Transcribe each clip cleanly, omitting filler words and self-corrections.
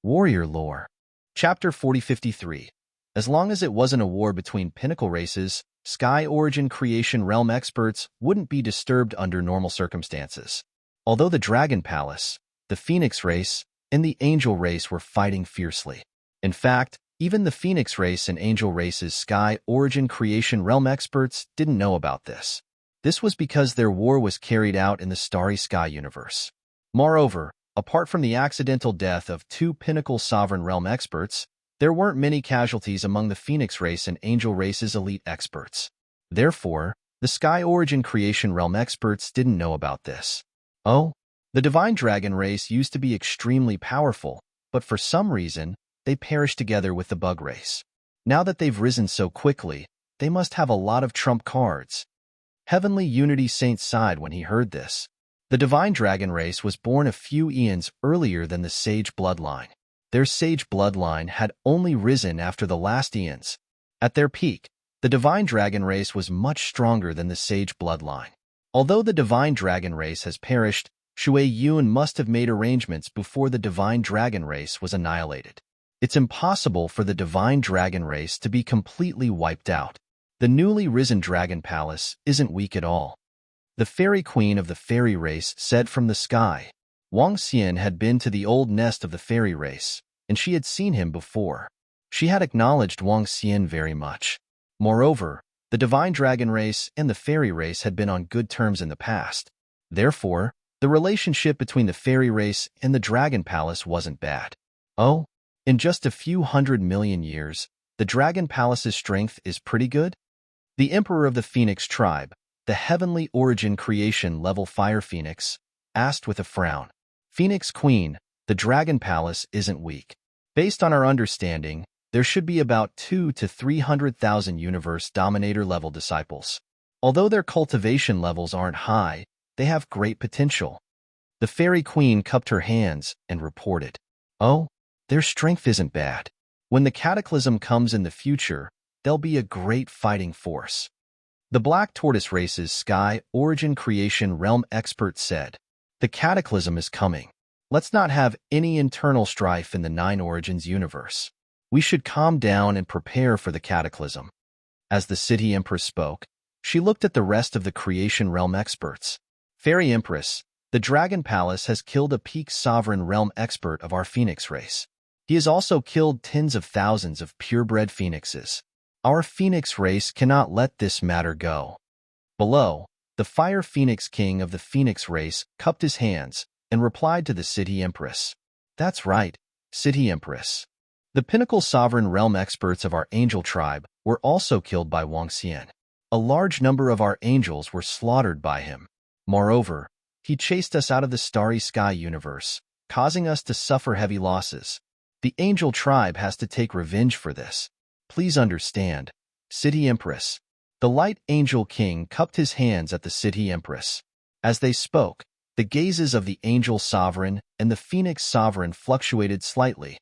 Warrior Lore. Chapter 4053. As long as it wasn't a war between pinnacle races, Sky Origin Creation Realm experts wouldn't be disturbed under normal circumstances. Although the Dragon Palace, the Phoenix race, and the Angel race were fighting fiercely. In fact, even the Phoenix race and Angel race's Sky Origin Creation Realm experts didn't know about this. This was because their war was carried out in the Starry Sky universe. Moreover, apart from the accidental death of two Pinnacle Sovereign Realm experts, there weren't many casualties among the Phoenix race and Angel race's elite experts. Therefore, the Sky Origin Creation Realm experts didn't know about this. Oh, the Divine Dragon race used to be extremely powerful, but for some reason, they perished together with the Bug race. Now that they've risen so quickly, they must have a lot of trump cards. Heavenly Unity Saint sighed when he heard this. The Divine Dragon race was born a few eons earlier than the Sage bloodline. Their Sage bloodline had only risen after the last eons. At their peak, the Divine Dragon race was much stronger than the Sage bloodline. Although the Divine Dragon race has perished, Shui Yun must have made arrangements before the Divine Dragon race was annihilated. It's impossible for the Divine Dragon race to be completely wiped out. The newly risen Dragon Palace isn't weak at all. The Fairy Queen of the Fairy race said from the sky. Wang Xian had been to the old nest of the Fairy race, and she had seen him before. She had acknowledged Wang Xian very much. Moreover, the Divine Dragon race and the Fairy race had been on good terms in the past. Therefore, the relationship between the Fairy race and the Dragon Palace wasn't bad. Oh, in just a few 100 million years, the Dragon Palace's strength is pretty good? The Emperor of the Phoenix tribe, the Heavenly Origin Creation level Fire Phoenix, asked with a frown. Phoenix Queen, the Dragon Palace isn't weak. Based on our understanding, there should be about 200,000 to 300,000 Universe Dominator level disciples. Although their cultivation levels aren't high, they have great potential. The Fairy Queen cupped her hands and reported. Oh, their strength isn't bad. When the cataclysm comes in the future, they'll be a great fighting force. The Black Tortoise race's Sky Origin Creation Realm expert said, the cataclysm is coming. Let's not have any internal strife in the Nine Origins universe. We should calm down and prepare for the cataclysm. As the City Empress spoke, she looked at the rest of the Creation Realm experts. Fairy Empress, the Dragon Palace has killed a peak Sovereign Realm expert of our Phoenix race. He has also killed tens of thousands of purebred phoenixes. Our Phoenix race cannot let this matter go. Below, the Fire Phoenix King of the Phoenix race cupped his hands and replied to the City Empress. That's right, City Empress. The Pinnacle Sovereign Realm experts of our Angel tribe were also killed by Wang Xian. A large number of our angels were slaughtered by him. Moreover, he chased us out of the Starry Sky universe, causing us to suffer heavy losses. The Angel tribe has to take revenge for this. Please understand, City Empress. The Light Angel King cupped his hands at the City Empress. As they spoke, the gazes of the Angel Sovereign and the Phoenix Sovereign fluctuated slightly.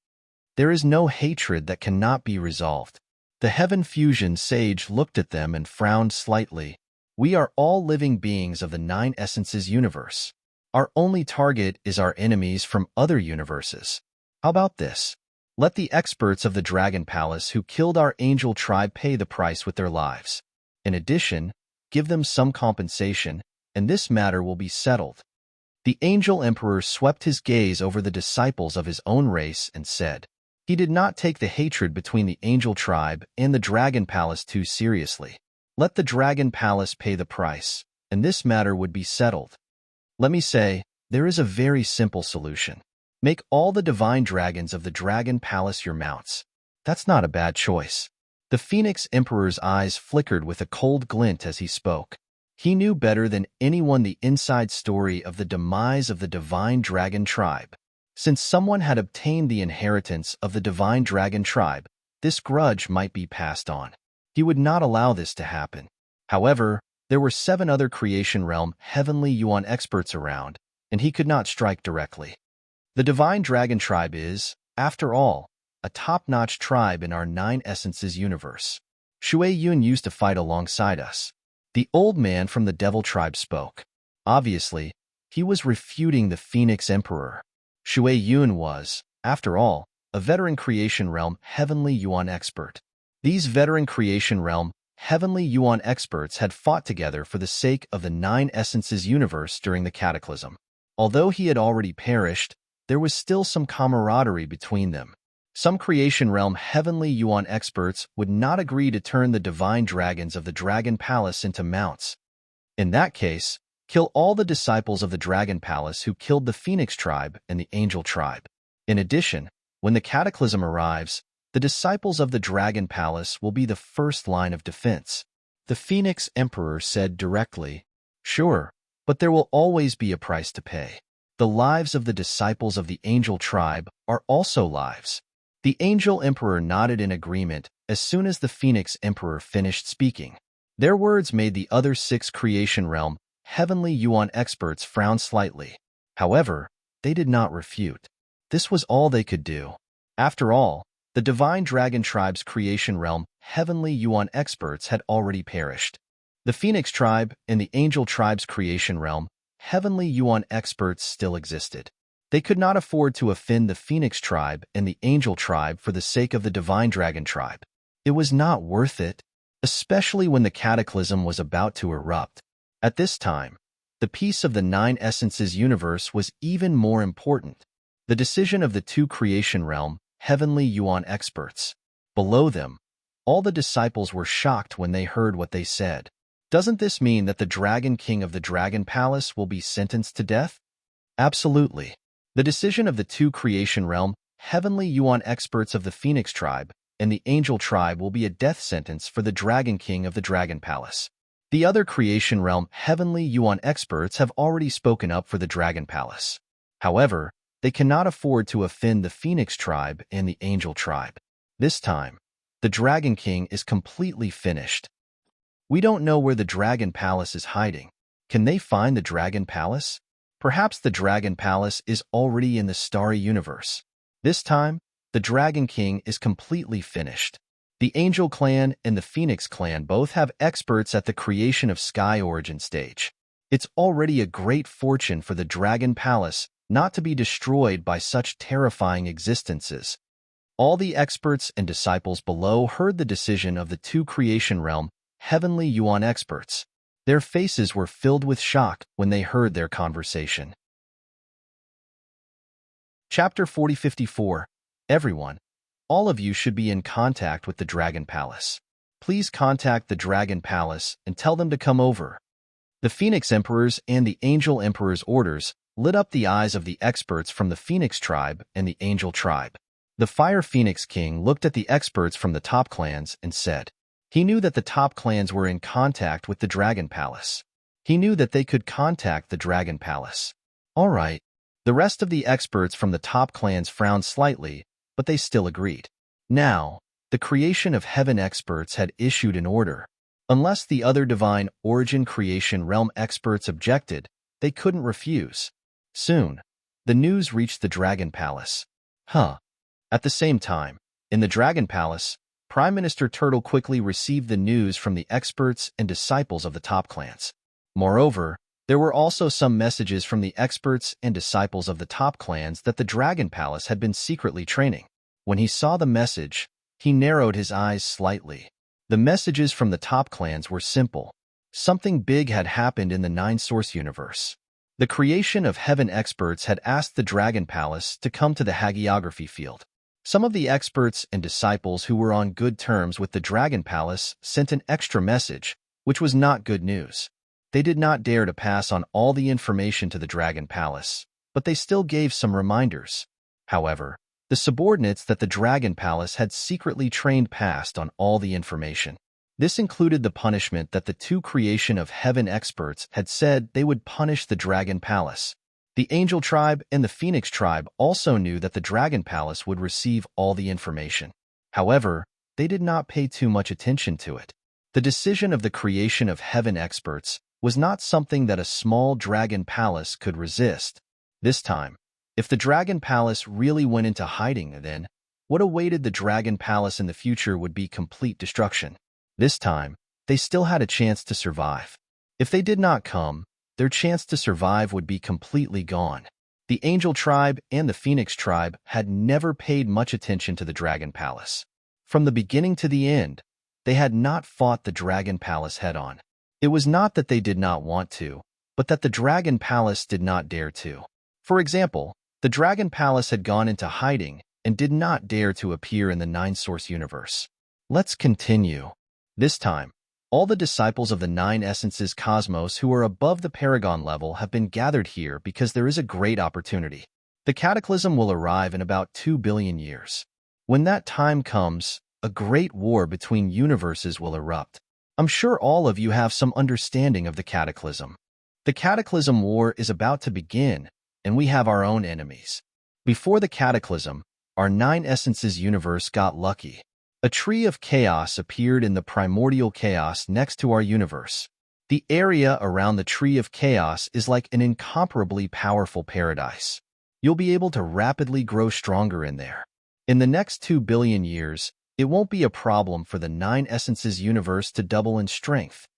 There is no hatred that cannot be resolved. The Heaven Fusion Sage looked at them and frowned slightly. We are all living beings of the Nine Essences universe. Our only target is our enemies from other universes. How about this? Let the experts of the Dragon Palace who killed our Angel tribe pay the price with their lives. In addition, give them some compensation, and this matter will be settled. The Angel Emperor swept his gaze over the disciples of his own race and said, he did not take the hatred between the Angel tribe and the Dragon Palace too seriously. Let the Dragon Palace pay the price, and this matter would be settled. Let me say, there is a very simple solution. Make all the divine dragons of the Dragon Palace your mounts. That's not a bad choice. The Phoenix Emperor's eyes flickered with a cold glint as he spoke. He knew better than anyone the inside story of the demise of the Divine Dragon tribe. Since someone had obtained the inheritance of the Divine Dragon tribe, this grudge might be passed on. He would not allow this to happen. However, there were 7 other Creation Realm Heavenly Yuan experts around, and he could not strike directly. The Divine Dragon tribe is, after all, a top-notch tribe in our Nine Essences universe. Shui Yun used to fight alongside us. The old man from the Devil tribe spoke. Obviously, he was refuting the Phoenix Emperor. Shui Yun was, After all, a veteran creation realm heavenly yuan expert. These veteran creation realm heavenly yuan experts had fought together for the sake of the Nine Essences universe during the Cataclysm. Although he had already perished, there was still some camaraderie between them. Some creation realm heavenly yuan experts would not agree to turn the divine dragons of the Dragon Palace into mounts. In that case, kill all the disciples of the Dragon Palace who killed the Phoenix tribe and the Angel tribe. In addition, when the Cataclysm arrives, the disciples of the Dragon Palace will be the first line of defense. The Phoenix Emperor said directly, "Sure, but there will always be a price to pay. The lives of the disciples of the Angel tribe are also lives." The Angel Emperor nodded in agreement as soon as the Phoenix Emperor finished speaking. Their words made the other 6 creation realm heavenly yuan experts frown slightly. However, they did not refute. This was all they could do. After all, the Divine Dragon Tribe's creation realm heavenly yuan experts had already perished. The Phoenix Tribe and the Angel Tribe's creation realm heavenly yuan experts still existed. They could not afford to offend the Phoenix Tribe and the Angel Tribe for the sake of the Divine Dragon Tribe. It was not worth it, especially when the Cataclysm was about to erupt. At this time, the peace of the Nine Essences universe was even more important. The decision of the 2 creation realm heavenly yuan experts. Below them, all the disciples were shocked when they heard what they said. Doesn't this mean that the Dragon King of the Dragon Palace will be sentenced to death? Absolutely. The decision of the 2 creation realm heavenly yuan experts of the Phoenix Tribe and the Angel Tribe will be a death sentence for the Dragon King of the Dragon Palace. The other creation realm heavenly yuan experts have already spoken up for the Dragon Palace. However, they cannot afford to offend the Phoenix Tribe and the Angel Tribe. This time, the Dragon King is completely finished. We don't know where the Dragon Palace is hiding. Can they find the Dragon Palace? Perhaps the Dragon Palace is already in the Starry Universe. This time, the Dragon King is completely finished. The Angel Clan and the Phoenix Clan both have experts at the creation of Sky Origin stage. It's already a great fortune for the Dragon Palace not to be destroyed by such terrifying existences. All the experts and disciples below heard the decision of the 2 creation realm heavenly yuan experts. Their faces were filled with shock when they heard their conversation. Chapter 4054. Everyone, all of you should be in contact with the Dragon Palace. Please contact the Dragon Palace and tell them to come over. The Phoenix Emperor's and the Angel Emperor's orders lit up the eyes of the experts from the Phoenix Tribe and the Angel Tribe. The Fire Phoenix King looked at the experts from the top clans and said, he knew that the top clans were in contact with the Dragon Palace. He knew that they could contact the Dragon Palace. All right. The rest of the experts from the top clans frowned slightly, but they still agreed. Now, the creation of heaven experts had issued an order. Unless the other divine origin creation realm experts objected, they couldn't refuse. Soon, the news reached the Dragon Palace. At the same time, in the Dragon Palace, Prime Minister Turtle quickly received the news from the experts and disciples of the top clans. Moreover, there were also some messages from the experts and disciples of the top clans that the Dragon Palace had been secretly training. When he saw the message, he narrowed his eyes slightly. The messages from the top clans were simple. Something big had happened in the Nine Source universe. The creation of heaven experts had asked the Dragon Palace to come to the hagiography field. Some of the experts and disciples who were on good terms with the Dragon Palace sent an extra message, which was not good news. They did not dare to pass on all the information to the Dragon Palace, but they still gave some reminders. However, the subordinates that the Dragon Palace had secretly trained passed on all the information. This included the punishment that the 2 creation of heaven experts had said they would punish the Dragon Palace. The Angel Tribe and the Phoenix Tribe also knew that the Dragon Palace would receive all the information. However, they did not pay too much attention to it. The decision of the creation of heaven experts was not something that a small Dragon Palace could resist. This time, if the Dragon Palace really went into hiding, then what awaited the Dragon Palace in the future would be complete destruction. This time, they still had a chance to survive. If they did not come, their chance to survive would be completely gone. The Angel tribe and the Phoenix tribe had never paid much attention to the Dragon Palace. From the beginning to the end, they had not fought the Dragon Palace head-on. It was not that they did not want to, but that the Dragon Palace did not dare to. For example, the Dragon Palace had gone into hiding and did not dare to appear in the Nine-Source universe. Let's continue. This time, all the disciples of the Nine Essences Cosmos who are above the Paragon level have been gathered here because there is a great opportunity. The cataclysm will arrive in about 2 billion years. When that time comes, a great war between universes will erupt. I'm sure all of you have some understanding of the cataclysm. The cataclysm war is about to begin, and we have our own enemies. Before the cataclysm, our Nine Essences universe got lucky. A tree of chaos appeared in the primordial chaos next to our universe. The area around the tree of chaos is like an incomparably powerful paradise. You'll be able to rapidly grow stronger in there. In the next 2 billion years, it won't be a problem for the Nine Essences universe to double in strength.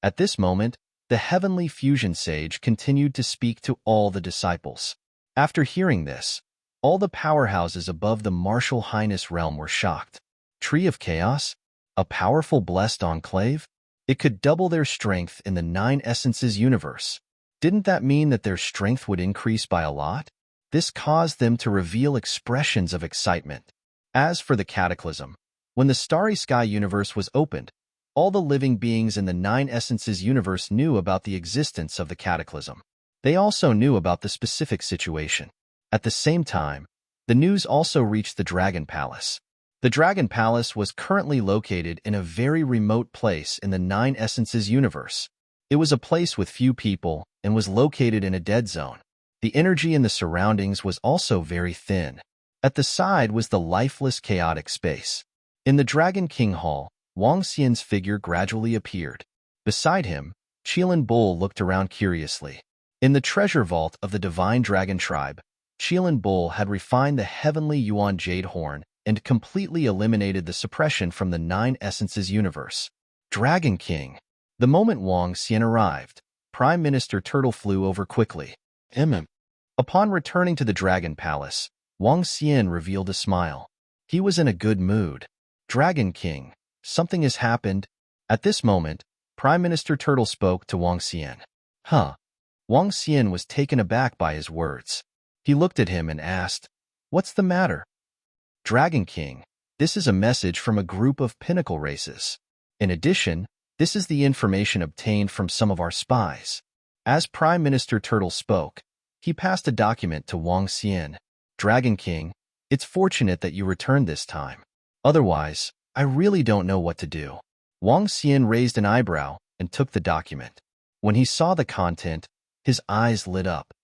At this moment, the heavenly fusion sage continued to speak to all the disciples. After hearing this, all the powerhouses above the martial highness realm were shocked. Tree of Chaos? A powerful blessed enclave? It could double their strength in the Nine Essences universe. Didn't that mean that their strength would increase by a lot? This caused them to reveal expressions of excitement. As for the cataclysm, when the Starry Sky universe was opened, all the living beings in the Nine Essences universe knew about the existence of the cataclysm. They also knew about the specific situation. At the same time, the news also reached the Dragon Palace. The Dragon Palace was currently located in a very remote place in the Nine Essences universe. It was a place with few people and was located in a dead zone. The energy in the surroundings was also very thin. At the side was the lifeless, chaotic space. In the Dragon King Hall, Wang Xian's figure gradually appeared. Beside him, Qilin Bull looked around curiously. In the treasure vault of the Divine Dragon Tribe, Qilin Bull had refined the heavenly Yuan Jade Horn and completely eliminated the suppression from the Nine Essences universe. Dragon King. The moment Wang Xian arrived, Prime Minister Turtle flew over quickly. Upon returning to the Dragon Palace, Wang Xian revealed a smile. He was in a good mood. Dragon King, something has happened. At this moment, Prime Minister Turtle spoke to Wang Xian. Huh. Wang Xian was taken aback by his words. He looked at him and asked, "What's the matter?" Dragon King, this is a message from a group of pinnacle races. In addition, this is the information obtained from some of our spies. As Prime Minister Turtle spoke, he passed a document to Wang Xian. Dragon King, it's fortunate that you returned this time. Otherwise, I really don't know what to do. Wang Xian raised an eyebrow and took the document. When he saw the content, his eyes lit up.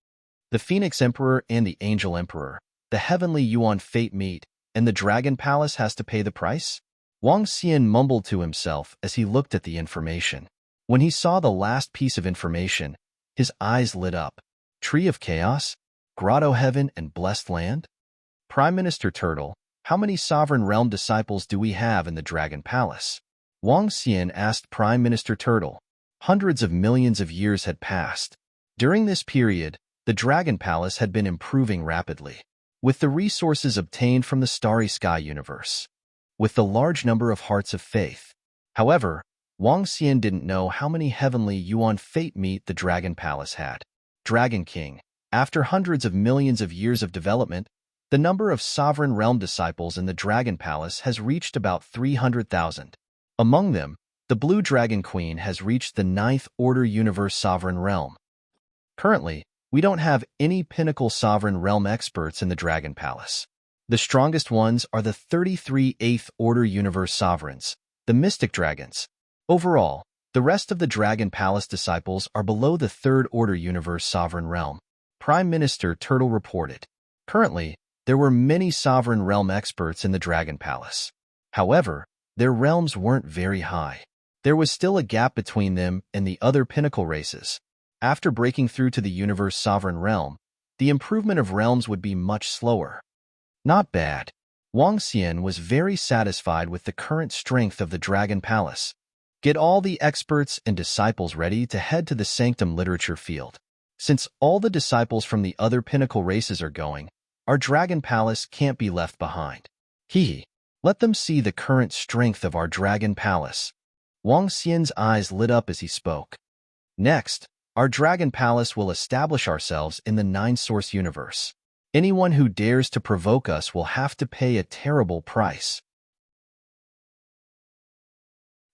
The Phoenix Emperor and the Angel Emperor, the Heavenly Yuan Fate meet, and the Dragon Palace has to pay the price? Wang Xian mumbled to himself as he looked at the information. When he saw the last piece of information, his eyes lit up. Tree of Chaos? Grotto Heaven and Blessed Land? Prime Minister Turtle, how many Sovereign Realm disciples do we have in the Dragon Palace? Wang Xian asked Prime Minister Turtle. Hundreds of millions of years had passed. During this period, the Dragon Palace had been improving rapidly. With the resources obtained from the Starry Sky universe. With the large number of hearts of faith. However, Wang Xian didn't know how many Heavenly Yuan Fate meet the Dragon Palace had. Dragon King, after hundreds of millions of years of development, the number of Sovereign Realm disciples in the Dragon Palace has reached about 300,000. Among them, the Blue Dragon Queen has reached the 9th Order Universe Sovereign Realm. Currently, we don't have any pinnacle Sovereign Realm experts in the Dragon Palace. The strongest ones are the 33 8th Order Universe Sovereigns, the Mystic Dragons. Overall, the rest of the Dragon Palace disciples are below the 3rd Order Universe Sovereign Realm. Prime Minister Turtle reported. Currently, there were many Sovereign Realm experts in the Dragon Palace. However, their realms weren't very high. There was still a gap between them and the other pinnacle races. After breaking through to the Universe Sovereign Realm, the improvement of realms would be much slower. Not bad. Wang Xian was very satisfied with the current strength of the Dragon Palace. Get all the experts and disciples ready to head to the Sanctum Literature Field. Since all the disciples from the other pinnacle races are going, our dragon palace can't be left behind. Let them see the current strength of our dragon palace. Wang Xian's eyes lit up as he spoke. Next, our dragon palace will establish ourselves in the nine-source universe. Anyone who dares to provoke us will have to pay a terrible price.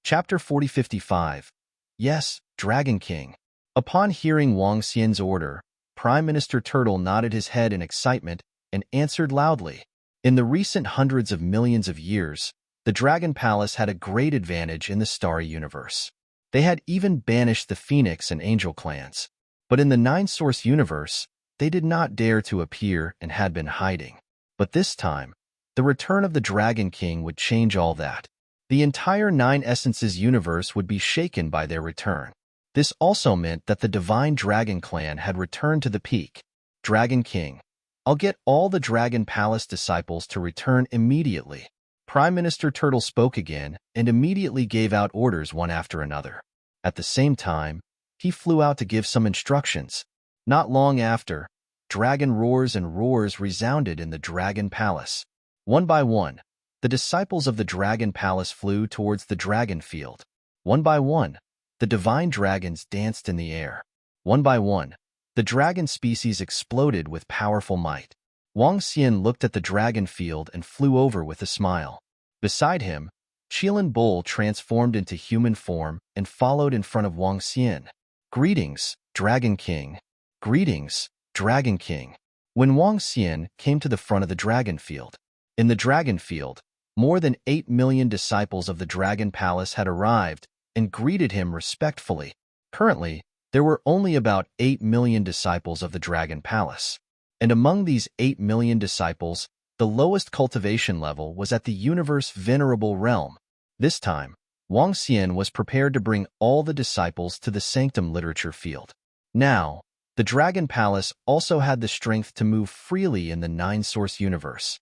Chapter 4055. Yes, Dragon King. Upon hearing Wang Xian's order, Prime Minister Turtle nodded his head in excitement and answered loudly. In the recent hundreds of millions of years, the Dragon Palace had a great advantage in the starry universe. They had even banished the Phoenix and Angel clans. But in the nine-source universe, they did not dare to appear and had been hiding. But this time, the return of the Dragon King would change all that. The entire Nine Essences universe would be shaken by their return. This also meant that the Divine Dragon Clan had returned to the peak. Dragon King, I'll get all the Dragon Palace disciples to return immediately. Prime Minister Turtle spoke again and immediately gave out orders one after another. At the same time, he flew out to give some instructions. Not long after, dragon roars and roars resounded in the Dragon Palace. One by one, the disciples of the Dragon Palace flew towards the Dragon Field. One by one, the divine dragons danced in the air. One by one, the dragon species exploded with powerful might. Wang Xian looked at the dragon field and flew over with a smile. Beside him, Qilin Bull transformed into human form and followed in front of Wang Xian. Greetings, Dragon King. Greetings, Dragon King. When Wang Xian came to the front of the dragon field. In the dragon field, more than 8 million disciples of the Dragon Palace had arrived and greeted him respectfully. Currently, there were only about 8 million disciples of the Dragon Palace. And among these 8 million disciples, the lowest cultivation level was at the universe venerable realm. This time, Wang Xian was prepared to bring all the disciples to the sanctum literature field. Now, the Dragon Palace also had the strength to move freely in the nine-source universe.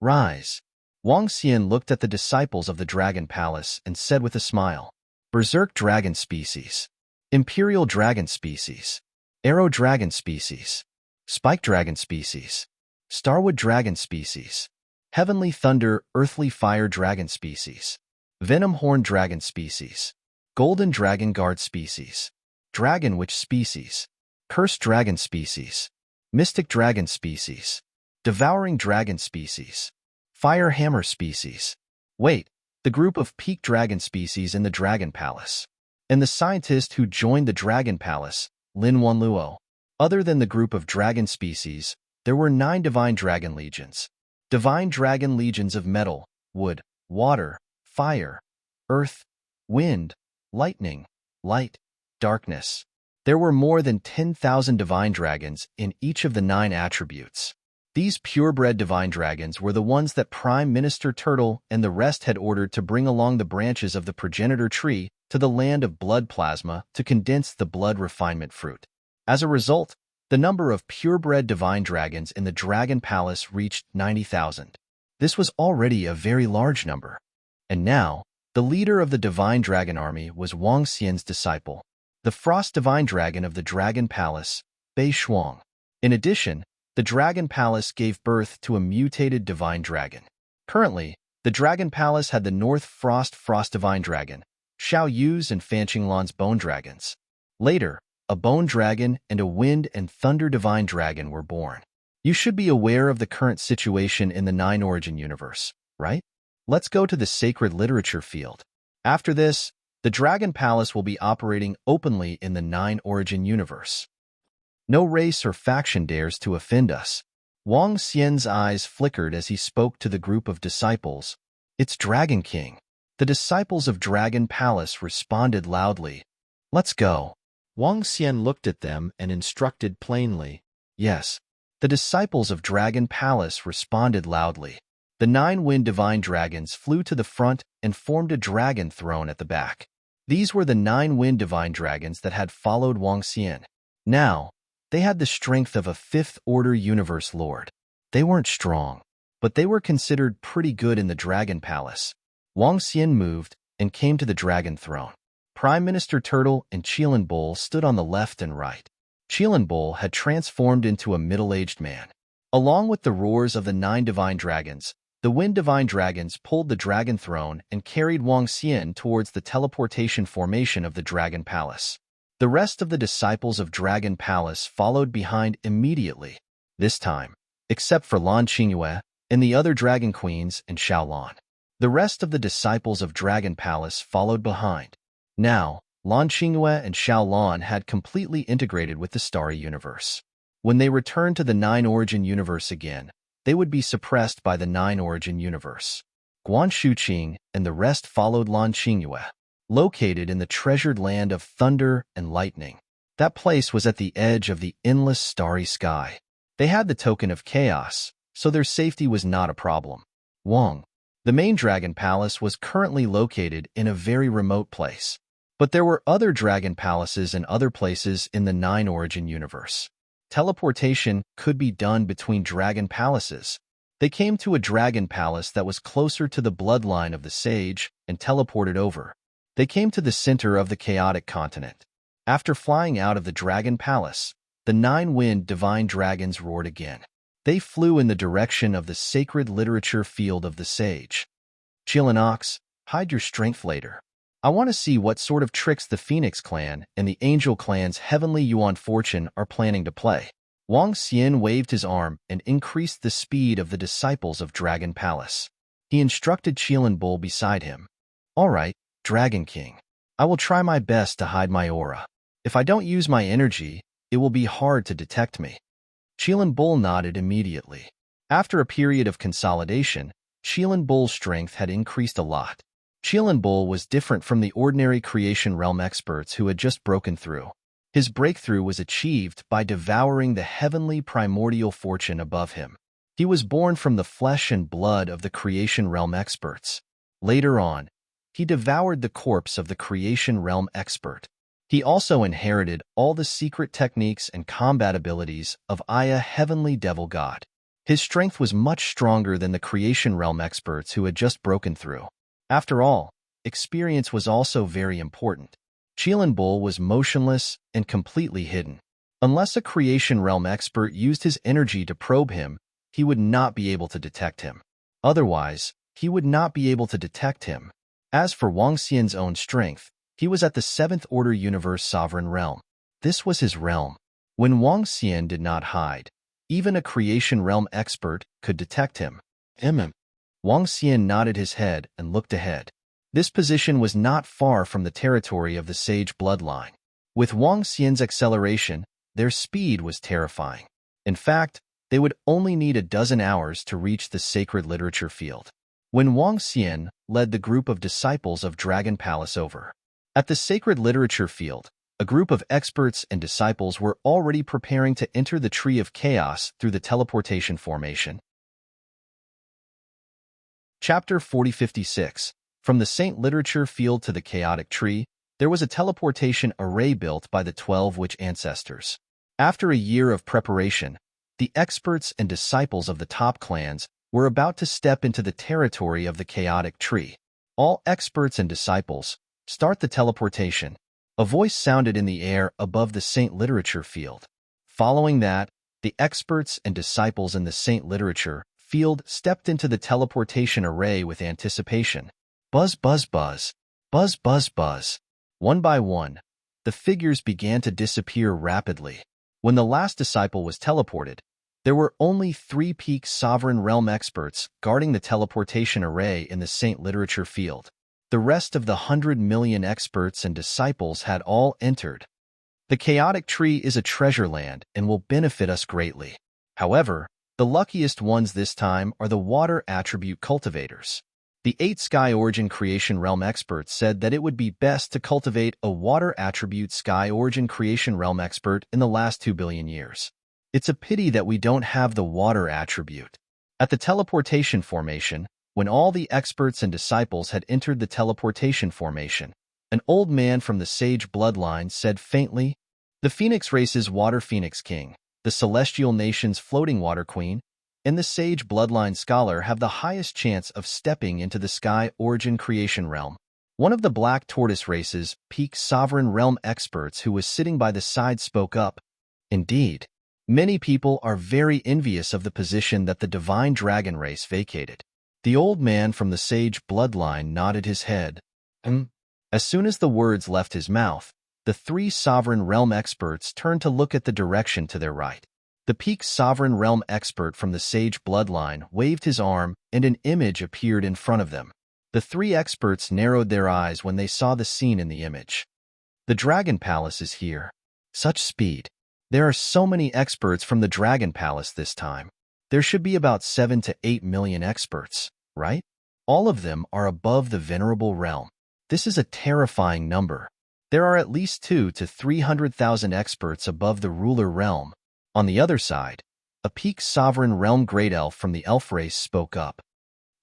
Rise. Wang Xian looked at the disciples of the Dragon Palace and said with a smile, Berserk Dragon Species, Imperial Dragon Species, Arrow Dragon Species, Spike Dragon Species, Starwood Dragon Species, Heavenly Thunder Earthly Fire Dragon Species, Venom Horn Dragon Species, Golden Dragon Guard Species, Dragon Witch Species, Cursed Dragon Species, Mystic Dragon Species, Devouring Dragon Species, Fire Hammer Species. Wait, the group of peak dragon species in the Dragon Palace. And the scientist who joined the Dragon Palace, Lin Wanluo. Other than the group of dragon species, there were 9 divine dragon legions. Divine dragon legions of metal, wood, water, fire, earth, wind, lightning, light, darkness. There were more than 10,000 divine dragons in each of the 9 attributes. These purebred divine dragons were the ones that Prime Minister Turtle and the rest had ordered to bring along the branches of the progenitor tree to the land of blood plasma to condense the blood refinement fruit. As a result, the number of purebred divine dragons in the Dragon Palace reached 90,000. This was already a very large number. And now, the leader of the divine dragon army was Wang Xian's disciple, the frost divine dragon of the Dragon Palace, Bei Shuang. In addition, the Dragon Palace gave birth to a mutated divine dragon. Currently, the Dragon Palace had the North Frost divine dragon, Xiao Yu's and Fan Qinglan's bone dragons. Later, a bone dragon and a wind and thunder divine dragon were born. You should be aware of the current situation in the 9 origin universe, right? Let's go to the sacred literature field. After this, the Dragon Palace will be operating openly in the 9 origin universe. No race or faction dares to offend us. Wang Xian's eyes flickered as he spoke to the group of disciples. It's Dragon King. The disciples of Dragon Palace responded loudly. Let's go. Wang Xian looked at them and instructed plainly. Yes. The disciples of Dragon Palace responded loudly. The 9 wind divine dragons flew to the front and formed a dragon throne at the back. These were the 9 wind divine dragons that had followed Wang Xian. Now, they had the strength of a 5th order universe lord. They weren't strong, but they were considered pretty good in the Dragon Palace. Wang Xian moved and came to the dragon throne. Prime Minister Turtle and Qilin Bull stood on the left and right. Bull had transformed into a middle-aged man. Along with the roars of the 9 divine dragons, the Wind Divine Dragons pulled the Dragon Throne and carried Wang Xian towards the teleportation formation of the Dragon Palace. The rest of the disciples of Dragon Palace followed behind immediately, this time, except for Lan Qingyue and the other Dragon Queens and Xiaolan. The rest of the disciples of Dragon Palace followed behind. Now, Lan Qingyue and Xiaolan had completely integrated with the Starry Universe. When they returned to the 9 Origin Universe again, they would be suppressed by the 9 Origin Universe. Guan Shuqing and the rest followed Lan Qingyue, located in the treasured land of thunder and lightning. That place was at the edge of the endless starry sky. They had the token of chaos, so their safety was not a problem. Wang, the main Dragon Palace, was currently located in a very remote place. But there were other Dragon Palaces and other places in the 9 Origin Universe. Teleportation could be done between Dragon Palaces. They came to a Dragon Palace that was closer to the bloodline of the sage and teleported over. They came to the center of the chaotic continent. After flying out of the Dragon Palace, the 9 Wind Divine Dragons roared again. They flew in the direction of the sacred literature field of the sage. Ox, hide your strength later. I want to see what sort of tricks the Phoenix Clan and the Angel Clan's Heavenly Yuan Fortune are planning to play. Wang Xian waved his arm and increased the speed of the disciples of Dragon Palace. He instructed Bull beside him. All right, Dragon King. I will try my best to hide my aura. If I don't use my energy, it will be hard to detect me. Bull nodded immediately. After a period of consolidation, Bull's strength had increased a lot. Bull was different from the ordinary creation realm experts who had just broken through. His breakthrough was achieved by devouring the heavenly primordial fortune above him. He was born from the flesh and blood of the creation realm experts. Later on, he devoured the corpse of the creation realm expert. He also inherited all the secret techniques and combat abilities of Aya, heavenly devil god. His strength was much stronger than the creation realm experts who had just broken through. After all, experience was also very important. Bull was motionless and completely hidden. Unless a creation realm expert used his energy to probe him, he would not be able to detect him. Otherwise, he would not be able to detect him. As for Wang Xian's own strength, he was at the 7th Order Universe Sovereign Realm. This was his realm. When Wang Xian did not hide, even a creation realm expert could detect him. Wang Xian nodded his head and looked ahead. This position was not far from the territory of the sage bloodline. With Wang Xian's acceleration, their speed was terrifying. In fact, they would only need a dozen hours to reach the sacred literature field. When Wang Xian led the group of disciples of Dragon Palace over. At the sacred literature field, a group of experts and disciples were already preparing to enter the Tree of Chaos through the teleportation formation. Chapter 4056. From the Saint Literature Field to the Chaotic Tree, there was a teleportation array built by the 12 witch ancestors. After a year of preparation, the experts and disciples of the top clans were about to step into the territory of the Chaotic Tree. All experts and disciples, start the teleportation. A voice sounded in the air above the Saint Literature Field. Following that, the experts and disciples in the Saint Literature Field stepped into the teleportation array with anticipation. Buzz, buzz, buzz. Buzz, buzz, buzz. One by one, the figures began to disappear rapidly. When the last disciple was teleported, there were only 3 peak sovereign realm experts guarding the teleportation array in the Saint Literature Field. The rest of the 100 million experts and disciples had all entered. The Chaotic Tree is a treasure land and will benefit us greatly. However, the luckiest ones this time are the water attribute cultivators. The 8 Sky Origin Creation Realm experts said that it would be best to cultivate a water attribute Sky Origin Creation Realm expert in the last 2 billion years. It's a pity that we don't have the water attribute. At the teleportation formation, when all the experts and disciples had entered the teleportation formation, an old man from the sage bloodline said faintly, "The Phoenix race's Water Phoenix King, the Celestial Nation's Floating Water Queen, and the Sage Bloodline Scholar have the highest chance of stepping into the Sky Origin Creation Realm." One of the Black Tortoise race's peak Sovereign Realm experts who was sitting by the side spoke up, Indeed, many people are very envious of the position that the divine dragon race vacated. The old man from the sage bloodline nodded his head. As soon as the words left his mouth, the three sovereign realm experts turned to look at the direction to their right. The peak sovereign realm expert from the sage bloodline waved his arm, and an image appeared in front of them. The three experts narrowed their eyes when they saw the scene in the image. The Dragon Palace is here. Such speed. There are so many experts from the Dragon Palace this time. There should be about 7 to 8 million experts, right? All of them are above the venerable realm. This is a terrifying number. There are at least 2 to 300,000 experts above the ruler realm. On the other side, a peak sovereign realm great elf from the elf race spoke up.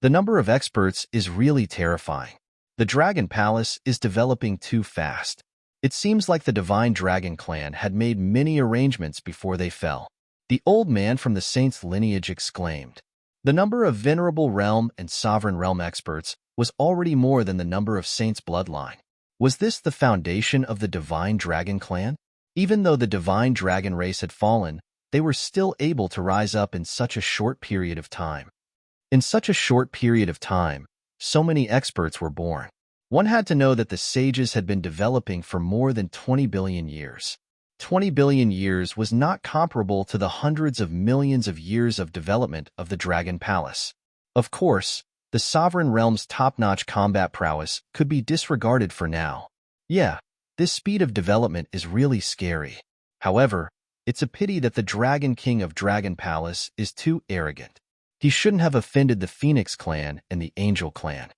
The number of experts is really terrifying. The Dragon Palace is developing too fast. It seems like the Divine Dragon clan had made many arrangements before they fell. The old man from the saint's lineage exclaimed. The number of venerable realm and sovereign realm experts was already more than the number of saints' bloodline. Was this the foundation of the Divine Dragon clan? Even though the Divine Dragon race had fallen, they were still able to rise up in such a short period of time. In such a short period of time, so many experts were born. One had to know that the sages had been developing for more than 20 billion years. 20 billion years was not comparable to the hundreds of millions of years of development of the Dragon Palace. Of course, the sovereign realm's top-notch combat prowess could be disregarded for now. Yeah, this speed of development is really scary. However, it's a pity that the Dragon King of Dragon Palace is too arrogant. He shouldn't have offended the Phoenix clan and the Angel clan.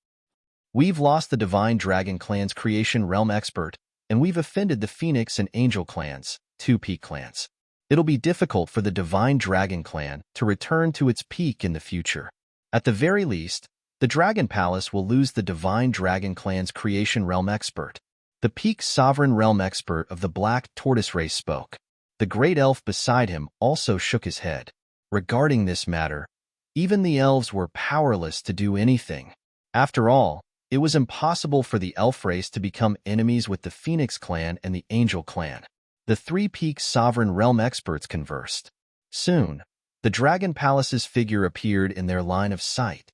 We've lost the Divine Dragon clan's creation realm expert, and we've offended the Phoenix and Angel clans, 2 peak clans. It'll be difficult for the Divine Dragon clan to return to its peak in the future. At the very least, the Dragon Palace will lose the Divine Dragon clan's creation realm expert. The peak sovereign realm expert of the Black Tortoise race spoke. The great elf beside him also shook his head. Regarding this matter, even the elves were powerless to do anything. After all, it was impossible for the elf race to become enemies with the Phoenix clan and the Angel clan. The 3 peak sovereign realm experts conversed. Soon, the Dragon Palace's figure appeared in their line of sight.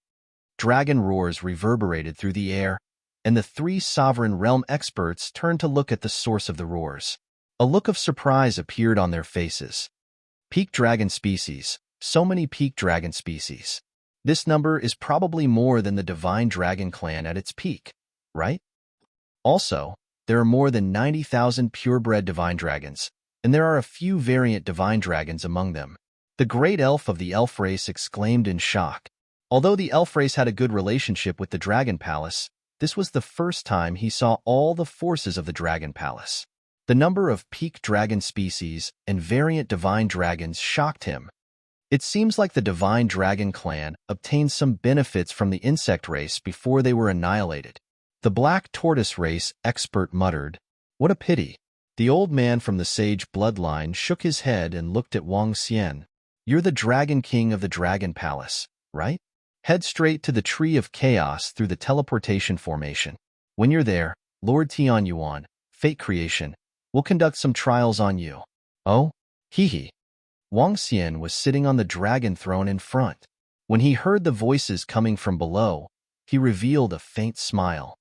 Dragon roars reverberated through the air, and the 3 sovereign realm experts turned to look at the source of the roars. A look of surprise appeared on their faces. Peak dragon species. So many peak dragon species. This number is probably more than the Divine Dragon clan at its peak, right? Also, there are more than 90,000 purebred divine dragons, and there are a few variant divine dragons among them. The great elf of the elf race exclaimed in shock. Although the elf race had a good relationship with the Dragon Palace, this was the first time he saw all the forces of the Dragon Palace. The number of peak dragon species and variant divine dragons shocked him. It seems like the Divine Dragon clan obtained some benefits from the insect race before they were annihilated. The Black Tortoise race expert muttered, "What a pity." The old man from the sage bloodline shook his head and looked at Wang Xian. "You're the Dragon King of the Dragon Palace, right? Head straight to the Tree of Chaos through the teleportation formation. When you're there, Lord Tian Yuan, Fate Creation, will conduct some trials on you." "Oh? Hee. Wang Xian was sitting on the dragon throne in front. When he heard the voices coming from below, he revealed a faint smile.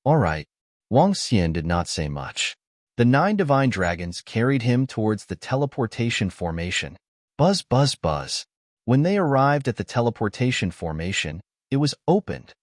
All right. Wang Xian did not say much. The 9 divine dragons carried him towards the teleportation formation. Buzz, buzz, buzz. When they arrived at the teleportation formation, it was opened.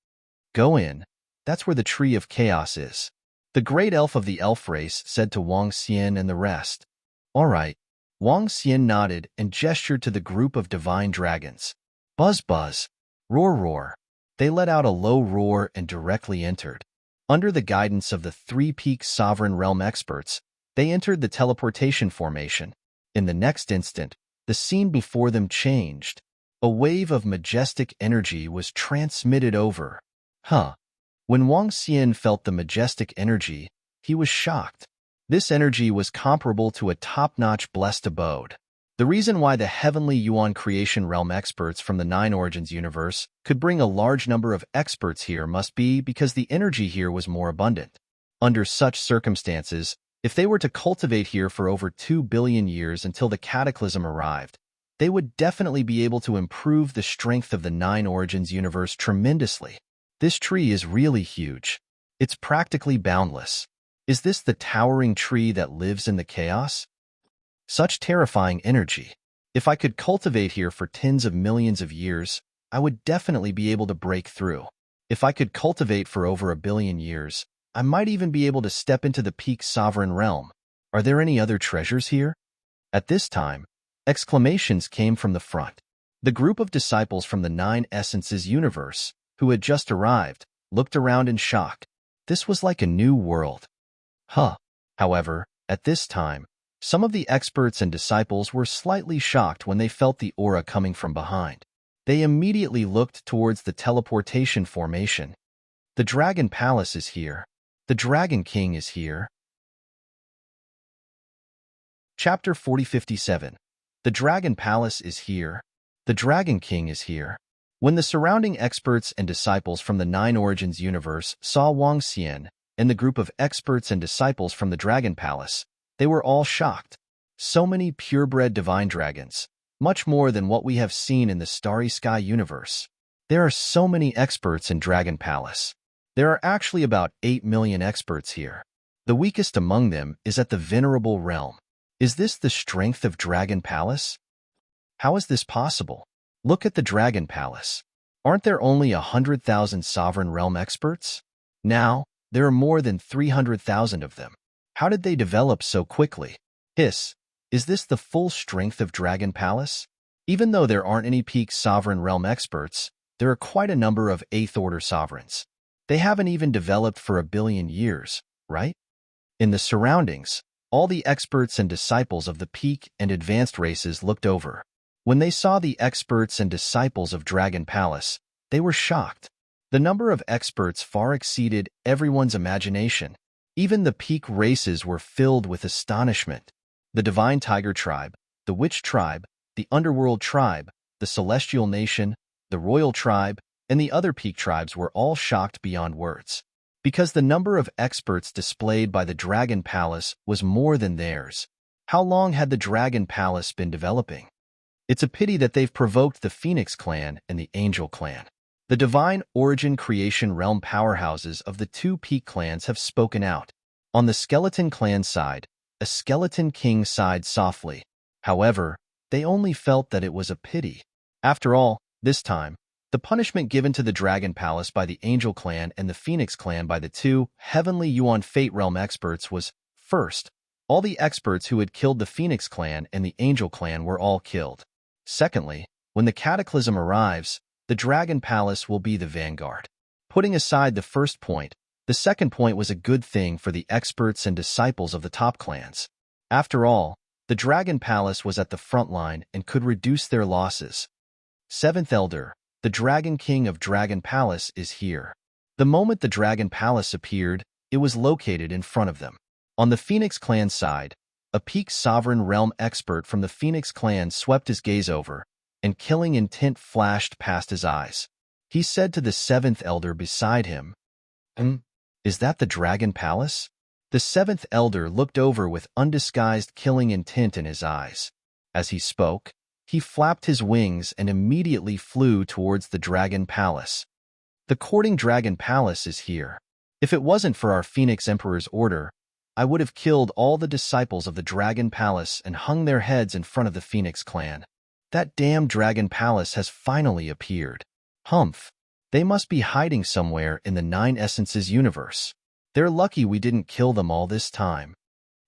"Go in. That's where the Tree of Chaos is." The great elf of the elf race said to Wang Xian and the rest. "All right." Wang Xian nodded and gestured to the group of divine dragons. Buzz, buzz. Roar, roar. They let out a low roar and directly entered. Under the guidance of the 3 peak sovereign realm experts, they entered the teleportation formation. In the next instant, the scene before them changed. A wave of majestic energy was transmitted over. When Wang Xian felt the majestic energy, he was shocked. This energy was comparable to a top-notch blessed abode. The reason why the heavenly Yuan creation realm experts from the 9 Origins universe could bring a large number of experts here must be because the energy here was more abundant. Under such circumstances, If they were to cultivate here for over 2 billion years until the cataclysm arrived, they would definitely be able to improve the strength of the Nine Origins universe tremendously. This tree is really huge. It's practically boundless. Is this the towering tree that lives in the chaos? Such terrifying energy. If I could cultivate here for tens of millions of years, I would definitely be able to break through. If I could cultivate for over 1 billion years, I might even be able to step into the peak sovereign realm. Are there any other treasures here? At this time, exclamations came from the front. The group of disciples from the Nine Essences universe, who had just arrived, looked around in shock. This was like a new world. However, at this time, some of the experts and disciples were slightly shocked when they felt the aura coming from behind. They immediately looked towards the teleportation formation. The Dragon Palace is here. The Dragon King is here. Chapter 4057. The Dragon Palace is here. The Dragon King is here. When the surrounding experts and disciples from the Nine Origins universe saw Wang Xian and the group of experts and disciples from the Dragon Palace, they were all shocked. So many purebred divine dragons, much more than what we have seen in the Starry Sky universe. There are so many experts in Dragon Palace. There are actually about 8 million experts here. The weakest among them is at the Venerable Realm. Is this the strength of Dragon Palace? How is this possible? Look at the Dragon Palace. Aren't there only 100,000 Sovereign Realm experts? Now, there are more than 300,000 of them. How did they develop so quickly? Is this the full strength of Dragon Palace? Even though there aren't any peak Sovereign Realm experts, there are quite a number of 8th Order Sovereigns. They haven't even developed for 1 billion years, right? In the surroundings, all the experts and disciples of the peak and advanced races looked over. When they saw the experts and disciples of Dragon Palace, they were shocked. The number of experts far exceeded everyone's imagination. Even the peak races were filled with astonishment. The Divine Tiger Tribe, the Witch Tribe, the Underworld Tribe, the Celestial Nation, the Royal Tribe, and the other peak tribes were all shocked beyond words. Because the number of experts displayed by the Dragon Palace was more than theirs. How long had the Dragon Palace been developing? It's a pity that they've provoked the Phoenix Clan and the Angel Clan. The Divine Origin Creation Realm powerhouses of the two peak clans have spoken out. On the Skeleton Clan side, a Skeleton King sighed softly. However, they only felt that it was a pity. After all, this time, the punishment given to the Dragon Palace by the Angel Clan and the Phoenix Clan by the two Heavenly Yuan Fate Realm experts was, first, all the experts who had killed the Phoenix Clan and the Angel Clan were all killed. Secondly, when the Cataclysm arrives, the Dragon Palace will be the vanguard. Putting aside the first point, the second point was a good thing for the experts and disciples of the top clans. After all, the Dragon Palace was at the front line and could reduce their losses. Seventh Elder, the Dragon King of Dragon Palace, is here. The moment the Dragon Palace appeared, it was located in front of them. On the Phoenix Clan side, a peak Sovereign Realm expert from the Phoenix Clan swept his gaze over, and killing intent flashed past his eyes. He said to the Seventh Elder beside him, Is that the Dragon Palace? The Seventh Elder looked over with undisguised killing intent in his eyes. As he spoke, he flapped his wings and immediately flew towards the Dragon Palace. The courting Dragon Palace is here. If it wasn't for our Phoenix Emperor's order, I would have killed all the disciples of the Dragon Palace and hung their heads in front of the Phoenix Clan. That damn Dragon Palace has finally appeared. Humph. They must be hiding somewhere in the Nine Essences universe. They're lucky we didn't kill them all this time.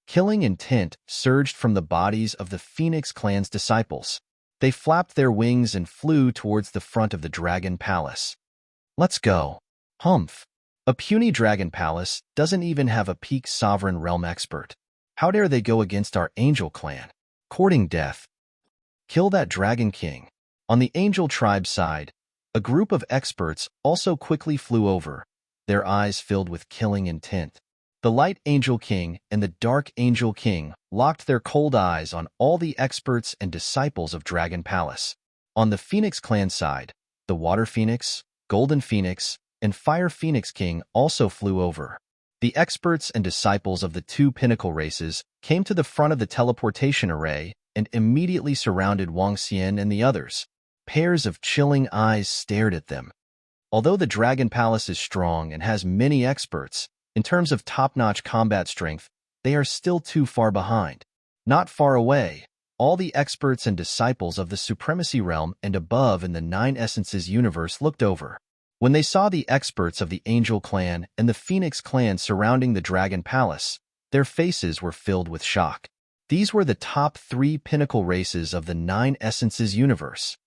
Killing intent surged from the bodies of the Phoenix Clan's disciples. They flapped their wings and flew towards the front of the Dragon Palace. Let's go. Humph. A puny Dragon Palace doesn't even have a peak Sovereign Realm expert. How dare they go against our Angel Clan? Courting death. Kill that Dragon King. On the Angel Tribe side, a group of experts also quickly flew over, their eyes filled with killing intent. The Light Angel King and the Dark Angel King locked their cold eyes on all the experts and disciples of Dragon Palace. On the Phoenix Clan side, the Water Phoenix, Golden Phoenix, and Fire Phoenix King also flew over. The experts and disciples of the two pinnacle races came to the front of the teleportation array and immediately surrounded Wang Xian and the others. Pairs of chilling eyes stared at them. Although the Dragon Palace is strong and has many experts, in terms of top-notch combat strength, they are still too far behind. Not far away, all the experts and disciples of the Supremacy Realm and above in the Nine Essences universe looked over. When they saw the experts of the Angel Clan and the Phoenix Clan surrounding the Dragon Palace, their faces were filled with shock. These were the top 3 pinnacle races of the Nine Essences universe.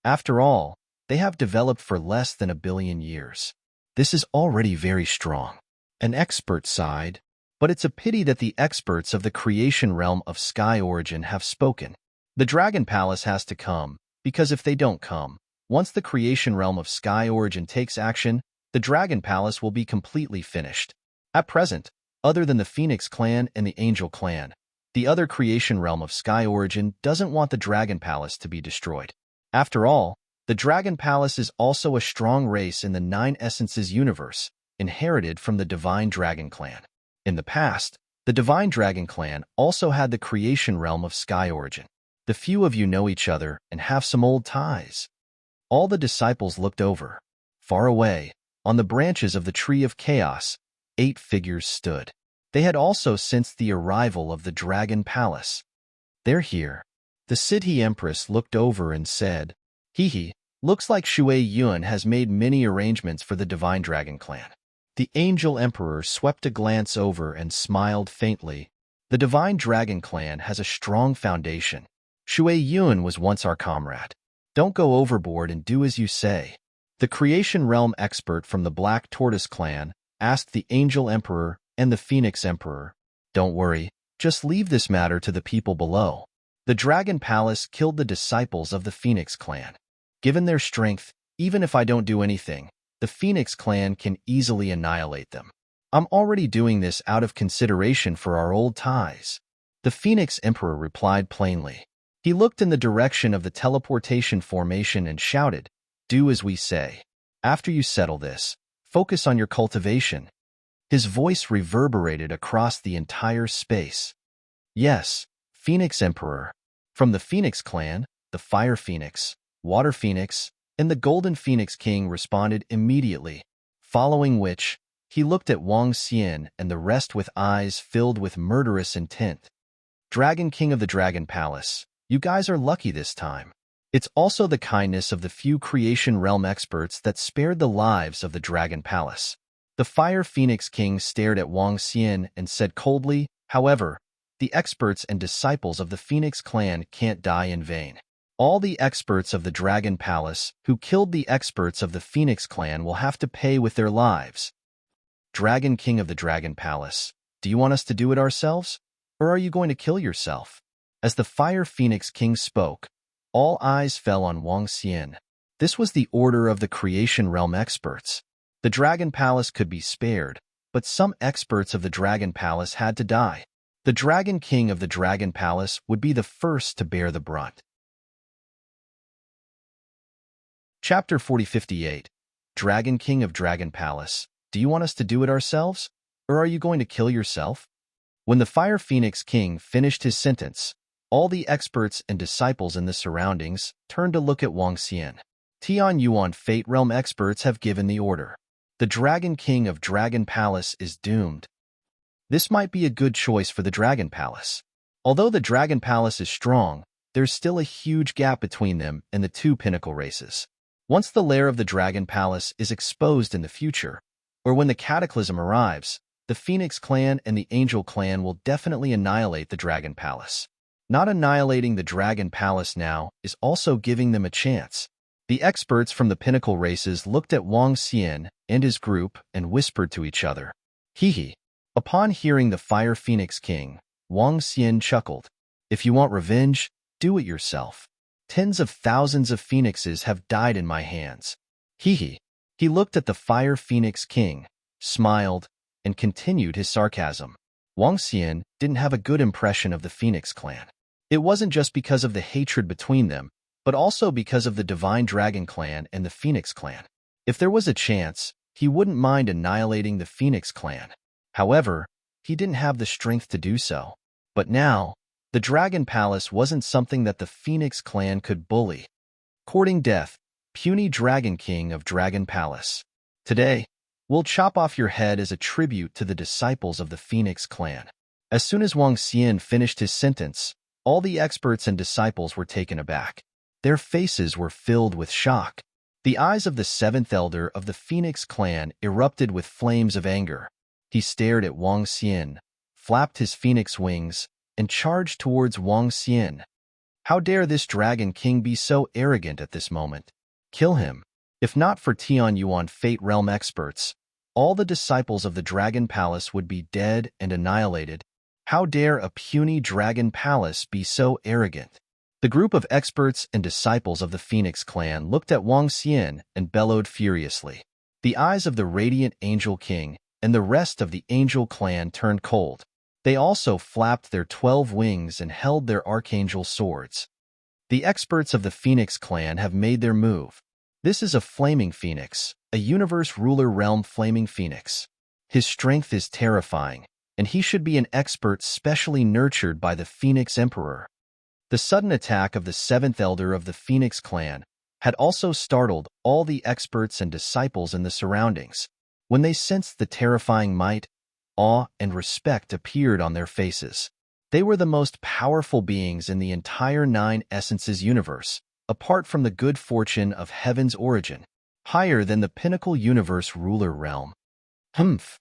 After all, they have developed for less than 1 billion years. This is already very strong. An expert sighed, but it's a pity that the experts of the creation realm of Sky Origin have spoken. The Dragon Palace has to come, because if they don't come, once the creation realm of Sky Origin takes action, the Dragon Palace will be completely finished. At present, other than the Phoenix Clan and the Angel Clan, the other creation realm of Sky Origin doesn't want the Dragon Palace to be destroyed. After all, the Dragon Palace is also a strong race in the Nine Essences universe, inherited from the Divine Dragon Clan. In the past, the Divine Dragon Clan also had the creation realm of Sky Origin. The few of you know each other and have some old ties. All the disciples looked over. Far away, on the branches of the Tree of Chaos, 8 figures stood. They had also sensed the arrival of the Dragon Palace. They're here. The City Empress looked over and said, "Hee, looks like Shui Yuan has made many arrangements for the Divine Dragon Clan." The Angel Emperor swept a glance over and smiled faintly. The Divine Dragon Clan has a strong foundation. Shui Yuan was once our comrade. Don't go overboard and do as you say. The Creation Realm expert from the Black Tortoise Clan asked the Angel Emperor and the Phoenix Emperor, "Don't worry, just leave this matter to the people below." The Dragon Palace killed the disciples of the Phoenix Clan. Given their strength, even if I don't do anything, the Phoenix Clan can easily annihilate them. I'm already doing this out of consideration for our old ties. The Phoenix Emperor replied plainly. He looked in the direction of the teleportation formation and shouted, "Do as we say. After you settle this, focus on your cultivation." His voice reverberated across the entire space. "Yes, Phoenix Emperor." From the Phoenix Clan, the Fire Phoenix, Water Phoenix, and the Golden Phoenix King responded immediately, following which, he looked at Wang Xian and the rest with eyes filled with murderous intent. "Dragon King of the Dragon Palace, you guys are lucky this time. It's also the kindness of the few Creation Realm experts that spared the lives of the Dragon Palace." The Fire Phoenix King stared at Wang Xian and said coldly, "However, the experts and disciples of the Phoenix Clan can't die in vain. All the experts of the Dragon Palace who killed the experts of the Phoenix Clan will have to pay with their lives." Dragon King of the Dragon Palace, do you want us to do it ourselves? Or are you going to kill yourself? As the Fire Phoenix King spoke, all eyes fell on Wang Xian. This was the order of the Creation Realm experts. The Dragon Palace could be spared, but some experts of the Dragon Palace had to die. The Dragon King of the Dragon Palace would be the first to bear the brunt. Chapter 4058. Dragon King of Dragon Palace, do you want us to do it ourselves? Or are you going to kill yourself? When the Fire Phoenix King finished his sentence, all the experts and disciples in the surroundings turned to look at Wang Xian. Tian Yuan Fate Realm experts have given the order. The Dragon King of Dragon Palace is doomed. This might be a good choice for the Dragon Palace. Although the Dragon Palace is strong, there's still a huge gap between them and the two pinnacle races. Once the lair of the Dragon Palace is exposed in the future, or when the Cataclysm arrives, the Phoenix Clan and the Angel Clan will definitely annihilate the Dragon Palace. Not annihilating the Dragon Palace now is also giving them a chance. The experts from the pinnacle races looked at Wang Xian and his group and whispered to each other, "Hee." Upon hearing the Fire Phoenix King, Wang Xian chuckled. "If you want revenge, do it yourself. Tens of thousands of phoenixes have died in my hands." Hee. He looked at the Fire Phoenix King, smiled, and continued his sarcasm. Wang Xian didn't have a good impression of the Phoenix Clan. It wasn't just because of the hatred between them, but also because of the Divine Dragon Clan and the Phoenix Clan. If there was a chance, he wouldn't mind annihilating the Phoenix Clan. However, he didn't have the strength to do so. But now, the Dragon Palace wasn't something that the Phoenix clan could bully. Courting death, puny Dragon King of Dragon Palace. Today, we'll chop off your head as a tribute to the disciples of the Phoenix clan. As soon as Wang Xian finished his sentence, all the experts and disciples were taken aback. Their faces were filled with shock. The eyes of the seventh elder of the Phoenix clan erupted with flames of anger. He stared at Wang Xian, flapped his phoenix wings, and charged towards Wang Xian. How dare this Dragon King be so arrogant at this moment? Kill him. If not for Tian Yuan Fate Realm experts, all the disciples of the Dragon Palace would be dead and annihilated. How dare a puny Dragon Palace be so arrogant? The group of experts and disciples of the Phoenix clan looked at Wang Xian and bellowed furiously. The eyes of the radiant Angel King and the rest of the Angel clan turned cold. They also flapped their 12 wings and held their archangel swords. The experts of the Phoenix clan have made their move. This is a flaming phoenix, a universe ruler realm flaming phoenix. His strength is terrifying, and he should be an expert specially nurtured by the Phoenix Emperor. The sudden attack of the seventh elder of the Phoenix clan had also startled all the experts and disciples in the surroundings. When they sensed the terrifying might, awe and respect appeared on their faces. They were the most powerful beings in the entire Nine Essences universe, apart from the good fortune of heaven's origin, higher than the pinnacle universe ruler realm. Humph!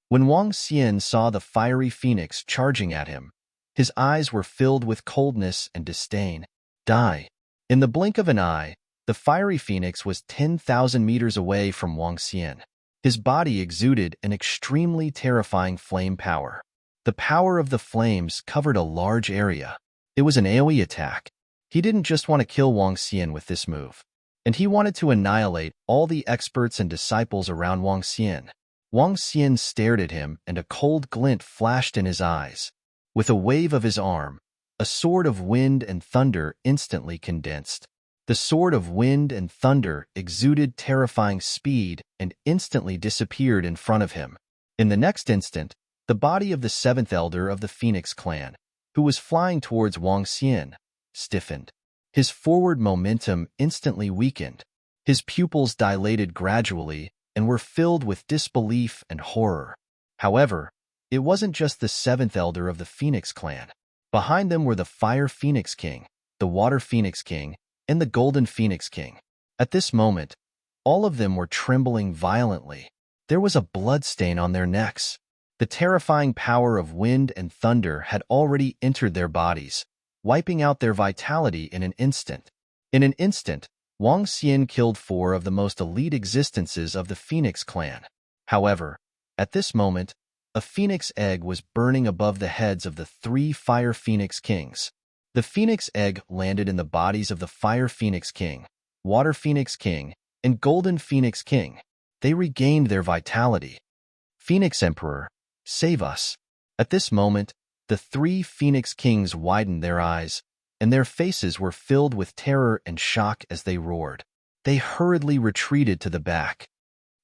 When Wang Xian saw the fiery phoenix charging at him, his eyes were filled with coldness and disdain. Die! In the blink of an eye, the fiery phoenix was 10,000 meters away from Wang Xian. His body exuded an extremely terrifying flame power. The power of the flames covered a large area. It was an AoE attack. He didn't just want to kill Wang Xian with this move, and he wanted to annihilate all the experts and disciples around Wang Xian. Wang Xian stared at him, and a cold glint flashed in his eyes. With a wave of his arm, a sword of wind and thunder instantly condensed. The sword of wind and thunder exuded terrifying speed and instantly disappeared in front of him. In the next instant, the body of the seventh elder of the Phoenix clan, who was flying towards Wang Xian, stiffened. His forward momentum instantly weakened. His pupils dilated gradually and were filled with disbelief and horror. However, it wasn't just the seventh elder of the Phoenix clan. Behind them were the Fire Phoenix King, the Water Phoenix King, and the Golden Phoenix King. At this moment, all of them were trembling violently. There was a bloodstain on their necks. The terrifying power of wind and thunder had already entered their bodies, wiping out their vitality in an instant. In an instant, Wang Xian killed 4 of the most elite existences of the Phoenix clan. However, at this moment, a phoenix egg was burning above the heads of the 3 Fire Phoenix Kings. The phoenix egg landed in the bodies of the Fire Phoenix King, Water Phoenix King, and Golden Phoenix King. They regained their vitality. Phoenix Emperor, save us. At this moment, the 3 Phoenix Kings widened their eyes, and their faces were filled with terror and shock as they roared. They hurriedly retreated to the back.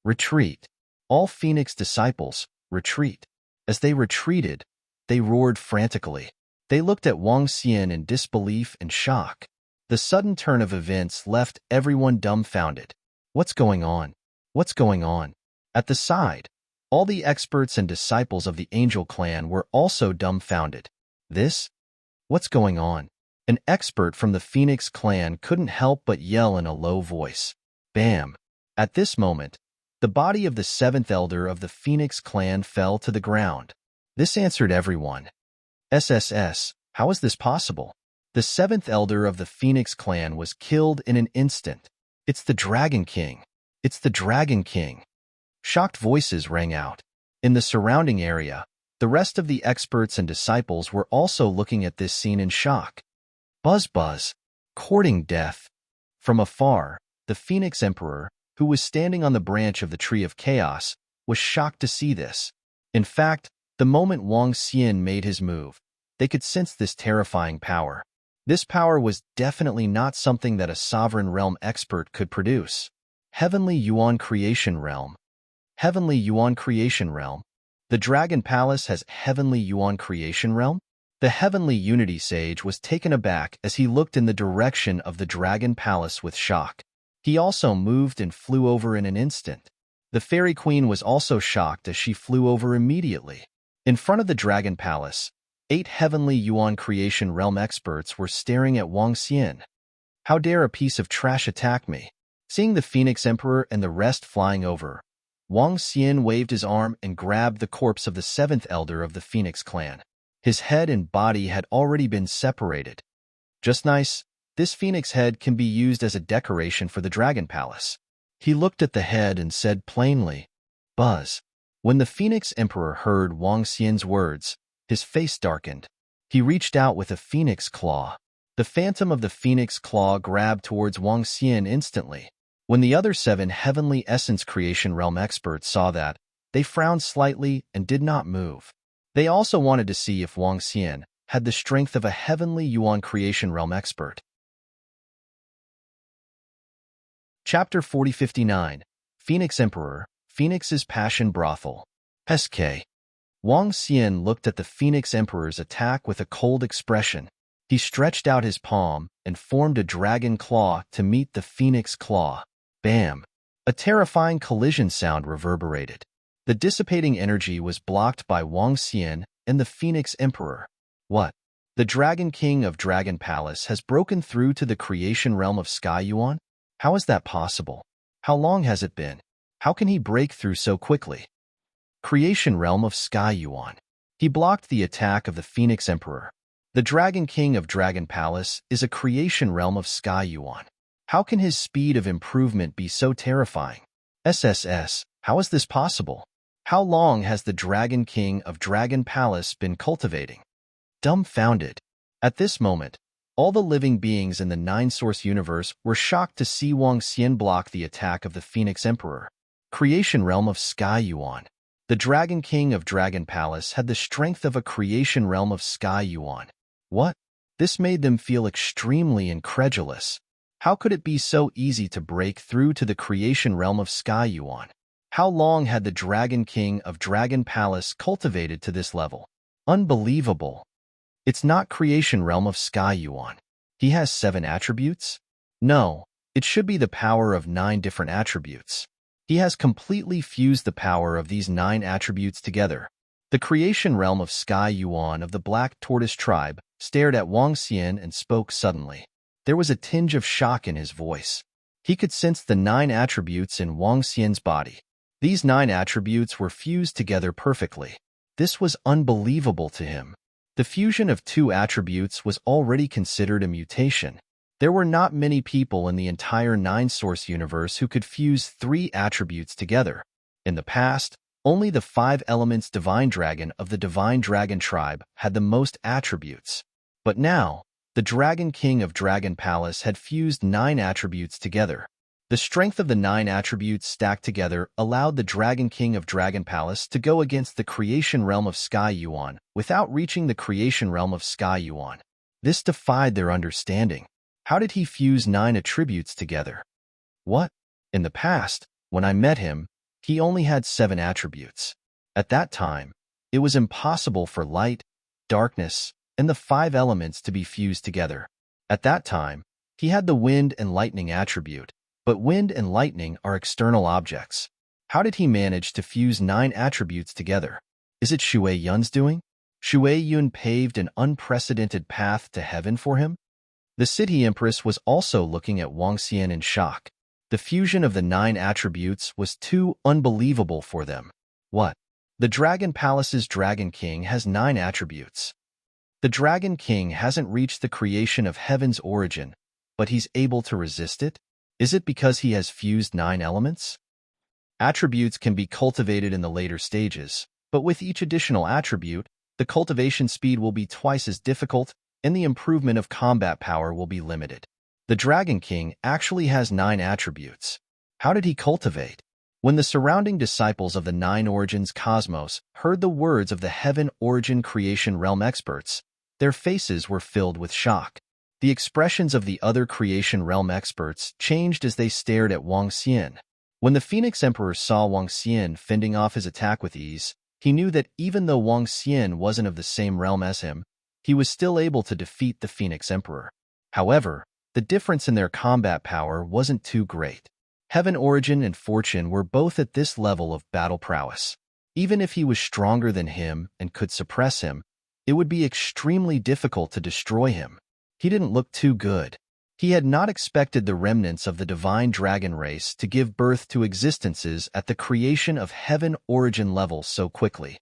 Retreat. All Phoenix disciples, retreat. As they retreated, they roared frantically. They looked at Wang Xian in disbelief and shock. The sudden turn of events left everyone dumbfounded. What's going on? What's going on? At the side, all the experts and disciples of the Angel clan were also dumbfounded. This? What's going on? An expert from the Phoenix clan couldn't help but yell in a low voice. Bam! At this moment, the body of the 7th elder of the Phoenix clan fell to the ground. This answered everyone. SSS, how is this possible? The 7th elder of the Phoenix clan was killed in an instant. It's the Dragon King. It's the Dragon King. Shocked voices rang out. In the surrounding area, the rest of the experts and disciples were also looking at this scene in shock. Buzz buzz, courting death. From afar, the Phoenix Emperor, who was standing on the branch of the Tree of Chaos, was shocked to see this. In fact, the moment Wang Xian made his move, they could sense this terrifying power. This power was definitely not something that a sovereign realm expert could produce. Heavenly Yuan Creation Realm. Heavenly Yuan Creation Realm. The Dragon Palace has Heavenly Yuan Creation Realm? The Heavenly Unity Sage was taken aback as he looked in the direction of the Dragon Palace with shock. He also moved and flew over in an instant. The Fairy Queen was also shocked as she flew over immediately. In front of the Dragon Palace, 8 Heavenly Yuan Creation Realm experts were staring at Wang Xian. How dare a piece of trash attack me? Seeing the Phoenix Emperor and the rest flying over, Wang Xian waved his arm and grabbed the corpse of the 7th elder of the Phoenix clan. His head and body had already been separated. Just nice, this phoenix head can be used as a decoration for the Dragon Palace. He looked at the head and said plainly, "Buzz." When the Phoenix Emperor heard Wang Xian's words, his face darkened. He reached out with a phoenix claw. The phantom of the phoenix claw grabbed towards Wang Xian instantly. When the other 7 Heavenly Essence Creation Realm experts saw that, they frowned slightly and did not move. They also wanted to see if Wang Xian had the strength of a Heavenly Yuan Creation Realm expert. Chapter 4059, Phoenix Emperor, Phoenix's Passion Brothel. SK. Wang Xian looked at the Phoenix Emperor's attack with a cold expression. He stretched out his palm and formed a dragon claw to meet the Phoenix claw. Bam! A terrifying collision sound reverberated. The dissipating energy was blocked by Wang Xian and the Phoenix Emperor. What? The Dragon King of Dragon Palace has broken through to the creation realm of Sky Yuan? How is that possible? How long has it been? How can he break through so quickly? Creation realm of Sky Yuan. He blocked the attack of the Phoenix Emperor. The Dragon King of Dragon Palace is a creation realm of Sky Yuan. How can his speed of improvement be so terrifying? SSS, how is this possible? How long has the Dragon King of Dragon Palace been cultivating? Dumbfounded. At this moment, all the living beings in the 9-source universe were shocked to see Wang Xian block the attack of the Phoenix Emperor. Creation realm of Sky Yuan. The Dragon King of Dragon Palace had the strength of a creation realm of Sky Yuan. What? This made them feel extremely incredulous. How could it be so easy to break through to the creation realm of Sky Yuan? How long had the Dragon King of Dragon Palace cultivated to this level? Unbelievable. It's not creation realm of Sky Yuan. He has 7 attributes? No, it should be the power of 9 different attributes. He has completely fused the power of these 9 attributes together. The creation realm of Sky Yuan of the Black Tortoise tribe stared at Wang Xian and spoke suddenly. There was a tinge of shock in his voice. He could sense the 9 attributes in Wang Xian's body. These 9 attributes were fused together perfectly. This was unbelievable to him. The fusion of 2 attributes was already considered a mutation. There were not many people in the entire 9-source universe who could fuse 3 attributes together. In the past, only the 5 elements Divine Dragon of the Divine Dragon tribe had the most attributes. But now, the Dragon King of Dragon Palace had fused 9 attributes together. The strength of the 9 attributes stacked together allowed the Dragon King of Dragon Palace to go against the creation realm of Sky Yuan without reaching the creation realm of Sky Yuan. This defied their understanding. How did he fuse 9 attributes together? What? In the past, when I met him, he only had 7 attributes. At that time, it was impossible for light, darkness, and the 5 elements to be fused together. At that time, he had the wind and lightning attribute. But wind and lightning are external objects. How did he manage to fuse 9 attributes together? Is it Shui Yun's doing? Shui Yun paved an unprecedented path to heaven for him? The City Empress was also looking at Wang Xian in shock. The fusion of the 9 attributes was too unbelievable for them. What? The Dragon Palace's Dragon King has 9 attributes. The Dragon King hasn't reached the creation of heaven's origin, but he's able to resist it? Is it because he has fused 9 elements? Attributes can be cultivated in the later stages, but with each additional attribute, the cultivation speed will be twice as difficult and the improvement of combat power will be limited. The Dragon King actually has 9 attributes. How did he cultivate? When the surrounding disciples of the 9 Origins cosmos heard the words of the Heaven Origin Creation Realm experts, their faces were filled with shock. The expressions of the other creation realm experts changed as they stared at Wang Xian. When the Phoenix Emperor saw Wang Xian fending off his attack with ease, He knew that even though Wang Xian wasn't of the same realm as him, he was still able to defeat the Phoenix Emperor. However, the difference in their combat power wasn't too great. Heaven Origin and Fortune were both at this level of battle prowess. Even if he was stronger than him and could suppress him, it would be extremely difficult to destroy him. He didn't look too good. He had not expected the remnants of the divine dragon race to give birth to existences at the creation of Heaven Origin level so quickly.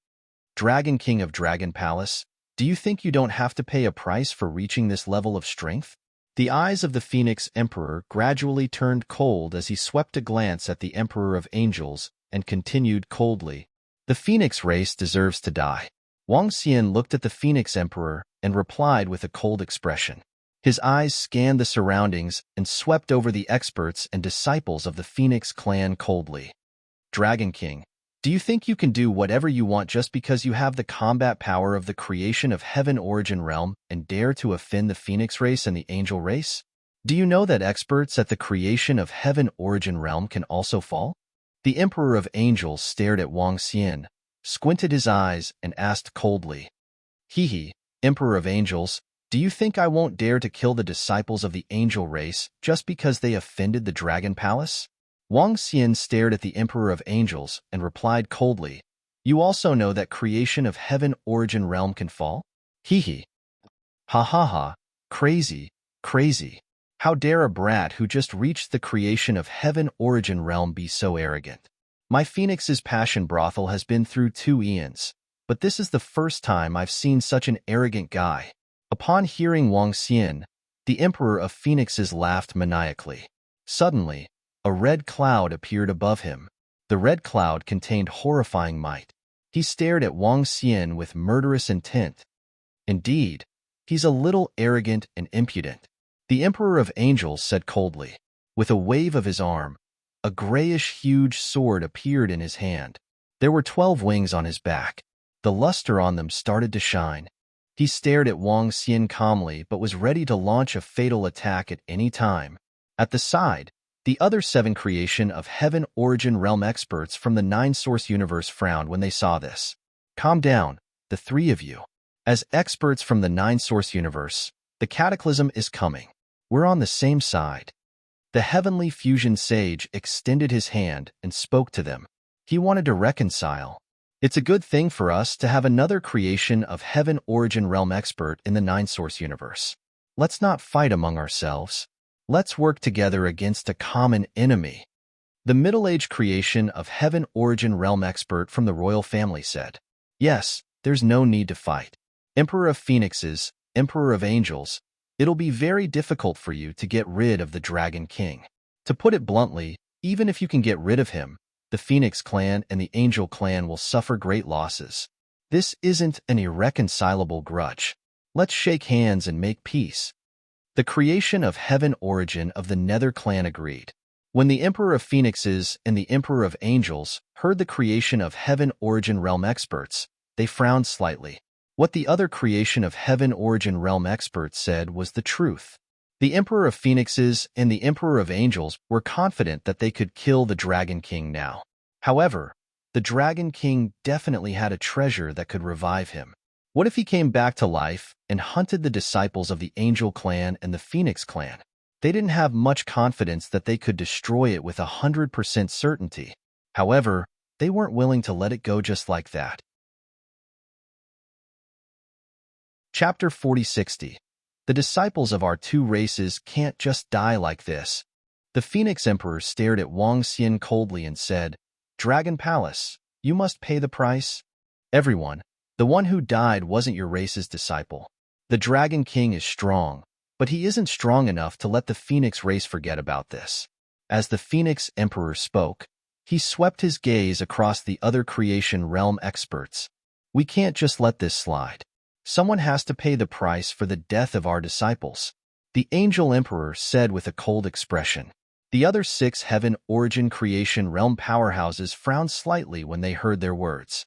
Dragon King of Dragon Palace, do you think you don't have to pay a price for reaching this level of strength? The eyes of the Phoenix Emperor gradually turned cold as he swept a glance at the Emperor of Angels and continued coldly. The Phoenix race deserves to die. Wang Xian looked at the Phoenix Emperor and replied with a cold expression. His eyes scanned the surroundings and swept over the experts and disciples of the Phoenix clan coldly. Dragon King, do you think you can do whatever you want just because you have the combat power of the creation of Heaven Origin Realm and dare to offend the Phoenix race and the Angel race? Do you know that experts at the creation of Heaven Origin Realm can also fall? The Emperor of Angels stared at Wang Xian, squinted his eyes, and asked coldly, He, Emperor of Angels, do you think I won't dare to kill the disciples of the Angel race just because they offended the Dragon Palace? Wang Xian stared at the Emperor of Angels and replied coldly, You also know that creation of Heaven Origin Realm can fall? He. Ha ha ha, crazy, crazy. How dare a brat who just reached the creation of Heaven Origin Realm be so arrogant? My Phoenix's passion brothel has been through 2 eons, but this is the first time I've seen such an arrogant guy. Upon hearing Wang Xian, the Emperor of Phoenixes laughed maniacally. Suddenly, a red cloud appeared above him. The red cloud contained horrifying might. He stared at Wang Xian with murderous intent. Indeed, he's a little arrogant and impudent. The Emperor of Angels said coldly. With a wave of his arm, a grayish huge sword appeared in his hand. There were 12 wings on his back. The luster on them started to shine. He stared at Wang Xian calmly but was ready to launch a fatal attack at any time. At the side, the other 7 creation of Heaven Origin Realm experts from the 9-source universe frowned when they saw this. Calm down, the 3 of you. As experts from the 9-source universe, the cataclysm is coming. We're on the same side. The Heavenly Fusion Sage extended his hand and spoke to them. He wanted to reconcile. It's a good thing for us to have another creation of Heaven Origin Realm expert in the 9-source universe. Let's not fight among ourselves. Let's work together against a common enemy. The middle-aged creation of Heaven Origin Realm expert from the royal family said, Yes, there's no need to fight. Emperor of Phoenixes, Emperor of Angels, it'll be very difficult for you to get rid of the Dragon King. To put it bluntly, even if you can get rid of him, the Phoenix clan and the Angel clan will suffer great losses. This isn't an irreconcilable grudge. Let's shake hands and make peace. The creation of Heaven Origin of the Nether clan agreed. When the Emperor of Phoenixes and the Emperor of Angels heard the creation of Heaven Origin Realm experts, they frowned slightly. What the other creation of Heaven Origin Realm experts said was the truth. The Emperor of Phoenixes and the Emperor of Angels were confident that they could kill the Dragon King now. However, the Dragon King definitely had a treasure that could revive him. What if he came back to life and hunted the disciples of the Angel clan and the Phoenix clan? They didn't have much confidence that they could destroy it with 100% certainty. However, they weren't willing to let it go just like that. Chapter 4060. The disciples of our 2 races can't just die like this. The Phoenix Emperor stared at Wang Xian coldly and said, Dragon Palace, you must pay the price. Everyone, the one who died wasn't your race's disciple. The Dragon King is strong, but he isn't strong enough to let the Phoenix race forget about this. As the Phoenix Emperor spoke, he swept his gaze across the other creation realm experts. We can't just let this slide. Someone has to pay the price for the death of our disciples. The Angel Emperor said with a cold expression. The other 6 Heaven Origin creation realm powerhouses frowned slightly when they heard their words.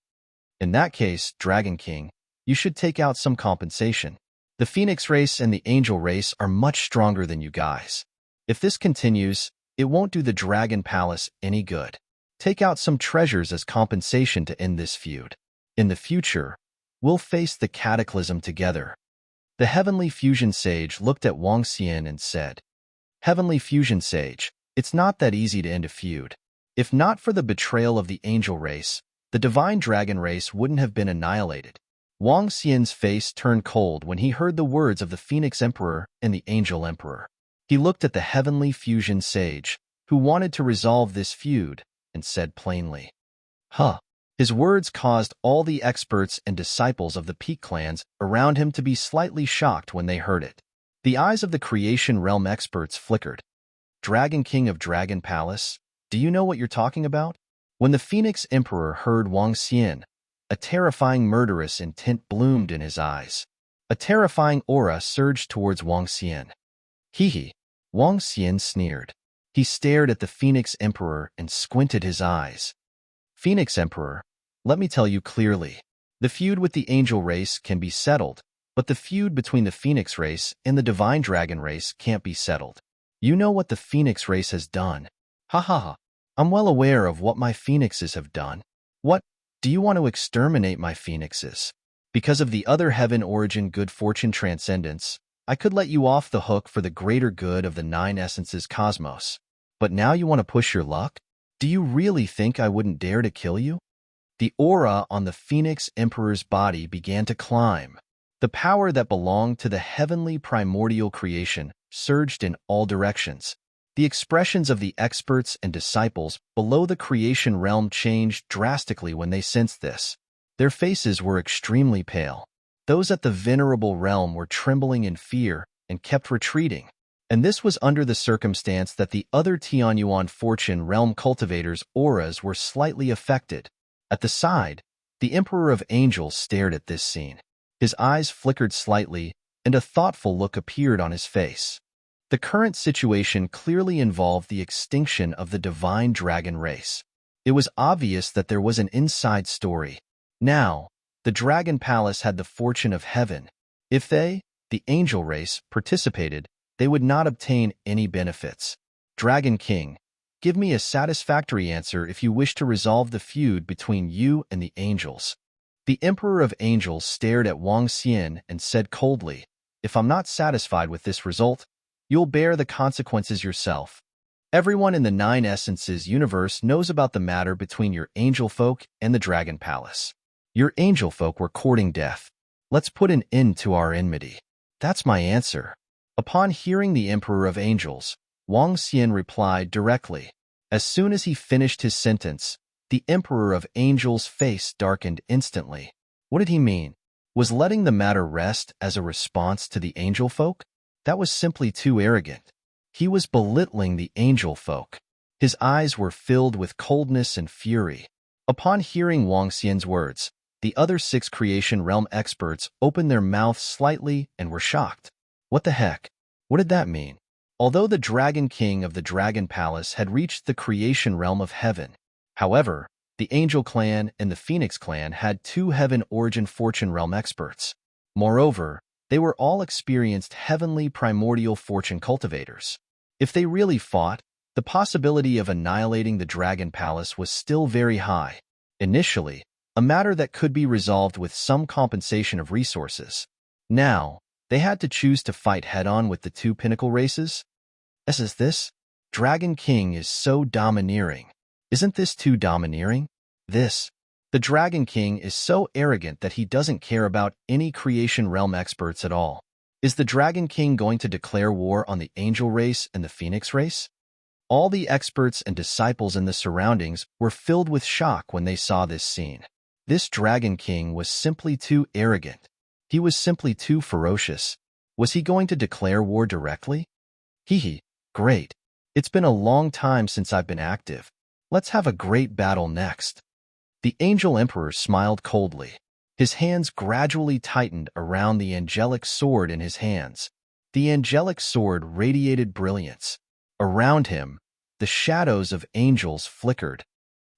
In that case, Dragon King, you should take out some compensation. The Phoenix race and the Angel race are much stronger than you guys. If this continues, it won't do the Dragon Palace any good. Take out some treasures as compensation to end this feud. In the future, we'll face the cataclysm together. The Heavenly Fusion Sage looked at Wang Xian and said, Heavenly Fusion Sage, it's not that easy to end a feud. If not for the betrayal of the angel race, the divine dragon race wouldn't have been annihilated. Wang Xian's face turned cold when he heard the words of the Phoenix Emperor and the Angel Emperor. He looked at the Heavenly Fusion Sage, who wanted to resolve this feud, and said plainly, Huh. His words caused all the experts and disciples of the Peak clans around him to be slightly shocked when they heard it. The eyes of the Creation Realm experts flickered. Dragon King of Dragon Palace, do you know what you're talking about? When the Phoenix Emperor heard Wang Xian, a terrifying murderous intent bloomed in his eyes. A terrifying aura surged towards Wang Xian. Hee. Wang Xian sneered. He stared at the Phoenix Emperor and squinted his eyes. Phoenix Emperor, let me tell you clearly. The feud with the angel race can be settled, but the feud between the Phoenix race and the divine dragon race can't be settled. You know what the Phoenix race has done. Ha ha ha. I'm well aware of what my phoenixes have done. What? Do you want to exterminate my phoenixes? Because of the other heaven origin good fortune transcendence, I could let you off the hook for the greater good of the nine essences cosmos. But now you want to push your luck? Do you really think I wouldn't dare to kill you? The aura on the Phoenix Emperor's body began to climb. The power that belonged to the heavenly primordial creation surged in all directions. The expressions of the experts and disciples below the creation realm changed drastically when they sensed this. Their faces were extremely pale. Those at the venerable realm were trembling in fear and kept retreating. And this was under the circumstance that the other Tianyuan Fortune realm cultivators' auras were slightly affected. At the side, the Emperor of Angels stared at this scene. His eyes flickered slightly, and a thoughtful look appeared on his face. The current situation clearly involved the extinction of the divine dragon race. It was obvious that there was an inside story. Now, the Dragon Palace had the fortune of heaven. If they, the angel race, participated, they would not obtain any benefits. Dragon King, give me a satisfactory answer if you wish to resolve the feud between you and the angels. The Emperor of Angels stared at Wang Xian and said coldly, If I'm not satisfied with this result, you'll bear the consequences yourself. Everyone in the Nine Essences universe knows about the matter between your angel folk and the Dragon Palace. Your angel folk were courting death. Let's put an end to our enmity. That's my answer. Upon hearing the Emperor of Angels, Wang Xian replied directly. As soon as he finished his sentence, the Emperor of Angels' face darkened instantly. What did he mean? Was letting the matter rest as a response to the angel folk? That was simply too arrogant. He was belittling the angel folk. His eyes were filled with coldness and fury. Upon hearing Wang Xian's words, the other 6 creation realm experts opened their mouths slightly and were shocked. What the heck? What did that mean? Although the Dragon King of the Dragon Palace had reached the creation realm of heaven, however, the Angel Clan and the Phoenix Clan had 2 heaven origin fortune realm experts. Moreover, they were all experienced heavenly primordial fortune cultivators. If they really fought, the possibility of annihilating the Dragon Palace was still very high. Initially, a matter that could be resolved with some compensation of resources. Now, they had to choose to fight head-on with the 2 pinnacle races? Is this? Dragon King is so domineering. Isn't this too domineering? The Dragon King is so arrogant that he doesn't care about any creation realm experts at all. Is the Dragon King going to declare war on the angel race and the Phoenix race? All the experts and disciples in the surroundings were filled with shock when they saw this scene. This Dragon King was simply too arrogant. He was simply too ferocious. Was he going to declare war directly? Great. It's been a long time since I've been active. Let's have a great battle next. The Angel Emperor smiled coldly. His hands gradually tightened around the angelic sword in his hands. The angelic sword radiated brilliance. Around him, the shadows of angels flickered.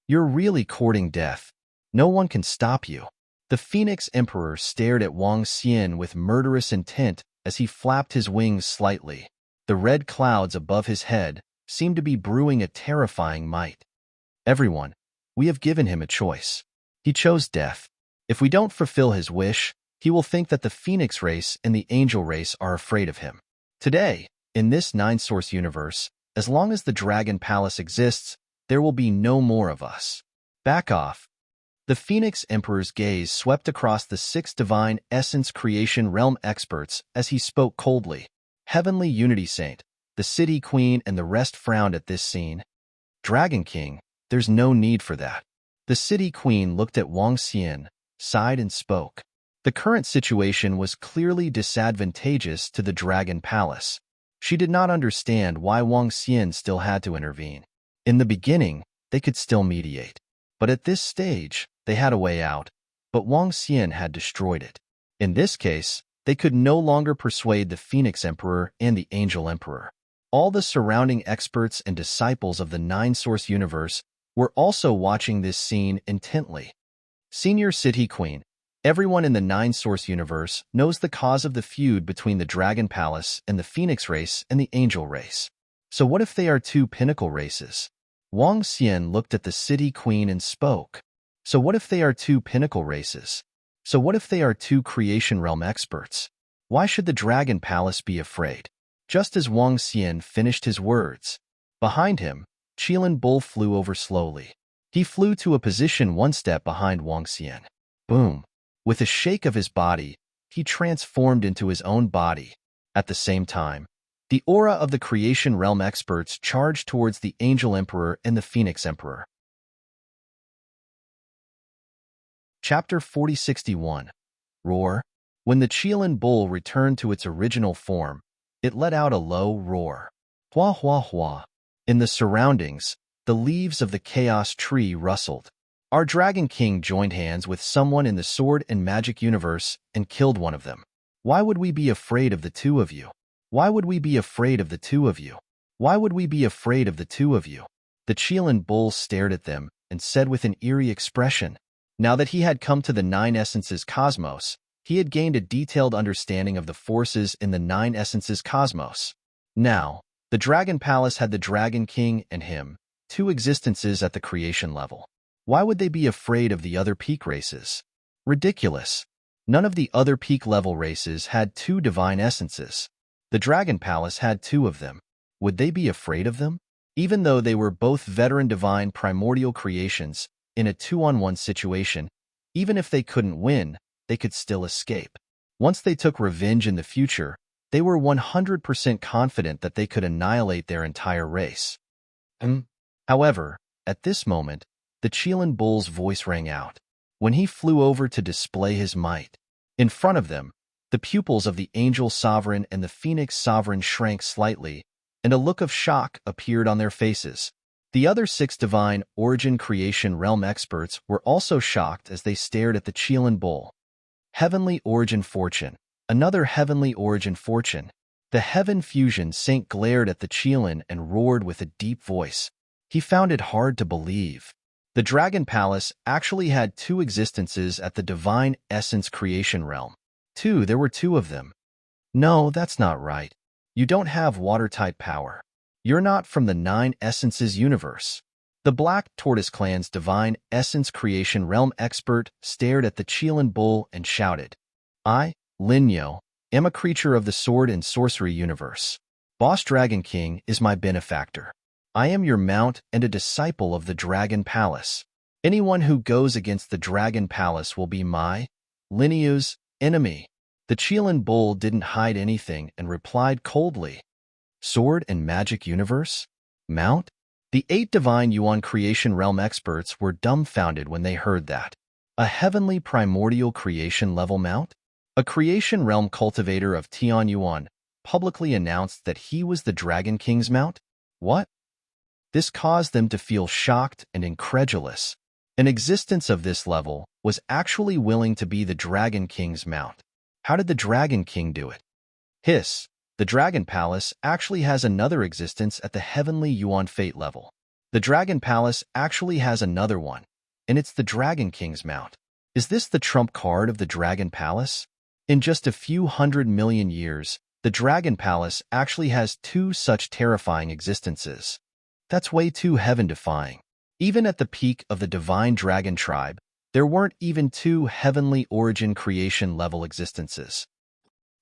You're really courting death. No one can stop you. The Phoenix Emperor stared at Wang Xian with murderous intent as he flapped his wings slightly. The red clouds above his head seemed to be brewing a terrifying might. Everyone, we have given him a choice. He chose death. If we don't fulfill his wish, he will think that the phoenix race and the angel race are afraid of him. Today, in this nine-source universe, as long as the Dragon Palace exists, there will be no more of us. Back off. The Phoenix Emperor's gaze swept across the six divine essence creation realm experts as he spoke coldly. Heavenly Unity Saint, the City Queen, and the rest frowned at this scene. Dragon King, there's no need for that. The City Queen looked at Wang Xian, sighed and spoke. The current situation was clearly disadvantageous to the Dragon Palace. She did not understand why Wang Xian still had to intervene. In the beginning, they could still mediate. But at this stage, they had a way out, but Wang Xian had destroyed it. In this case, they could no longer persuade the Phoenix Emperor and the Angel Emperor. All the surrounding experts and disciples of the nine-source universe were also watching this scene intently. Senior City Queen, everyone in the nine-source universe knows the cause of the feud between the Dragon Palace and the Phoenix race and the Angel race. So what if they are two pinnacle races? Wang Xian looked at the City Queen and spoke. So what if they are two pinnacle races? So what if they are two creation realm experts? Why should the Dragon Palace be afraid? Just as Wang Xian finished his words, behind him, Qilin Bull flew over slowly. He flew to a position one step behind Wang Xian. Boom! With a shake of his body, he transformed into his own body. At the same time, the aura of the creation realm experts charged towards the Angel Emperor and the Phoenix Emperor. Chapter 4061. Roar. When the Qilin Bull returned to its original form, it let out a low roar. Hua hua hua. In the surroundings, the leaves of the chaos tree rustled. Our Dragon King joined hands with someone in the sword and magic universe and killed one of them. Why would we be afraid of the two of you? Why would we be afraid of the two of you? Why would we be afraid of the two of you? The Qilin Bull stared at them and said with an eerie expression. Now that he had come to the Nine Essences cosmos, he had gained a detailed understanding of the forces in the Nine Essences cosmos. Now, the Dragon Palace had the Dragon King and him, two existences at the creation level. Why would they be afraid of the other peak races? Ridiculous. None of the other peak level races had two divine essences. The Dragon Palace had two of them. Would they be afraid of them? Even though they were both veteran divine primordial creations, in a 2-on-1 situation, even if they couldn't win, they could still escape. Once they took revenge in the future, they were 100% confident that they could annihilate their entire race. However, at this moment, the Qilin Bull's voice rang out. When he flew over to display his might, in front of them, the pupils of the Angel Sovereign and the Phoenix Sovereign shrank slightly, and a look of shock appeared on their faces. The other six divine origin creation realm experts were also shocked as they stared at the Qilin Bull. Heavenly Origin Fortune. Another Heavenly Origin Fortune. The Heaven Fusion Saint glared at the Qilin and roared with a deep voice. He found it hard to believe. The Dragon Palace actually had two existences at the divine essence creation realm. There were two of them. No, that's not right. You don't have water-type power. You're not from the Nine Essences universe. The Black Tortoise Clan's divine essence creation realm expert stared at the Qilin Bull and shouted, I, Linyo, am a creature of the sword and sorcery universe. Boss Dragon King is my benefactor. I am your mount and a disciple of the Dragon Palace. Anyone who goes against the Dragon Palace will be my, Linyo's, enemy. The Qilin Bull didn't hide anything and replied coldly. Sword and magic universe? Mount? The 8 divine Yuan creation realm experts were dumbfounded when they heard that. A heavenly primordial creation level mount? A creation realm cultivator of Tian Yuan publicly announced that he was the Dragon King's mount? What? This caused them to feel shocked and incredulous. An existence of this level was actually willing to be the Dragon King's mount. How did the Dragon King do it? Hiss. The Dragon Palace actually has another existence at the Heavenly Yuan Fate level. The Dragon Palace actually has another one, and it's the Dragon King's mount. Is this the trump card of the Dragon Palace? In just a few 100 million years, the Dragon Palace actually has 2 such terrifying existences. That's way too heaven-defying. Even at the peak of the Divine Dragon Tribe, There weren't even two heavenly origin creation level existences.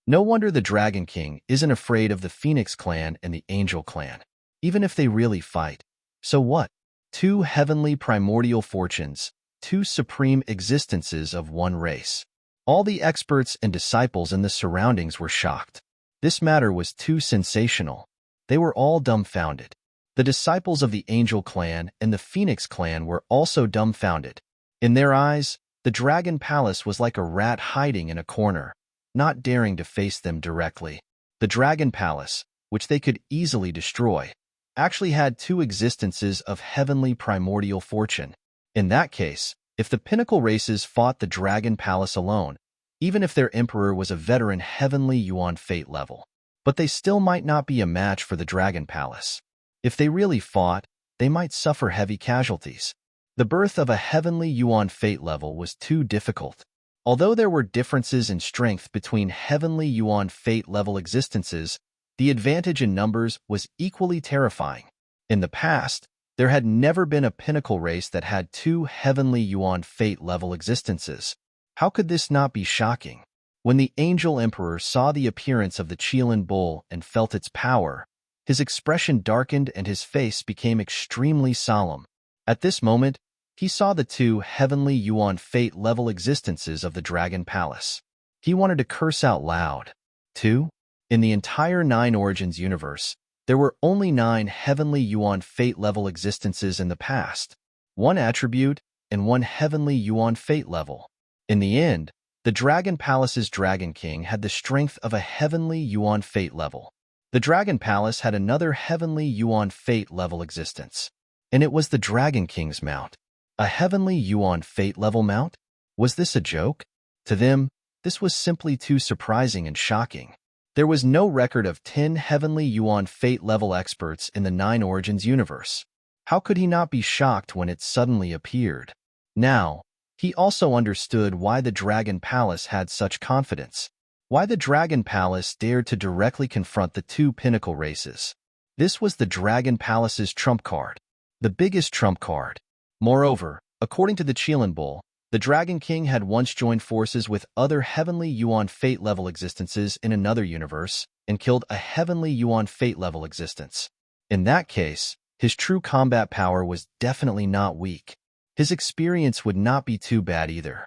No wonder the Dragon King isn't afraid of the Phoenix clan and the Angel clan, even if they really fight. So what? Two heavenly primordial fortunes, two supreme existences of one race. All the experts and disciples in the surroundings were shocked. This matter was too sensational. They were all dumbfounded. The disciples of the Angel clan and the Phoenix clan were also dumbfounded. In their eyes, the Dragon Palace was like a rat hiding in a corner, not daring to face them directly. The Dragon Palace, which they could easily destroy, actually had two existences of heavenly primordial fortune. In that case, if the pinnacle races fought the Dragon Palace alone, even if their emperor was a veteran heavenly Yuan fate level, but they still might not be a match for the Dragon Palace. If they really fought, they might suffer heavy casualties. The birth of a heavenly Yuan fate level was too difficult. Although there were differences in strength between heavenly Yuan fate level existences, the advantage in numbers was equally terrifying. In the past, there had never been a pinnacle race that had two heavenly Yuan fate level existences. How could this not be shocking? When the Angel Emperor saw the appearance of the Qilin Bull and felt its power, his expression darkened and his face became extremely solemn. At this moment, he saw the two heavenly Yuan fate level existences of the Dragon Palace. He wanted to curse out loud. Two? In the entire Nine Origins universe, there were only 9 heavenly Yuan fate level existences in the past, one attribute and one heavenly Yuan fate level. In the end, the Dragon Palace's Dragon King had the strength of a heavenly Yuan fate level. The Dragon Palace had another heavenly Yuan fate level existence, and it was the Dragon King's mount. A heavenly Yuan fate level mount? Was this a joke? To them, this was simply too surprising and shocking. There was no record of 10 heavenly Yuan fate level experts in the Nine Origins universe. How could he not be shocked when it suddenly appeared? Now, he also understood why the Dragon Palace had such confidence, why the Dragon Palace dared to directly confront the two pinnacle races. This was the Dragon Palace's trump card, the biggest trump card. Moreover, according to the Qilin Bull, the Dragon King had once joined forces with other heavenly Yuan fate level existences in another universe and killed a heavenly Yuan fate level existence. In that case, his true combat power was definitely not weak. His experience would not be too bad either.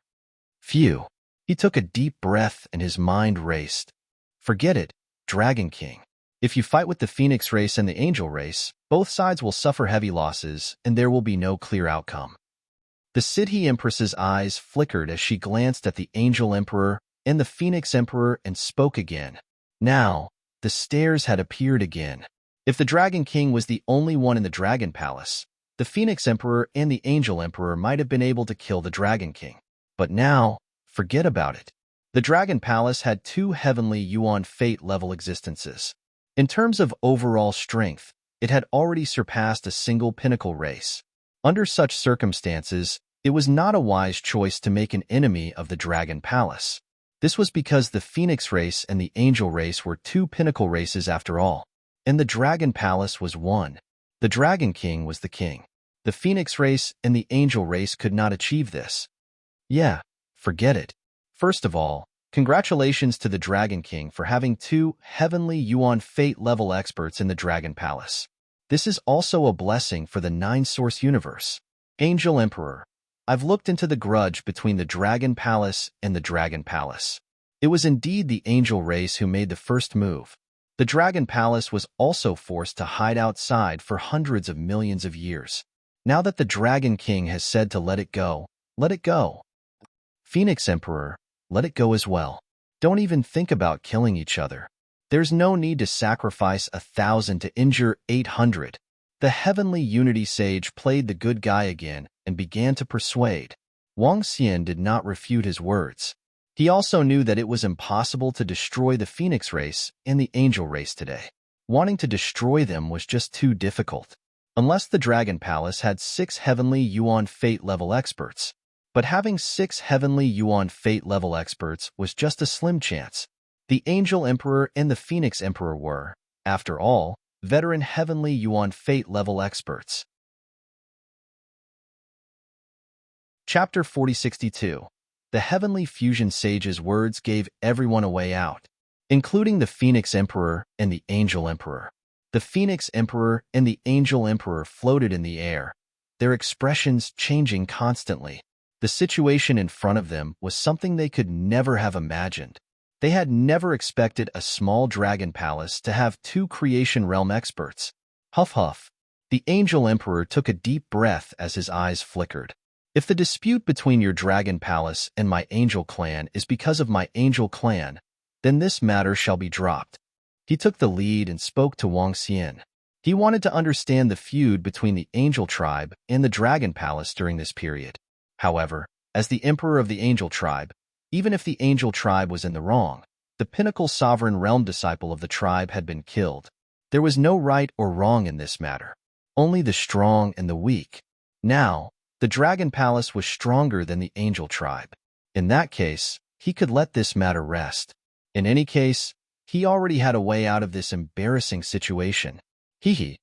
Phew. He took a deep breath and his mind raced. Forget it, Dragon King. If you fight with the Phoenix race and the Angel race, both sides will suffer heavy losses and there will be no clear outcome. The Siddhi Empress's eyes flickered as she glanced at the Angel Emperor and the Phoenix Emperor and spoke again. Now, the stares had appeared again. If the Dragon King was the only one in the Dragon Palace, the Phoenix Emperor and the Angel Emperor might have been able to kill the Dragon King. But now, forget about it. The Dragon Palace had 2 heavenly Yuan fate level existences. In terms of overall strength, it had already surpassed a single pinnacle race. Under such circumstances, it was not a wise choice to make an enemy of the Dragon Palace. This was because the Phoenix race and the Angel race were 2 pinnacle races after all, and the Dragon Palace was one. The Dragon King was the king. The Phoenix race and the Angel race could not achieve this. Yeah, forget it. First of all, congratulations to the Dragon King for having 2 heavenly Yuan fate level experts in the Dragon Palace. This is also a blessing for the 9-source universe. Angel Emperor, I've looked into the grudge between the Dragon Palace and the Dragon Palace. It was indeed the Angel race who made the first move. The Dragon Palace was also forced to hide outside for hundreds of millions of years. Now that the Dragon King has said to let it go, let it go. Phoenix Emperor, let it go as well. Don't even think about killing each other. There's no need to sacrifice 1,000 to injure 800. The Heavenly Unity Sage played the good guy again and began to persuade. Wang Xian did not refute his words. He also knew that it was impossible to destroy the Phoenix race and the Angel race today. Wanting to destroy them was just too difficult. Unless the Dragon Palace had 6 heavenly Yuan fate level experts. But having 6 heavenly Yuan fate level experts was just a slim chance. The Angel Emperor and the Phoenix Emperor were, after all, veteran heavenly Yuan fate level experts. Chapter 4062. The Heavenly Fusion Sage's words gave everyone a way out, including the Phoenix Emperor and the Angel Emperor. The Phoenix Emperor and the Angel Emperor floated in the air, their expressions changing constantly. The situation in front of them was something they could never have imagined. They had never expected a small dragon palace to have two creation realm experts. Huff huff. The Angel Emperor took a deep breath as his eyes flickered. If the dispute between your dragon palace and my angel clan is because of my angel clan, then this matter shall be dropped. He took the lead and spoke to Wang Xian. He wanted to understand the feud between the angel tribe and the dragon palace during this period. However, as the emperor of the angel tribe, even if the angel tribe was in the wrong, the pinnacle sovereign realm disciple of the tribe had been killed. There was no right or wrong in this matter, only the strong and the weak. Now, the dragon palace was stronger than the angel tribe. In that case, he could let this matter rest. In any case, he already had a way out of this embarrassing situation. Hee.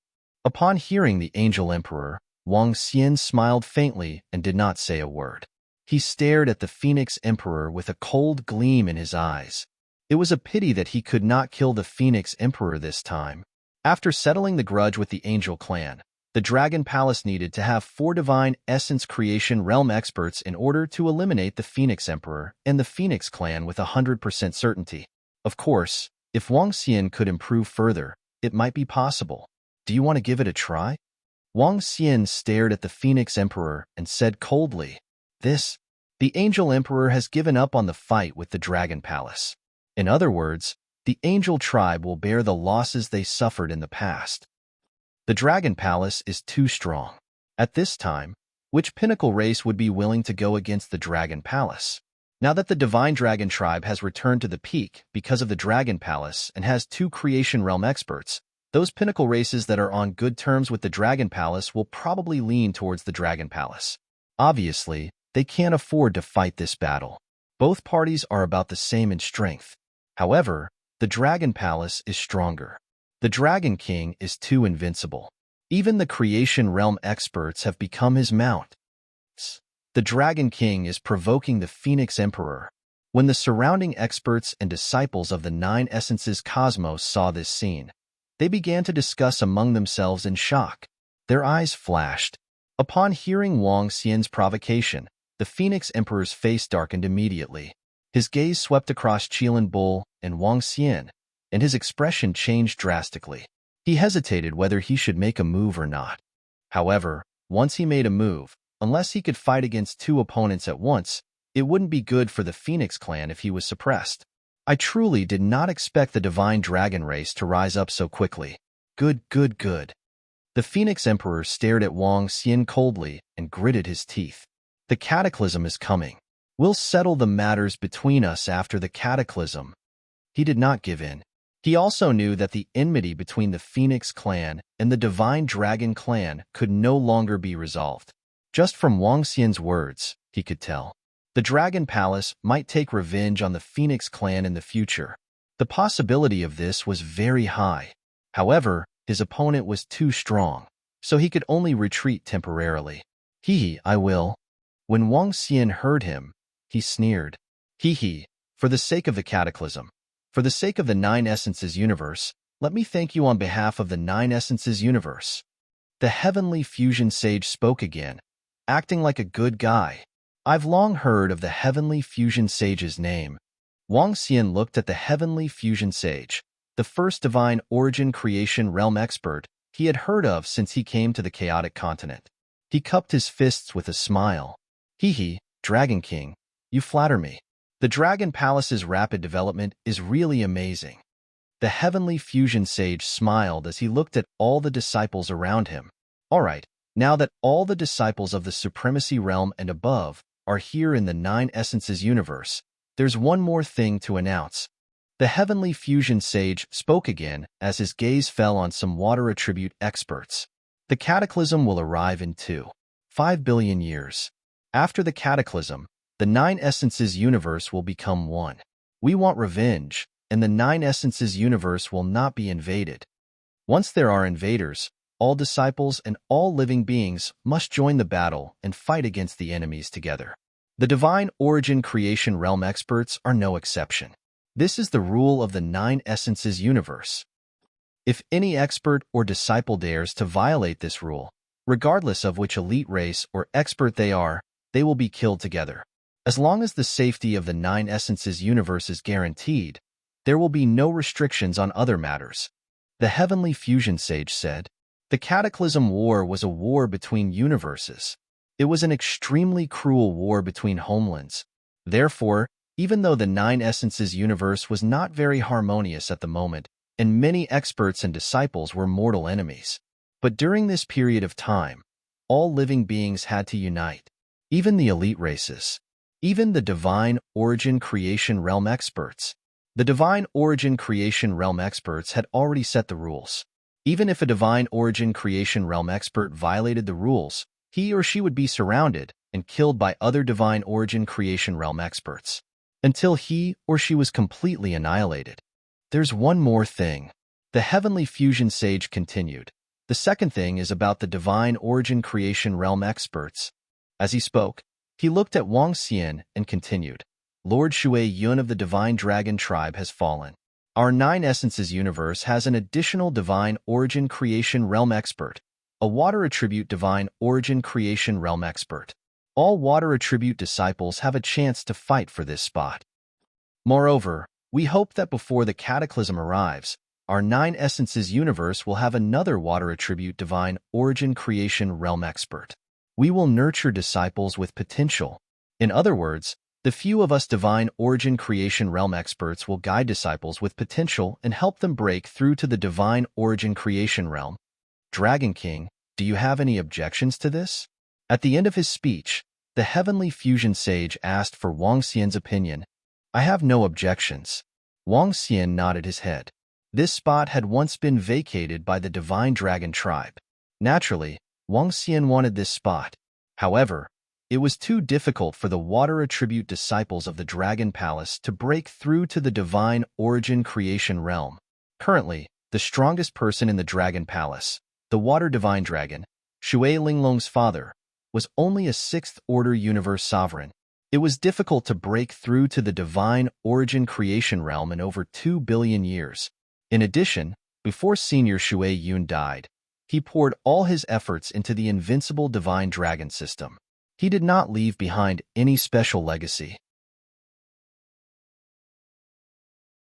Upon hearing the angel emperor, Wang Xian smiled faintly and did not say a word. He stared at the Phoenix Emperor with a cold gleam in his eyes. It was a pity that he could not kill the Phoenix Emperor this time. After settling the grudge with the Angel clan, the Dragon Palace needed to have 4 Divine Essence Creation Realm experts in order to eliminate the Phoenix Emperor and the Phoenix clan with 100% certainty. Of course, if Wang Xian could improve further, it might be possible. Do you want to give it a try? Wang Xian stared at the Phoenix Emperor and said coldly, The Angel Emperor has given up on the fight with the Dragon Palace. In other words, the Angel tribe will bear the losses they suffered in the past. The Dragon Palace is too strong. At this time, which pinnacle race would be willing to go against the Dragon Palace? Now that the Divine Dragon tribe has returned to the peak because of the Dragon Palace and has 2 Creation Realm experts, those pinnacle races that are on good terms with the Dragon Palace will probably lean towards the Dragon Palace. Obviously, they can't afford to fight this battle. Both parties are about the same in strength. However, the Dragon Palace is stronger. The Dragon King is too invincible. Even the Creation Realm experts have become his mount. The Dragon King is provoking the Phoenix Emperor. When the surrounding experts and disciples of the 9 Essences Cosmos saw this scene, they began to discuss among themselves in shock. Their eyes flashed. Upon hearing Wang Xian's provocation, the Phoenix Emperor's face darkened immediately. His gaze swept across Qilin Bull and Wang Xian, and his expression changed drastically. He hesitated whether he should make a move or not. However, once he made a move, unless he could fight against 2 opponents at once, it wouldn't be good for the Phoenix clan if he was suppressed. I truly did not expect the Divine Dragon race to rise up so quickly. Good. The Phoenix Emperor stared at Wang Xian coldly and gritted his teeth. The cataclysm is coming. We'll settle the matters between us after the cataclysm. He did not give in. He also knew that the enmity between the Phoenix clan and the Divine Dragon clan could no longer be resolved. Just from Wang Xian's words, he could tell. The Dragon Palace might take revenge on the Phoenix clan in the future. The possibility of this was very high. However, his opponent was too strong, so he could only retreat temporarily. I will. When Wang Xian heard him, he sneered. For the sake of the cataclysm, for the sake of the 9 Essences universe, let me thank you on behalf of the 9 Essences universe. The Heavenly Fusion Sage spoke again, acting like a good guy. I've long heard of the Heavenly Fusion Sage's name. Wang Xian looked at the Heavenly Fusion Sage, the first divine origin creation realm expert he had heard of since he came to the chaotic continent. He cupped his fists with a smile. Dragon King, you flatter me. The Dragon Palace's rapid development is really amazing. The Heavenly Fusion Sage smiled as he looked at all the disciples around him. All right, now that all the disciples of the Supremacy Realm and above are here in the 9 Essences universe, there's one more thing to announce. The Heavenly Fusion Sage spoke again as his gaze fell on some water attribute experts. The cataclysm will arrive in 5 billion years. After the cataclysm, the 9 Essences universe will become one. We want revenge, and the 9 Essences universe will not be invaded. Once there are invaders, all disciples and all living beings must join the battle and fight against the enemies together. The divine origin creation realm experts are no exception. This is the rule of the nine essences universe. If any expert or disciple dares to violate this rule, regardless of which elite race or expert they are, they will be killed together. As long as the safety of the nine essences universe is guaranteed, there will be no restrictions on other matters. The heavenly fusion sage said, "The Cataclysm War was a war between universes. It was an extremely cruel war between homelands. Therefore, even though the nine essences universe was not very harmonious at the moment, and many experts and disciples were mortal enemies, but during this period of time, all living beings had to unite, even the elite races, even the divine origin creation realm experts. The divine origin creation realm experts had already set the rules. Even if a divine origin creation realm expert violated the rules, he or she would be surrounded and killed by other divine origin creation realm experts, until he or she was completely annihilated. There's one more thing," the heavenly fusion sage continued. "The second thing is about the divine origin creation realm experts." As he spoke, he looked at Wang Xian and continued, "Lord Shui Yun of the divine dragon tribe has fallen. Our nine essences universe has an additional divine origin creation realm expert, a water attribute divine origin creation realm expert. All water attribute disciples have a chance to fight for this spot. Moreover, we hope that before the cataclysm arrives, our nine essences universe will have another water attribute divine origin creation realm expert. We will nurture disciples with potential. In other words, the few of us divine origin creation realm experts will guide disciples with potential and help them break through to the divine origin creation realm. Dragon King, do you have any objections to this?" At the end of his speech, the heavenly fusion sage asked for Wang Xian's opinion. "I have no objections." Wang Xian nodded his head. This spot had once been vacated by the divine dragon tribe. Naturally, Wang Xian wanted this spot. However, it was too difficult for the water attribute disciples of the Dragon Palace to break through to the divine origin creation realm. Currently, the strongest person in the Dragon Palace, the water divine dragon, Shui Linglong's father, was only a sixth-order universe sovereign. It was difficult to break through to the divine origin creation realm in over 2 billion years. In addition, before Senior Shui Yun died, he poured all his efforts into the invincible divine dragon system. He did not leave behind any special legacy.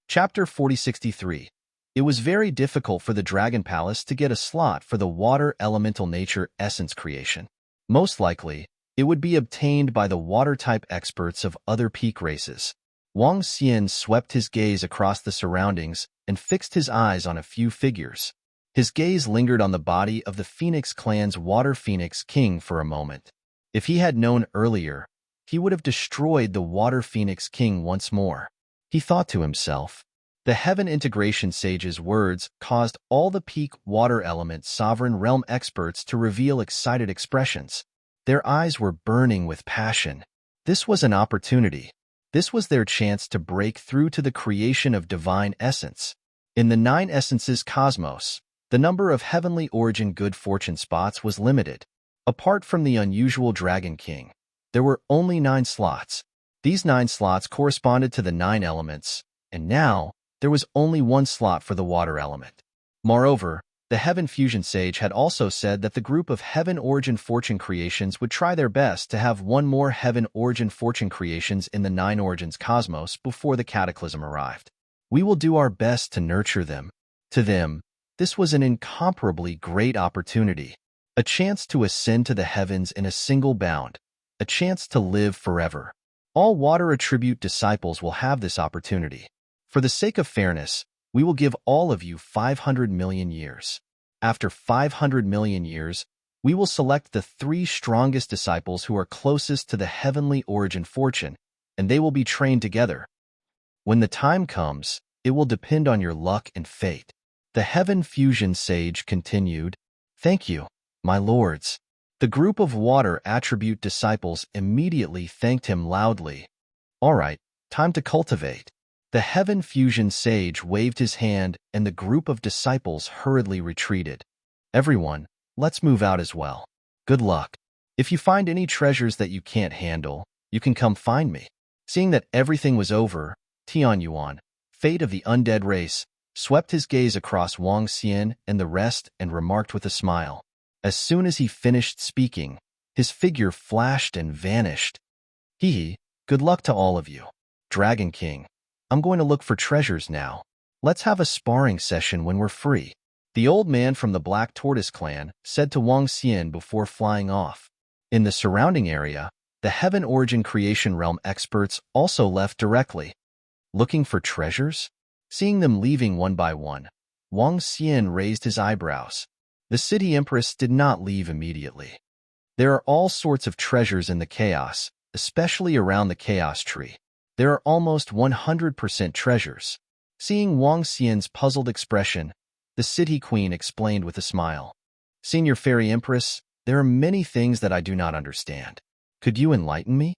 Chapter 4063. It was very difficult for the Dragon Palace to get a slot for the water elemental nature essence creation. Most likely, it would be obtained by the water-type experts of other peak races. Wang Xian swept his gaze across the surroundings and fixed his eyes on a few figures. His gaze lingered on the body of the Phoenix clan's Water Phoenix King for a moment. If he had known earlier, he would have destroyed the Water Phoenix King once more. He thought to himself. The Heaven Integration Sage's words caused all the peak water element sovereign realm experts to reveal excited expressions. Their eyes were burning with passion. This was an opportunity. This was their chance to break through to the creation of divine essence. In the nine essences cosmos, the number of heavenly origin good fortune spots was limited. Apart from the unusual Dragon King, there were only 9 slots. These 9 slots corresponded to the 9 elements, and now there was only 1 slot for the water element. Moreover, the Heaven Fusion Sage had also said that the group of Heaven Origin Fortune Creations would try their best to have 1 more Heaven Origin Fortune Creations in the 9 Origins cosmos before the Cataclysm arrived. We will do our best to nurture them. To them, this was an incomparably great opportunity. A chance to ascend to the heavens in a single bound. A chance to live forever. All water attribute disciples will have this opportunity. For the sake of fairness, we will give all of you 500 million years. After 500 million years, we will select the 3 strongest disciples who are closest to the heavenly origin fortune, and they will be trained together. When the time comes, it will depend on your luck and fate. The Heaven Fusion Sage continued, "Thank you, my lords." The group of water attribute disciples immediately thanked him loudly. "All right, time to cultivate." The Heaven Fusion Sage waved his hand and the group of disciples hurriedly retreated. Everyone, let's move out as well. Good luck. If you find any treasures that you can't handle, you can come find me. Seeing that everything was over, Tian Yuan, fate of the undead race, swept his gaze across Wang Xian and the rest and remarked with a smile. As soon as he finished speaking, his figure flashed and vanished. Hee, good luck to all of you. Dragon King, I'm going to look for treasures now. Let's have a sparring session when we're free. The old man from the Black Tortoise clan said to Wang Xian before flying off. In the surrounding area, the Heaven Origin Creation Realm experts also left directly. Looking for treasures? Seeing them leaving one by one, Wang Xian raised his eyebrows. The city empress did not leave immediately. There are all sorts of treasures in the chaos, especially around the chaos tree. There are almost 100% treasures. Seeing Wang Xian's puzzled expression, the city queen explained with a smile. Senior Fairy Empress, there are many things that I do not understand. Could you enlighten me?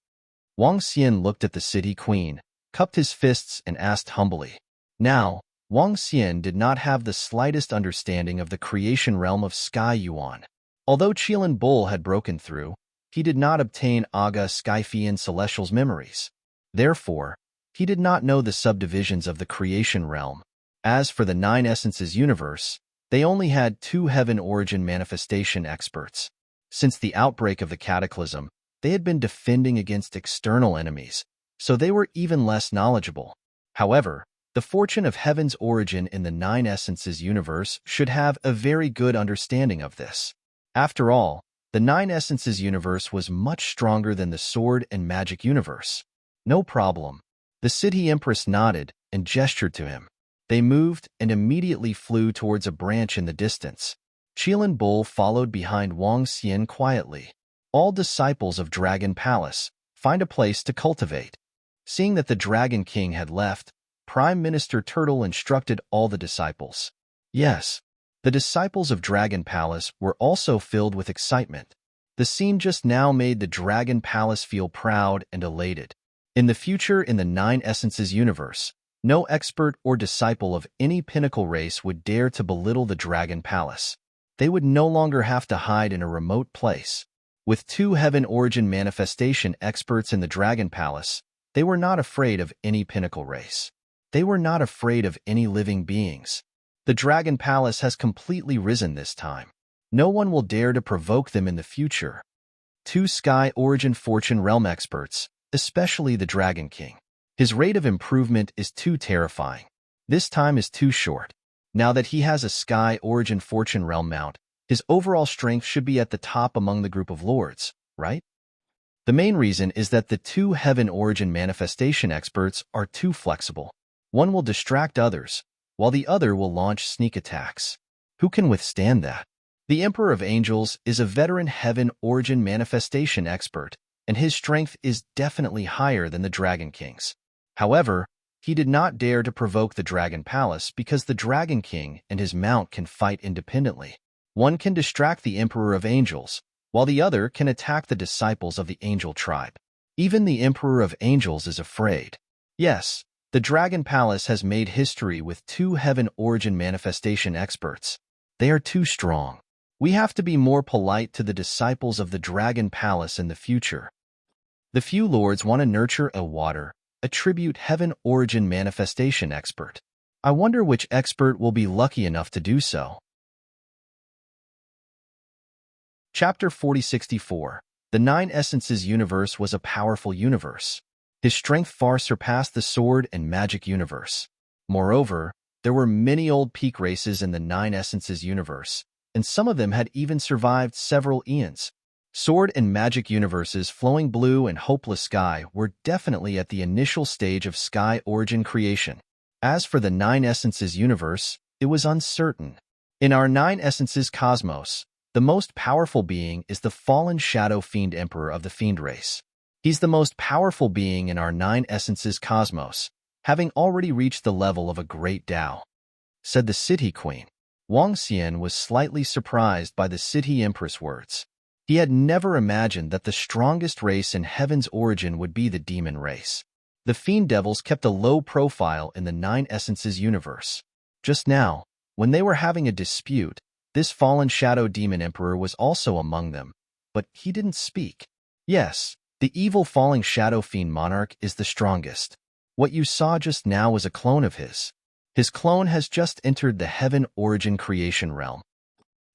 Wang Xian looked at the city queen, cupped his fists, and asked humbly. Now, Wang Xian did not have the slightest understanding of the creation realm of Sky Yuan. Although Qilin Bull had broken through, he did not obtain Aga Skyfian Celestial's memories. Therefore, he did not know the subdivisions of the creation realm. As for the Nine Essences universe, they only had 2 Heaven Origin manifestation experts. Since the outbreak of the cataclysm, they had been defending against external enemies, so they were even less knowledgeable. However, the fortune of Heaven's origin in the Nine Essences universe should have a very good understanding of this. After all, the Nine Essences universe was much stronger than the Sword and Magic universe. No problem. The city empress nodded and gestured to him. They moved and immediately flew towards a branch in the distance. Qilin Bull followed behind Wang Xian quietly. All disciples of Dragon Palace, find a place to cultivate. Seeing that the Dragon King had left, Prime Minister Turtle instructed all the disciples. Yes, the disciples of Dragon Palace were also filled with excitement. The scene just now made the Dragon Palace feel proud and elated. In the future in the Nine Essences universe, no expert or disciple of any pinnacle race would dare to belittle the Dragon Palace. They would no longer have to hide in a remote place. With 2 Heaven Origin manifestation experts in the Dragon Palace, they were not afraid of any pinnacle race. They were not afraid of any living beings. The Dragon Palace has completely risen this time. No one will dare to provoke them in the future. 2 Sky Origin Fortune Realm experts, especially the Dragon King. His rate of improvement is too terrifying. This time is too short. Now that he has a Sky Origin Fortune Realm mount, his overall strength should be at the top among the group of lords, right? The main reason is that the 2 Heaven Origin manifestation experts are too flexible. One will distract others, while the other will launch sneak attacks. Who can withstand that? The Emperor of Angels is a veteran Heaven Origin manifestation expert, and his strength is definitely higher than the Dragon King's. However, he did not dare to provoke the Dragon Palace because the Dragon King and his mount can fight independently. One can distract the Emperor of Angels, while the other can attack the disciples of the Angel tribe. Even the Emperor of Angels is afraid. Yes, the Dragon Palace has made history with 2 Heaven Origin manifestation experts. They are too strong. We have to be more polite to the disciples of the Dragon Palace in the future. The few lords want to nurture a water, attribute Heaven Origin manifestation expert. I wonder which expert will be lucky enough to do so. Chapter 4064. The Nine Essences universe was a powerful universe. His strength far surpassed the Sword and Magic universe. Moreover, there were many old peak races in the Nine Essences universe, and some of them had even survived several eons. Sword and Magic universes Flowing Blue and Hopeless Sky were definitely at the initial stage of Sky Origin creation. As for the Nine Essences universe, it was uncertain. In our Nine Essences cosmos, the most powerful being is the fallen Shadow Fiend Emperor of the Fiend race. He's the most powerful being in our Nine Essences cosmos, having already reached the level of a great Tao, said the City Queen. Wang Xian was slightly surprised by the City Empress words. He had never imagined that the strongest race in Heaven's origin would be the demon race. The Fiend Devils kept a low profile in the Nine Essences universe. Just now, when they were having a dispute, This fallen shadow demon emperor was also among them, but he didn't speak. Yes, the evil falling shadow fiend monarch is the strongest. What you saw just now was a clone of his. His clone has just entered the heaven origin creation realm.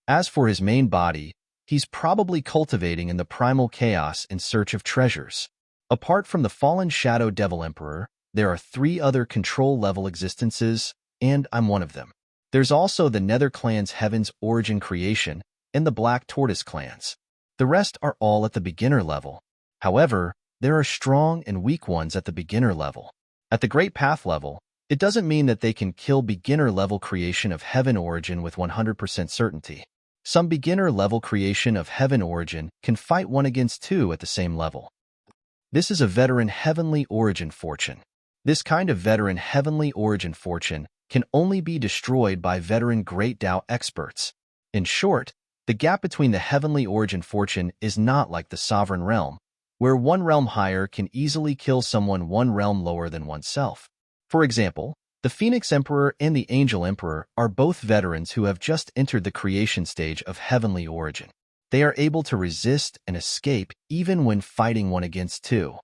As for his main body, he's probably cultivating in the primal chaos in search of treasures. Apart from the fallen shadow devil emperor, there are 3 other control-level existences, and I'm one of them. There's also the Nether clan's heaven's origin creation and the Black Tortoise clans. The rest are all at the beginner level. However, there are strong and weak ones at the beginner level. At the Great Path level, it doesn't mean that they can kill beginner-level creation of heaven origin with 100% certainty. Some beginner-level creation of heaven origin can fight 1 against 2 at the same level. This is a veteran heavenly origin fortune. This kind of veteran heavenly origin fortune can only be destroyed by veteran Great Tao experts. In short, the gap between the heavenly origin fortune is not like the sovereign realm, where 1 realm higher can easily kill someone 1 realm lower than oneself. For example, the Phoenix Emperor and the Angel Emperor are both veterans who have just entered the creation stage of heavenly origin. They are able to resist and escape even when fighting 1 against 2.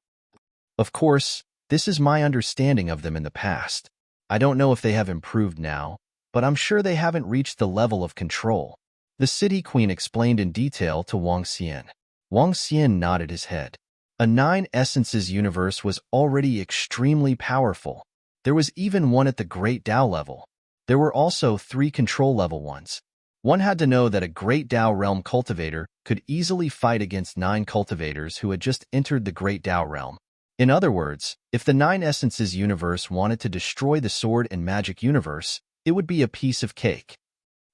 Of course, this is my understanding of them in the past. I don't know if they have improved now, but I'm sure they haven't reached the level of control. The City Queen explained in detail to Wang Xian. Wang Xian nodded his head. A 9 essences universe was already extremely powerful. There was even 1 at the Great Tao level. There were also 3 control level ones. One had to know that a Great Tao realm cultivator could easily fight against 9 cultivators who had just entered the Great Tao realm. In other words, if the 9 essences universe wanted to destroy the sword and magic universe, it would be a piece of cake.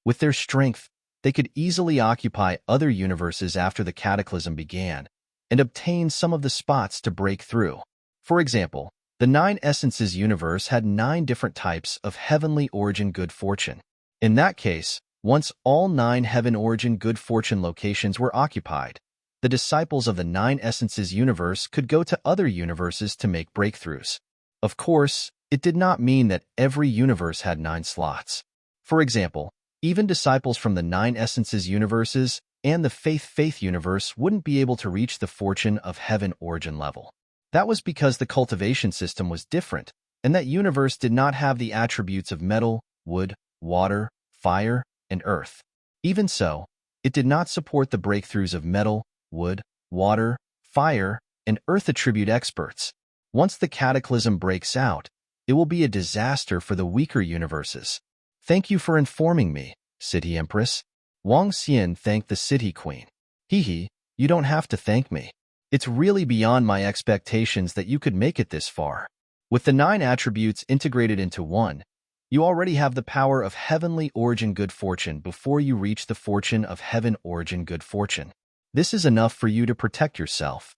With their strength, they could easily occupy other universes after the cataclysm began and obtain some of the spots to break through. For example, the 9 essences universe had 9 different types of heavenly origin good fortune. In that case, once all 9 heaven origin good fortune locations were occupied, the disciples of the 9 essences universe could go to other universes to make breakthroughs. Of course, it did not mean that every universe had 9 slots. For example, even disciples from the 9 essences universes and the Faith universe wouldn't be able to reach the fortune of heaven origin level. That was because the cultivation system was different, and that universe did not have the attributes of metal, wood, water, fire, and earth. Even so, it did not support the breakthroughs of metal, wood, water, fire, and earth attribute experts. Once the cataclysm breaks out, it will be a disaster for the weaker universes. Thank you for informing me, City Empress. Wang Xian thanked the City Queen. You don't have to thank me. It's really beyond my expectations that you could make it this far. With the 9 attributes integrated into 1, you already have the power of heavenly origin good fortune before you reach the fortune of heaven origin good fortune. This is enough for you to protect yourself.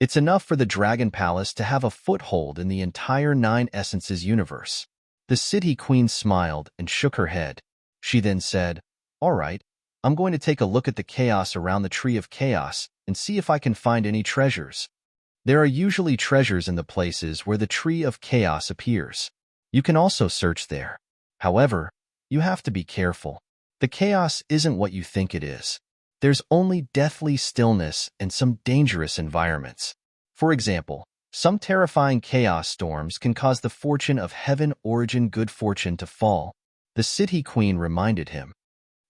It's enough for the Dragon Palace to have a foothold in the entire 9 essences universe. The City Queen smiled and shook her head. She then said, "All right, I'm going to take a look at the chaos around the Tree of Chaos and see if I can find any treasures. There are usually treasures in the places where the Tree of Chaos appears. You can also search there. However, you have to be careful. The chaos isn't what you think it is. There's only deathly stillness and some dangerous environments. For example, some terrifying chaos storms can cause the fortune of heaven origin good fortune to fall." The City Queen reminded him.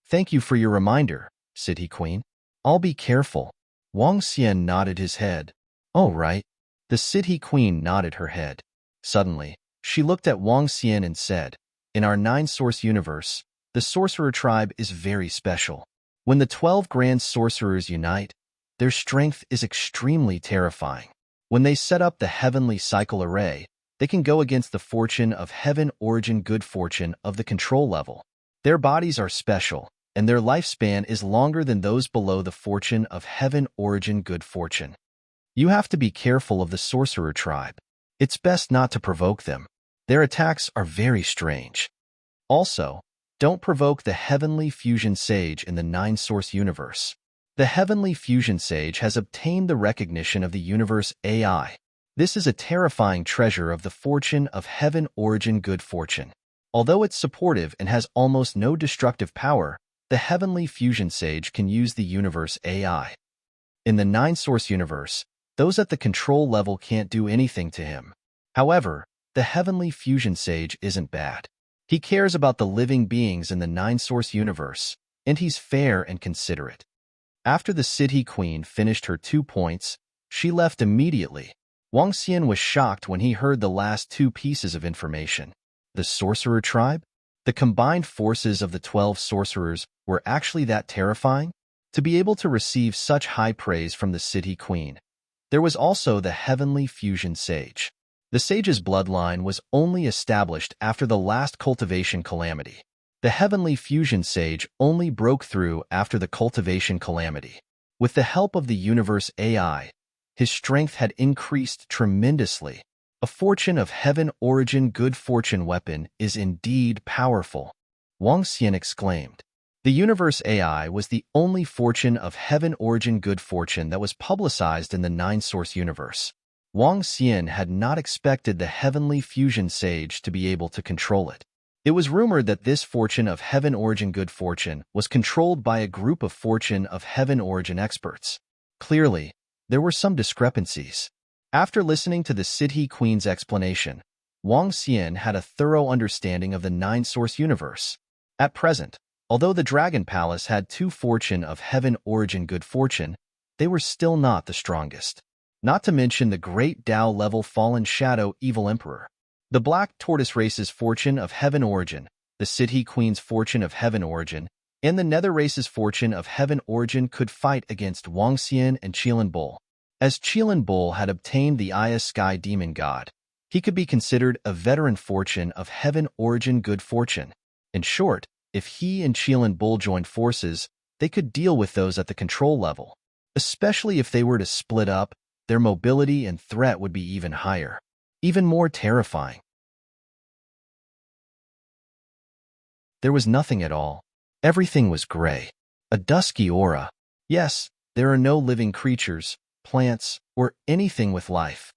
"Thank you for your reminder, City Queen. I'll be careful." Wang Xian nodded his head. "Oh, right." The City Queen nodded her head. Suddenly, she looked at Wang Xian and said, "In our 9-source universe, the sorcerer tribe is very special. When the 12 grand sorcerers unite, their strength is extremely terrifying. When they set up the heavenly cycle array, they can go against the fortune of heaven origin good fortune of the control level. Their bodies are special, and their lifespan is longer than those below the fortune of heaven origin good fortune. You have to be careful of the sorcerer tribe. It's best not to provoke them. Their attacks are very strange. Also, don't provoke the Heavenly Fusion Sage in the 9-source universe. The Heavenly Fusion Sage has obtained the recognition of the universe AI. This is a terrifying treasure of the fortune of heaven origin good fortune. Although it's supportive and has almost no destructive power, the Heavenly Fusion Sage can use the universe AI. In the nine-source universe, those at the control level can't do anything to him. However, the Heavenly Fusion Sage isn't bad. He cares about the living beings in the nine-source universe, and he's fair and considerate. After the City Queen finished her 2 points, she left immediately. Wang Xian was shocked when he heard the last 2 pieces of information. The Sorcerer Tribe? The combined forces of the 12 sorcerers were actually that terrifying? To be able to receive such high praise from the City Queen. There was also the Heavenly Fusion Sage. The sage's bloodline was only established after the last cultivation calamity. The Heavenly Fusion Sage only broke through after the cultivation calamity. With the help of the universe AI, his strength had increased tremendously. A fortune of heaven origin good fortune weapon is indeed powerful, Wang Xian exclaimed. The universe AI was the only fortune of heaven origin good fortune that was publicized in the nine-source universe. Wang Xian had not expected the Heavenly Fusion Sage to be able to control it. It was rumored that this fortune of heaven origin good fortune was controlled by a group of fortune of heaven origin experts. Clearly, there were some discrepancies. After listening to the City Queen's explanation, Wang Xian had a thorough understanding of the nine-source universe. At present, although the Dragon Palace had 2 fortune of heaven origin good fortune, they were still not the strongest. Not to mention the great Tao-level fallen shadow evil emperor. The Black Tortoise race's fortune of heaven origin, the City Queen's fortune of heaven origin, and the Nether race's fortune of heaven origin could fight against Wang Xian and Qilin Bull. As Qilin Bull had obtained the Aya Sky Demon God, he could be considered a veteran fortune of heaven origin good fortune. In short, if he and Qilin Bull joined forces, they could deal with those at the control level. Especially if they were to split up, their mobility and threat would be even higher. Even more terrifying. There was nothing at all. Everything was gray. A dusky aura. Yes, there are no living creatures, plants, or anything with life.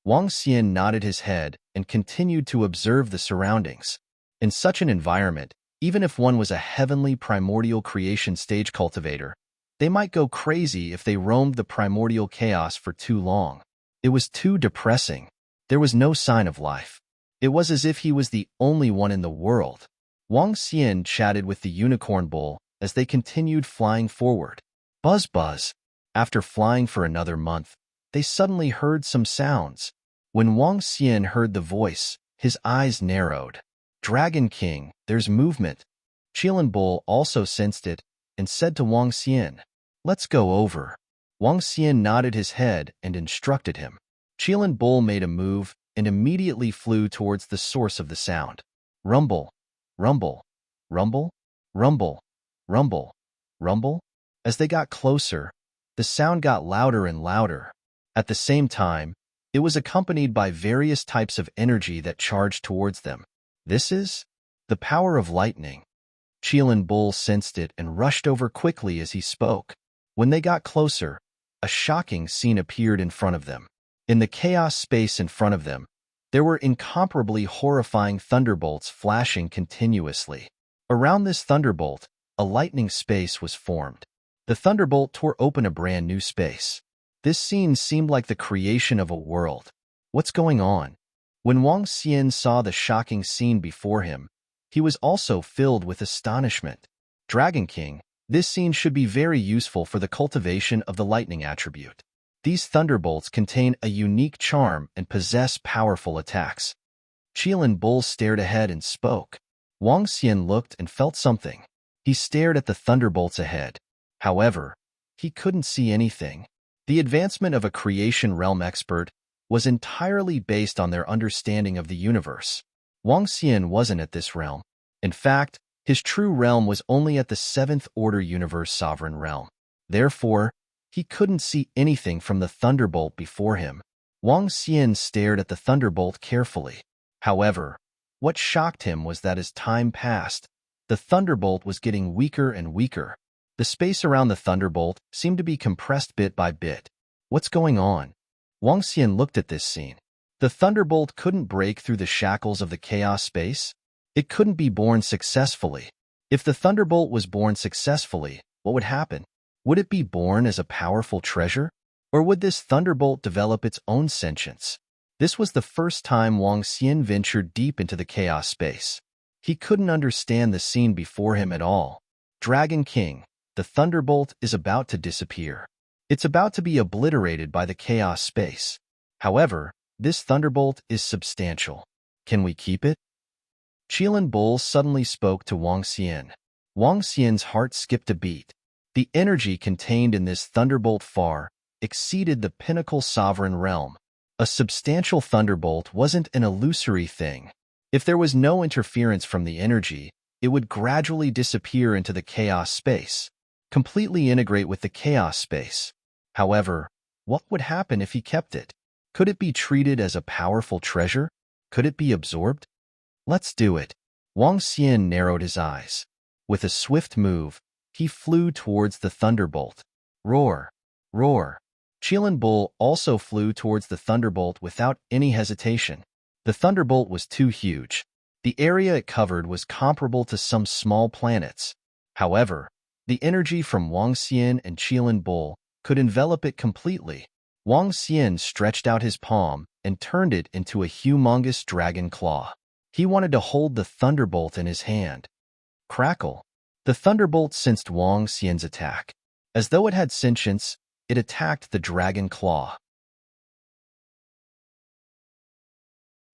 Wang Xian nodded his head and continued to observe the surroundings. In such an environment, even if one was a heavenly primordial creation stage cultivator, they might go crazy if they roamed the primordial chaos for too long. It was too depressing. There was no sign of life. It was as if he was the only one in the world. Wang Xian chatted with the unicorn bull as they continued flying forward. Buzz buzz. After flying for another month, they suddenly heard some sounds. When Wang Xian heard the voice, his eyes narrowed. Dragon King, there's movement. Qilin Bull also sensed it and said to Wang Xian, "Let's go over." Wang Xian nodded his head and instructed him. Qilin Bull made a move and immediately flew towards the source of the sound. Rumble, rumble, rumble, rumble, rumble, rumble. As they got closer, the sound got louder and louder. At the same time, it was accompanied by various types of energy that charged towards them. This is the power of lightning. Qilin Bull sensed it and rushed over quickly as he spoke. When they got closer, a shocking scene appeared in front of them. In the chaos space in front of them, there were incomparably horrifying thunderbolts flashing continuously. Around this thunderbolt, a lightning space was formed. The thunderbolt tore open a brand new space. This scene seemed like the creation of a world. What's going on? When Wang Xian saw the shocking scene before him, he was also filled with astonishment. Dragon King, this scene should be very useful for the cultivation of the lightning attribute. These thunderbolts contain a unique charm and possess powerful attacks. Qilin Bull stared ahead and spoke. Wang Xian looked and felt something. He stared at the thunderbolts ahead. However, he couldn't see anything. The advancement of a creation realm expert was entirely based on their understanding of the universe. Wang Xian wasn't at this realm. In fact, his true realm was only at the 7th Order Universe Sovereign Realm. Therefore, he couldn't see anything from the thunderbolt before him. Wang Xian stared at the thunderbolt carefully. However, what shocked him was that as time passed, the thunderbolt was getting weaker and weaker. The space around the thunderbolt seemed to be compressed bit by bit. What's going on? Wang Xian looked at this scene. The thunderbolt couldn't break through the shackles of the chaos space. It couldn't be born successfully. If the thunderbolt was born successfully, what would happen? Would it be born as a powerful treasure? Or would this thunderbolt develop its own sentience? This was the first time Wang Xian ventured deep into the chaos space. He couldn't understand the scene before him at all. Dragon King, the thunderbolt is about to disappear. It's about to be obliterated by the chaos space. However, this thunderbolt is substantial. Can we keep it? Qilin Bull suddenly spoke to Wang Xian. Wang Xian's heart skipped a beat. The energy contained in this thunderbolt far exceeded the pinnacle sovereign realm. A substantial thunderbolt wasn't an illusory thing. If there was no interference from the energy, it would gradually disappear into the chaos space, completely integrate with the chaos space. However, what would happen if he kept it? Could it be treated as a powerful treasure? Could it be absorbed? Let's do it. Wang Xian narrowed his eyes. With a swift move, he flew towards the thunderbolt. Roar! Roar! Qilin Bull also flew towards the thunderbolt without any hesitation. The thunderbolt was too huge. The area it covered was comparable to some small planets. However, the energy from Wang Xian and Qilin Bull could envelop it completely. Wang Xian stretched out his palm and turned it into a humongous dragon claw. He wanted to hold the thunderbolt in his hand. Crackle! The thunderbolt sensed Wang Xian's attack. As though it had sentience, it attacked the dragon claw.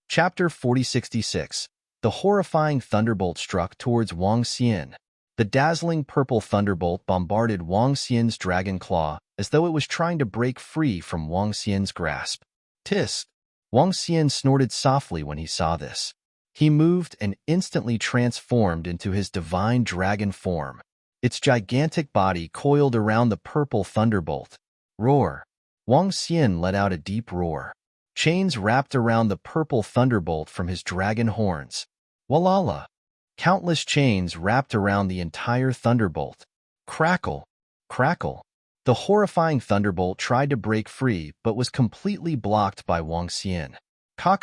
Chapter 4066. The horrifying thunderbolt struck towards Wang Xian. The dazzling purple thunderbolt bombarded Wang Xian's dragon claw as though it was trying to break free from Wang Xian's grasp. Tisk! Wang Xian snorted softly when he saw this. He moved and instantly transformed into his divine dragon form. Its gigantic body coiled around the purple thunderbolt. Roar! Wang Xian let out a deep roar. Chains wrapped around the purple thunderbolt from his dragon horns. Walala! Countless chains wrapped around the entire thunderbolt. Crackle! Crackle! The horrifying thunderbolt tried to break free but was completely blocked by Wang Xian. Ka!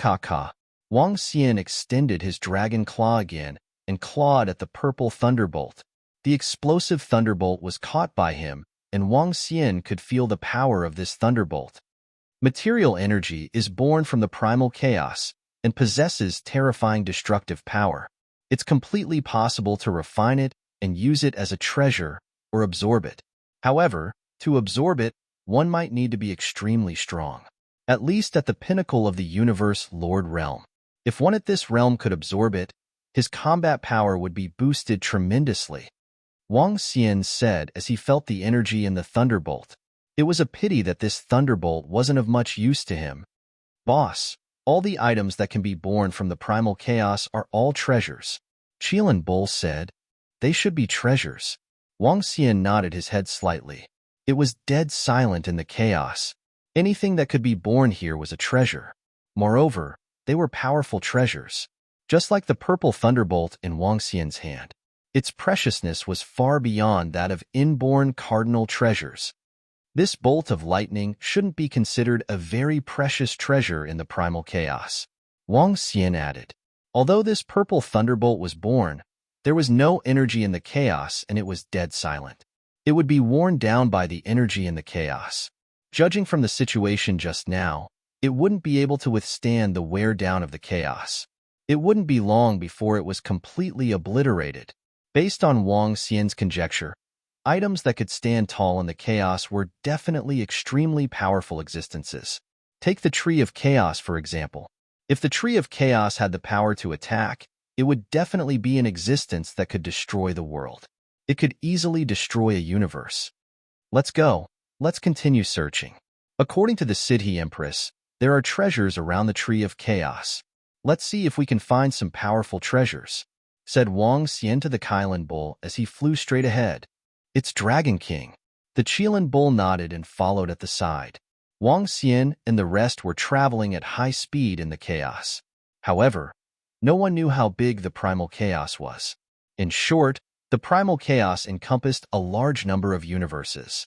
Wang Xian extended his dragon claw again and clawed at the purple thunderbolt. The explosive thunderbolt was caught by him, and Wang Xian could feel the power of this thunderbolt. Material energy is born from the primal chaos and possesses terrifying destructive power. It's completely possible to refine it and use it as a treasure or absorb it. However, to absorb it, one might need to be extremely strong, at least at the pinnacle of the universe Lord realm. If one at this realm could absorb it, his combat power would be boosted tremendously. Wang Xian said as he felt the energy in the thunderbolt. It was a pity that this thunderbolt wasn't of much use to him. Boss, all the items that can be born from the primal chaos are all treasures. Qilin Bull said. They should be treasures. Wang Xian nodded his head slightly. It was dead silent in the chaos. Anything that could be born here was a treasure. Moreover, they were powerful treasures, just like the purple thunderbolt in Wang Xian's hand. Its preciousness was far beyond that of inborn cardinal treasures. This bolt of lightning shouldn't be considered a very precious treasure in the primal chaos. Wang Xian added. Although this purple thunderbolt was born, there was no energy in the chaos and it was dead silent. It would be worn down by the energy in the chaos. Judging from the situation just now, it wouldn't be able to withstand the wear down of the chaos. It wouldn't be long before it was completely obliterated. Based on Wang Xian's conjecture, items that could stand tall in the chaos were definitely extremely powerful existences. Take the Tree of Chaos, for example. If the Tree of Chaos had the power to attack, it would definitely be an existence that could destroy the world. It could easily destroy a universe. Let's go. Let's continue searching. According to the Siddhi Empress, there are treasures around the Tree of Chaos. Let's see if we can find some powerful treasures, said Wang Xian to the Qilin Bull as he flew straight ahead. It's Dragon King. The Qilin Bull nodded and followed at the side. Wang Xian and the rest were traveling at high speed in the chaos. However, no one knew how big the primal chaos was. In short, the primal chaos encompassed a large number of universes.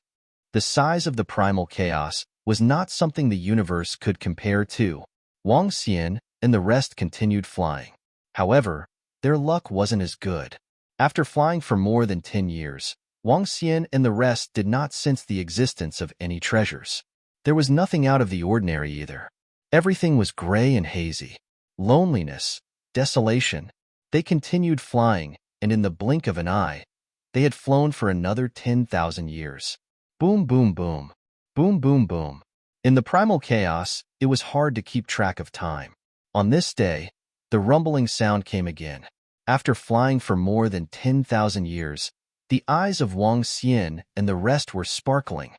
The size of the primal chaos was not something the universe could compare to. Wang Xian and the rest continued flying. However, their luck wasn't as good. After flying for more than 10 years, Wang Xian and the rest did not sense the existence of any treasures. There was nothing out of the ordinary either. Everything was gray and hazy. Loneliness, desolation. They continued flying, and in the blink of an eye, they had flown for another 10,000 years. Boom, boom, boom. Boom, boom, boom. In the primal chaos, it was hard to keep track of time. On this day, the rumbling sound came again. After flying for more than 10,000 years, the eyes of Wang Xian and the rest were sparkling.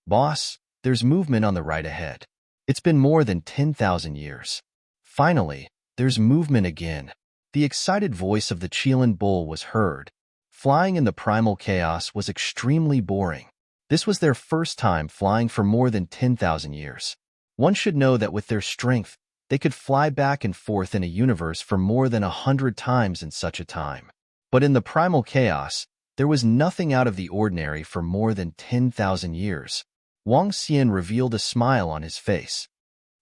Boss, there's movement on the right ahead. It's been more than 10,000 years. Finally, there's movement again. The excited voice of the Qilin bull was heard. Flying in the primal chaos was extremely boring. This was their first time flying for more than 10,000 years. One should know that with their strength, they could fly back and forth in a universe for more than 100 times in such a time. But in the primal chaos, there was nothing out of the ordinary for more than 10,000 years. Wang Xian revealed a smile on his face.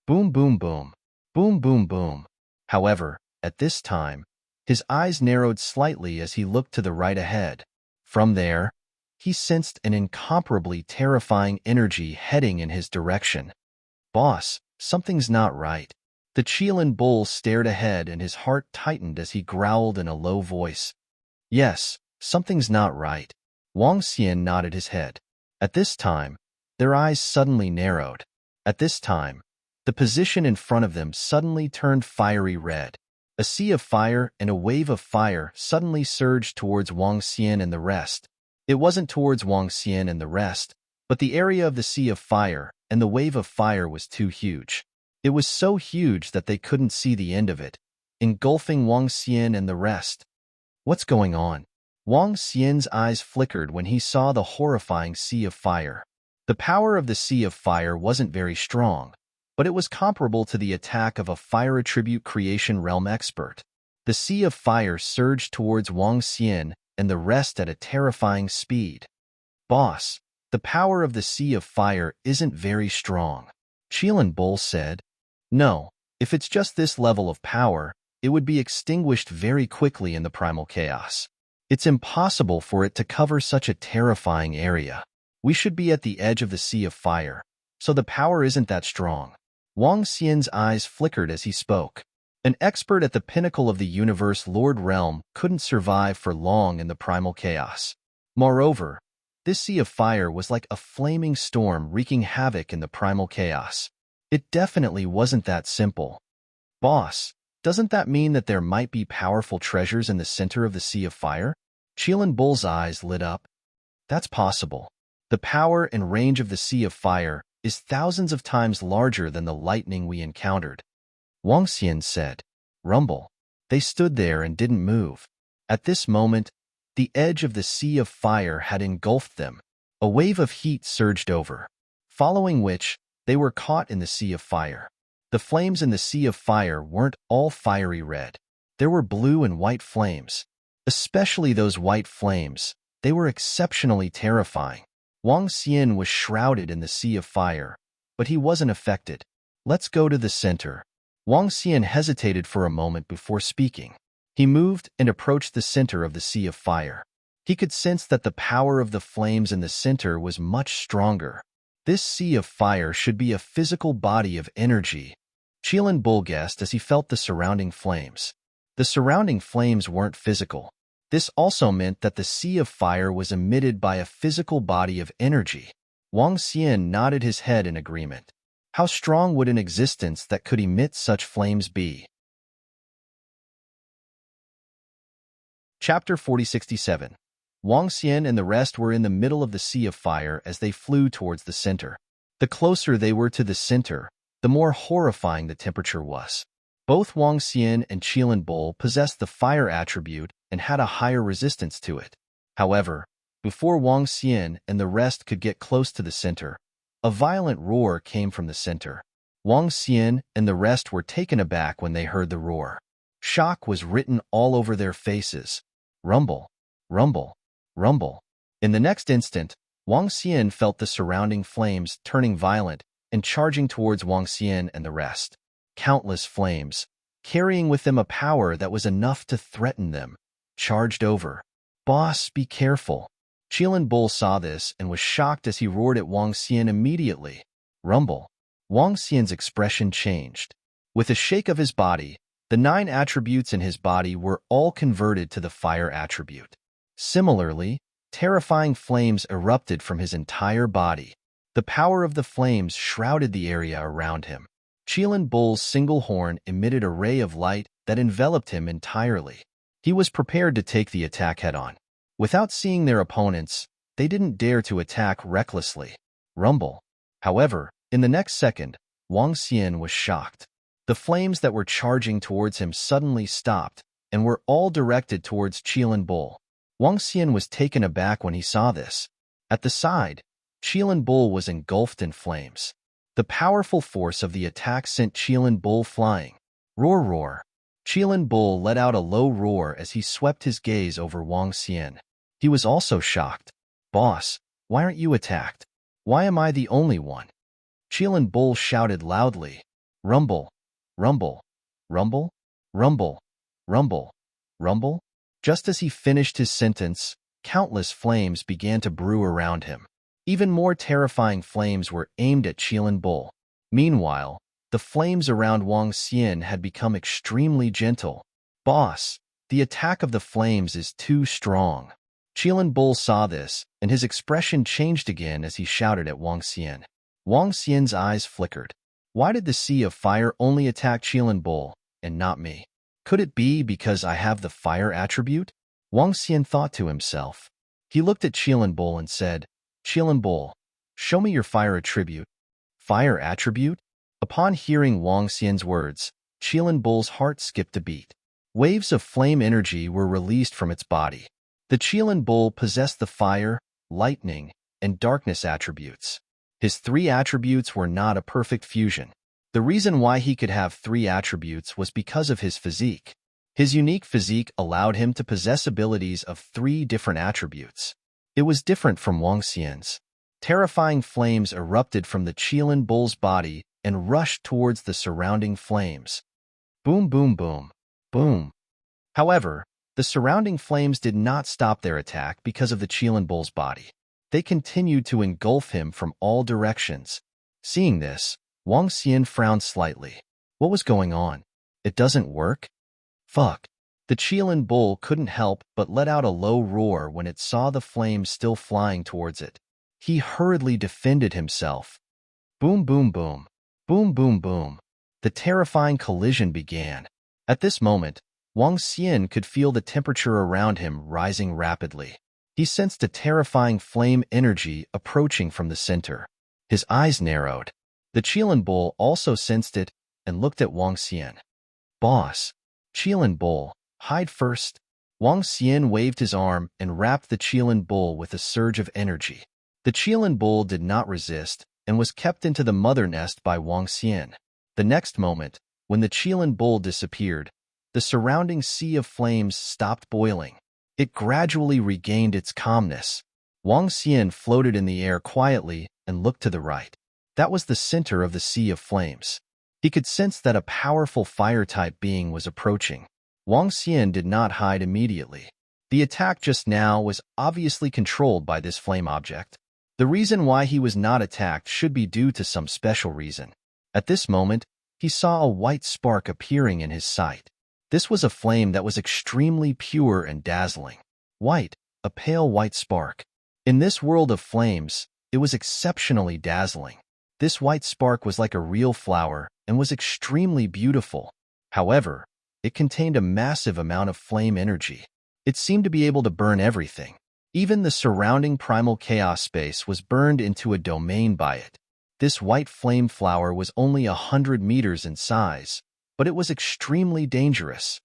Boom, boom, boom. Boom, boom, boom. However, at this time, his eyes narrowed slightly as he looked to the right ahead. From there, he sensed an incomparably terrifying energy heading in his direction. Boss, something's not right. The Qilin bull stared ahead and his heart tightened as he growled in a low voice. Yes, something's not right. Wang Xian nodded his head. At this time, their eyes suddenly narrowed. At this time, the position in front of them suddenly turned fiery red. A sea of fire and a wave of fire suddenly surged towards Wang Xian and the rest. It wasn't towards Wang Xian and the rest, but the area of the sea of fire and the wave of fire was too huge. It was so huge that they couldn't see the end of it, engulfing Wang Xian and the rest. What's going on? Wang Xian's eyes flickered when he saw the horrifying sea of fire. The power of the sea of fire wasn't very strong, but it was comparable to the attack of a fire attribute creation realm expert. The sea of fire surged towards Wang Xian and the rest at a terrifying speed. Boss, the power of the sea of fire isn't very strong, Qilin Bull said. No, if it's just this level of power, it would be extinguished very quickly in the primal chaos. It's impossible for it to cover such a terrifying area. We should be at the edge of the sea of fire, so the power isn't that strong. Wang Xian's eyes flickered as he spoke. An expert at the pinnacle of the universe Lord Realm couldn't survive for long in the primal chaos. Moreover, this sea of fire was like a flaming storm wreaking havoc in the primal chaos. It definitely wasn't that simple. Boss, doesn't that mean that there might be powerful treasures in the center of the sea of fire? Qilin Bull's eyes lit up. That's possible. The power and range of the sea of fire is thousands of times larger than the lightning we encountered. Wang Xian said. Rumble. They stood there and didn't move. At this moment, the edge of the sea of fire had engulfed them. A wave of heat surged over, following which they were caught in the sea of fire. The flames in the sea of fire weren't all fiery red. There were blue and white flames. Especially those white flames, they were exceptionally terrifying. Wang Xian was shrouded in the sea of fire, but he wasn't affected. Let's go to the center. Wang Xian hesitated for a moment before speaking. He moved and approached the center of the sea of fire. He could sense that the power of the flames in the center was much stronger. This sea of fire should be a physical body of energy, Qilin Bull guessed as he felt the surrounding flames. The surrounding flames weren't physical. This also meant that the sea of fire was emitted by a physical body of energy. Wang Xian nodded his head in agreement. How strong would an existence that could emit such flames be? Chapter 4067. Wang Xian and the rest were in the middle of the sea of fire as they flew towards the center. The closer they were to the center, the more horrifying the temperature was. Both Wang Xian and Qilin Bull possessed the fire attribute and had a higher resistance to it. However, before Wang Xian and the rest could get close to the center, a violent roar came from the center. Wang Xian and the rest were taken aback when they heard the roar. Shock was written all over their faces. Rumble, rumble, rumble. In the next instant, Wang Xian felt the surrounding flames turning violent and charging towards Wang Xian and the rest. Countless flames, carrying with them a power that was enough to threaten them, charged over. Boss, be careful. Qilin Bull saw this and was shocked as he roared at Wang Xian immediately. Rumble. Wang Xian's expression changed. With a shake of his body, the 9 attributes in his body were all converted to the fire attribute. Similarly, terrifying flames erupted from his entire body. The power of the flames shrouded the area around him. Qilin Bull's single horn emitted a ray of light that enveloped him entirely. He was prepared to take the attack head-on. Without seeing their opponents, they didn't dare to attack recklessly. Rumble. However, in the next second, Wang Xian was shocked. The flames that were charging towards him suddenly stopped and were all directed towards Qilin Bull. Wang Xian was taken aback when he saw this. At the side, Qilin Bull was engulfed in flames. The powerful force of the attack sent Qilin Bull flying. Roar, roar. Qilin Bull let out a low roar as he swept his gaze over Wang Xian. He was also shocked. Boss, why aren't you attacked? Why am I the only one? Qilin Bull shouted loudly. Rumble, rumble, rumble, rumble, rumble, rumble. Just as he finished his sentence, countless flames began to brew around him. Even more terrifying flames were aimed at Qilin Bull. Meanwhile, the flames around Wang Xian had become extremely gentle. Boss, the attack of the flames is too strong. Qilin Bull saw this, and his expression changed again as he shouted at Wang Xian. Wang Xian's eyes flickered. Why did the Sea of Fire only attack Qilin Bull, and not me? Could it be because I have the fire attribute? Wang Xian thought to himself. He looked at Qilin Bull and said, Qilin Bull, show me your fire attribute. Fire attribute? Upon hearing Wang Xian's words, Qilin Bull's heart skipped a beat. Waves of flame energy were released from its body. The Qilin Bull possessed the fire, lightning, and darkness attributes. His 3 attributes were not a perfect fusion. The reason why he could have 3 attributes was because of his physique. His unique physique allowed him to possess abilities of 3 different attributes. It was different from Wang Xian's. Terrifying flames erupted from the Qilin Bull's body and rushed towards the surrounding flames. Boom, boom, boom, boom. However, the surrounding flames did not stop their attack because of the Qilin Bull's body. They continued to engulf him from all directions. Seeing this, Wang Xian frowned slightly. What was going on? It doesn't work? Fuck. The Qilin Bull couldn't help but let out a low roar when it saw the flames still flying towards it. He hurriedly defended himself. Boom, boom, boom. Boom, boom, boom. The terrifying collision began. At this moment, Wang Xian could feel the temperature around him rising rapidly. He sensed a terrifying flame energy approaching from the center. His eyes narrowed. The Qilin Bull also sensed it and looked at Wang Xian. Boss. Qilin Bull, hide first. Wang Xian waved his arm and wrapped the Qilin Bull with a surge of energy. The Qilin Bull did not resist and was kept into the mother nest by Wang Xian. The next moment, when the Qilin Bull disappeared, the surrounding sea of flames stopped boiling. It gradually regained its calmness. Wang Xian floated in the air quietly and looked to the right. That was the center of the sea of flames. He could sense that a powerful fire-type being was approaching. Wang Xian did not hide immediately. The attack just now was obviously controlled by this flame object. The reason why he was not attacked should be due to some special reason. At this moment, he saw a white spark appearing in his sight. This was a flame that was extremely pure and dazzling. White, a pale white spark. In this world of flames, it was exceptionally dazzling. This white spark was like a real flower and was extremely beautiful. However, it contained a massive amount of flame energy. It seemed to be able to burn everything. Even the surrounding primal chaos space was burned into a domain by it. This white flame flower was only 100 meters in size, but it was extremely dangerous.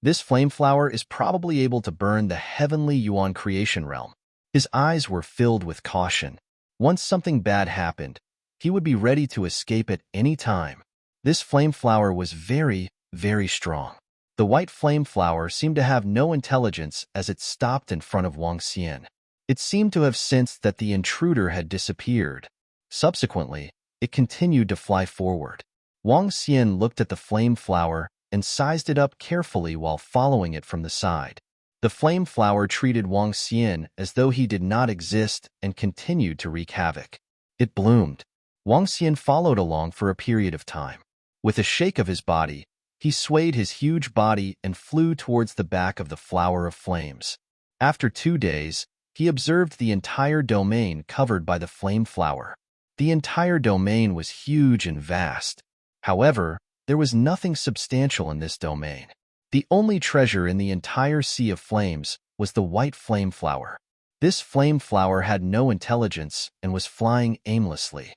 This flame flower is probably able to burn the heavenly Yuan creation realm. His eyes were filled with caution. Once something bad happened, he would be ready to escape at any time. This flame flower was very, very strong. The white flame flower seemed to have no intelligence as it stopped in front of Wang Xian. It seemed to have sensed that the intruder had disappeared. Subsequently, it continued to fly forward. Wang Xian looked at the flame flower and sized it up carefully while following it from the side. The flame flower treated Wang Xian as though he did not exist and continued to wreak havoc. It bloomed. Wang Xian followed along for a period of time. With a shake of his body, he swayed his huge body and flew towards the back of the flower of flames. After 2 days, he observed the entire domain covered by the flame flower. The entire domain was huge and vast. However, there was nothing substantial in this domain. The only treasure in the entire sea of flames was the white flame flower. This flame flower had no intelligence and was flying aimlessly.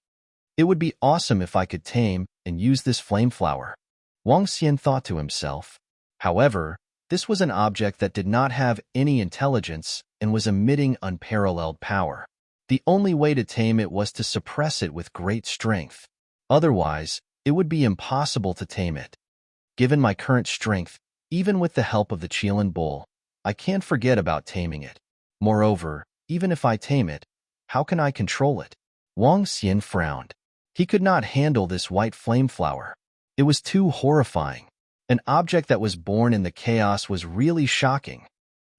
It would be awesome if I could tame and use this flame flower, Wang Xian thought to himself. However, this was an object that did not have any intelligence and was emitting unparalleled power. The only way to tame it was to suppress it with great strength. Otherwise, it would be impossible to tame it. Given my current strength, even with the help of the Qilin Bull, I can't forget about taming it. Moreover, even if I tame it, how can I control it? Wang Xian frowned. He could not handle this white flame flower. It was too horrifying. An object that was born in the chaos was really shocking.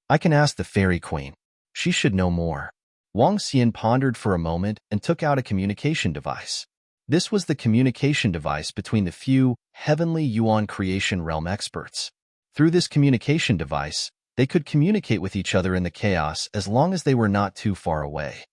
I can ask the Fairy Queen. She should know more. Wang Xian pondered for a moment and took out a communication device. This was the communication device between the few heavenly Yuan creation realm experts. Through this communication device, they could communicate with each other in the chaos as long as they were not too far away.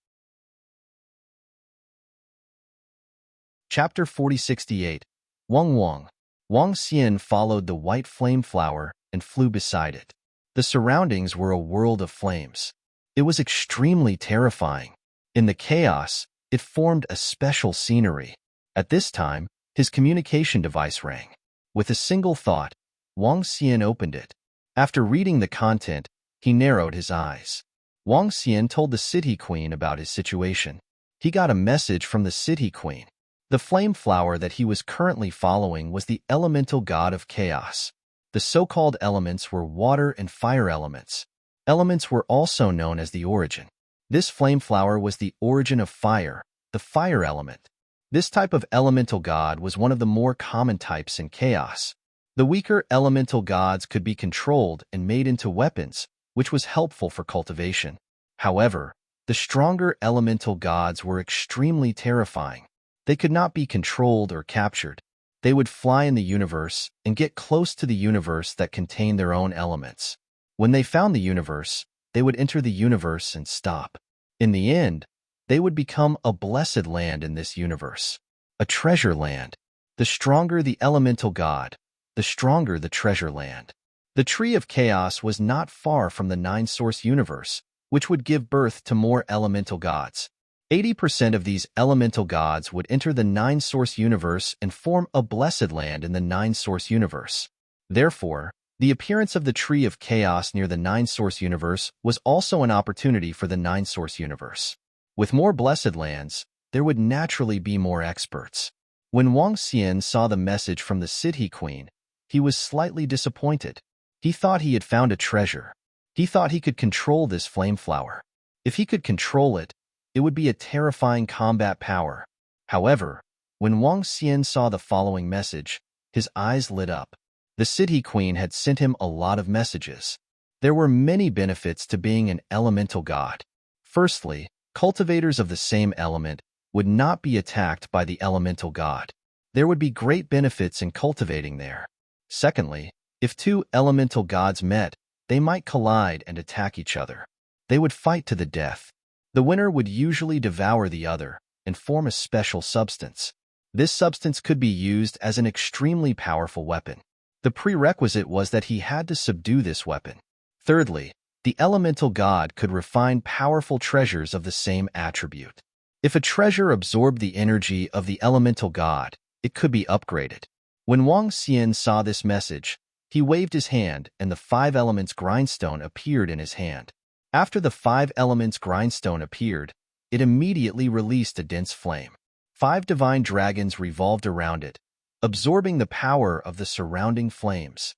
Chapter 4068. Wang Xian followed the white flame flower and flew beside it. The surroundings were a world of flames. It was extremely terrifying. In the chaos, it formed a special scenery. At this time, his communication device rang. With a single thought, Wang Xian opened it. After reading the content, he narrowed his eyes. Wang Xian told the City Queen about his situation. He got a message from the City Queen. The flame flower that he was currently following was the elemental god of chaos. The so-called elements were water and fire elements. Elements were also known as the origin. This flame flower was the origin of fire, the fire element. This type of elemental god was one of the more common types in chaos. The weaker elemental gods could be controlled and made into weapons, which was helpful for cultivation. However, the stronger elemental gods were extremely terrifying. They could not be controlled or captured. They would fly in the universe and get close to the universe that contained their own elements. When they found the universe, they would enter the universe and stop. In the end, they would become a blessed land in this universe, a treasure land. The stronger the elemental god, the stronger the treasure land. The Tree of Chaos was not far from the nine-source universe, which would give birth to more elemental gods. 80% of these elemental gods would enter the nine-source universe and form a blessed land in the nine-source universe. Therefore, the appearance of the Tree of Chaos near the nine-source universe was also an opportunity for the nine-source universe. With more blessed lands, there would naturally be more experts. When Wang Xian saw the message from the City Queen, he was slightly disappointed. He thought he had found a treasure. He thought he could control this flame flower. If he could control it, it would be a terrifying combat power. However, when Wang Xian saw the following message, his eyes lit up. The City Queen had sent him a lot of messages. There were many benefits to being an elemental god. Firstly, cultivators of the same element would not be attacked by the elemental god. There would be great benefits in cultivating there. Secondly, if two elemental gods met, they might collide and attack each other. They would fight to the death. The winner would usually devour the other and form a special substance. This substance could be used as an extremely powerful weapon. The prerequisite was that he had to subdue this weapon. Thirdly, the elemental god could refine powerful treasures of the same attribute. If a treasure absorbed the energy of the elemental god, it could be upgraded. When Wang Xian saw this message, he waved his hand and the 5 elements grindstone appeared in his hand. After the 5 elements grindstone appeared, it immediately released a dense flame. 5 divine dragons revolved around it, absorbing the power of the surrounding flames.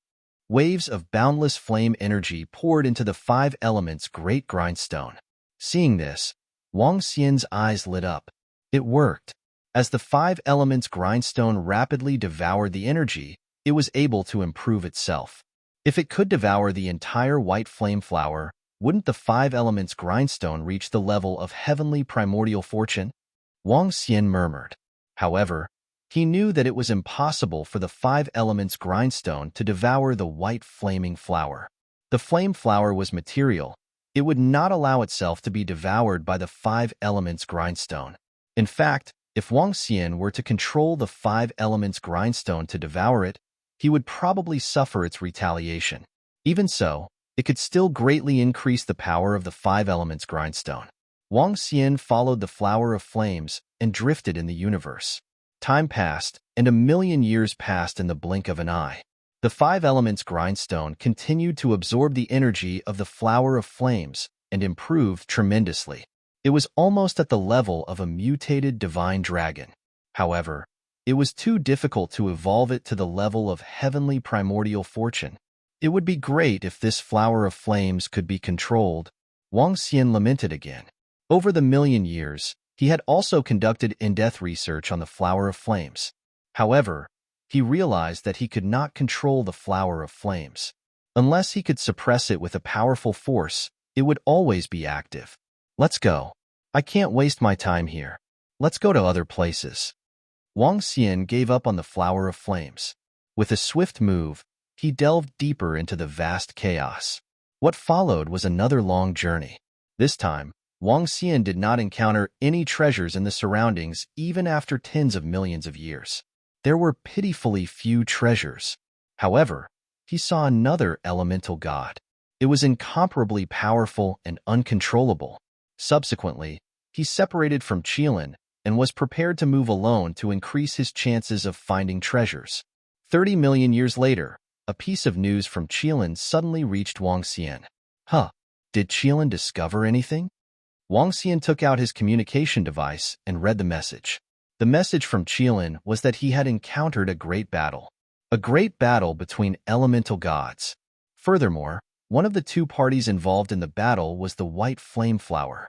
Waves of boundless flame energy poured into the 5 elements' great grindstone. Seeing this, Wang Xian's eyes lit up. It worked. As the 5 elements grindstone rapidly devoured the energy, it was able to improve itself. If it could devour the entire white flame flower, wouldn't the five elements grindstone reach the level of heavenly primordial fortune? Wang Xian murmured. However, he knew that it was impossible for the five elements grindstone to devour the white flaming flower. The flame flower was material. It would not allow itself to be devoured by the five elements grindstone. In fact, if Wang Xian were to control the five elements grindstone to devour it, he would probably suffer its retaliation. Even so, it could still greatly increase the power of the five elements grindstone. Wang Xian followed the flower of flames and drifted in the universe. Time passed, and 1,000,000 years passed in the blink of an eye. The five elements grindstone continued to absorb the energy of the flower of flames and improved tremendously. It was almost at the level of a mutated divine dragon. However, it was too difficult to evolve it to the level of heavenly primordial fortune. It would be great if this flower of flames could be controlled, Wang Xian lamented again. Over the 1,000,000 years, he had also conducted in-depth research on the flower of flames. However, he realized that he could not control the flower of flames. Unless he could suppress it with a powerful force, it would always be active. Let's go. I can't waste my time here. Let's go to other places. Wang Xian gave up on the flower of flames. With a swift move, he delved deeper into the vast chaos. What followed was another long journey. This time, Wang Xian did not encounter any treasures in the surroundings even after tens of millions of years. There were pitifully few treasures. However, he saw another elemental god. It was incomparably powerful and uncontrollable. Subsequently, he separated from Qilin and was prepared to move alone to increase his chances of finding treasures. 30 million years later, a piece of news from Qilin suddenly reached Wang Xian. Did Qilin discover anything? Wang Xian took out his communication device and read the message. The message from Qilin was that he had encountered a great battle. A great battle between elemental gods. Furthermore, one of the two parties involved in the battle was the white flame flower.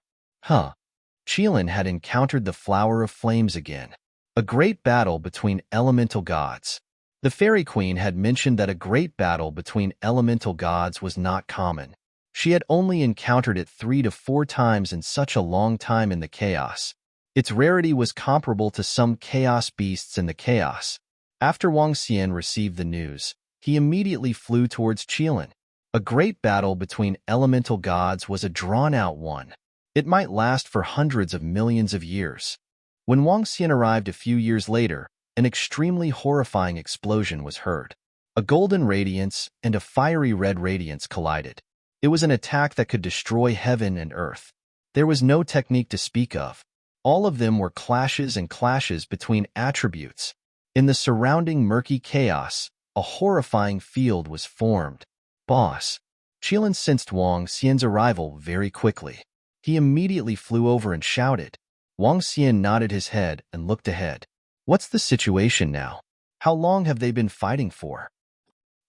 Qilin had encountered the flower of flames again. A great battle between elemental gods. The fairy queen had mentioned that a great battle between elemental gods was not common. She had only encountered it 3 to 4 times in such a long time in the chaos. Its rarity was comparable to some chaos beasts in the chaos. After Wang Xian received the news, he immediately flew towards Qilin. A great battle between elemental gods was a drawn-out one. It might last for hundreds of millions of years. When Wang Xian arrived a few years later, an extremely horrifying explosion was heard. A golden radiance and a fiery red radiance collided. It was an attack that could destroy heaven and earth. There was no technique to speak of. All of them were clashes and clashes between attributes. In the surrounding murky chaos, a horrifying field was formed. Boss. Qilin sensed Wang Xian's arrival very quickly. He immediately flew over and shouted. Wang Xian nodded his head and looked ahead. What's the situation now? How long have they been fighting for?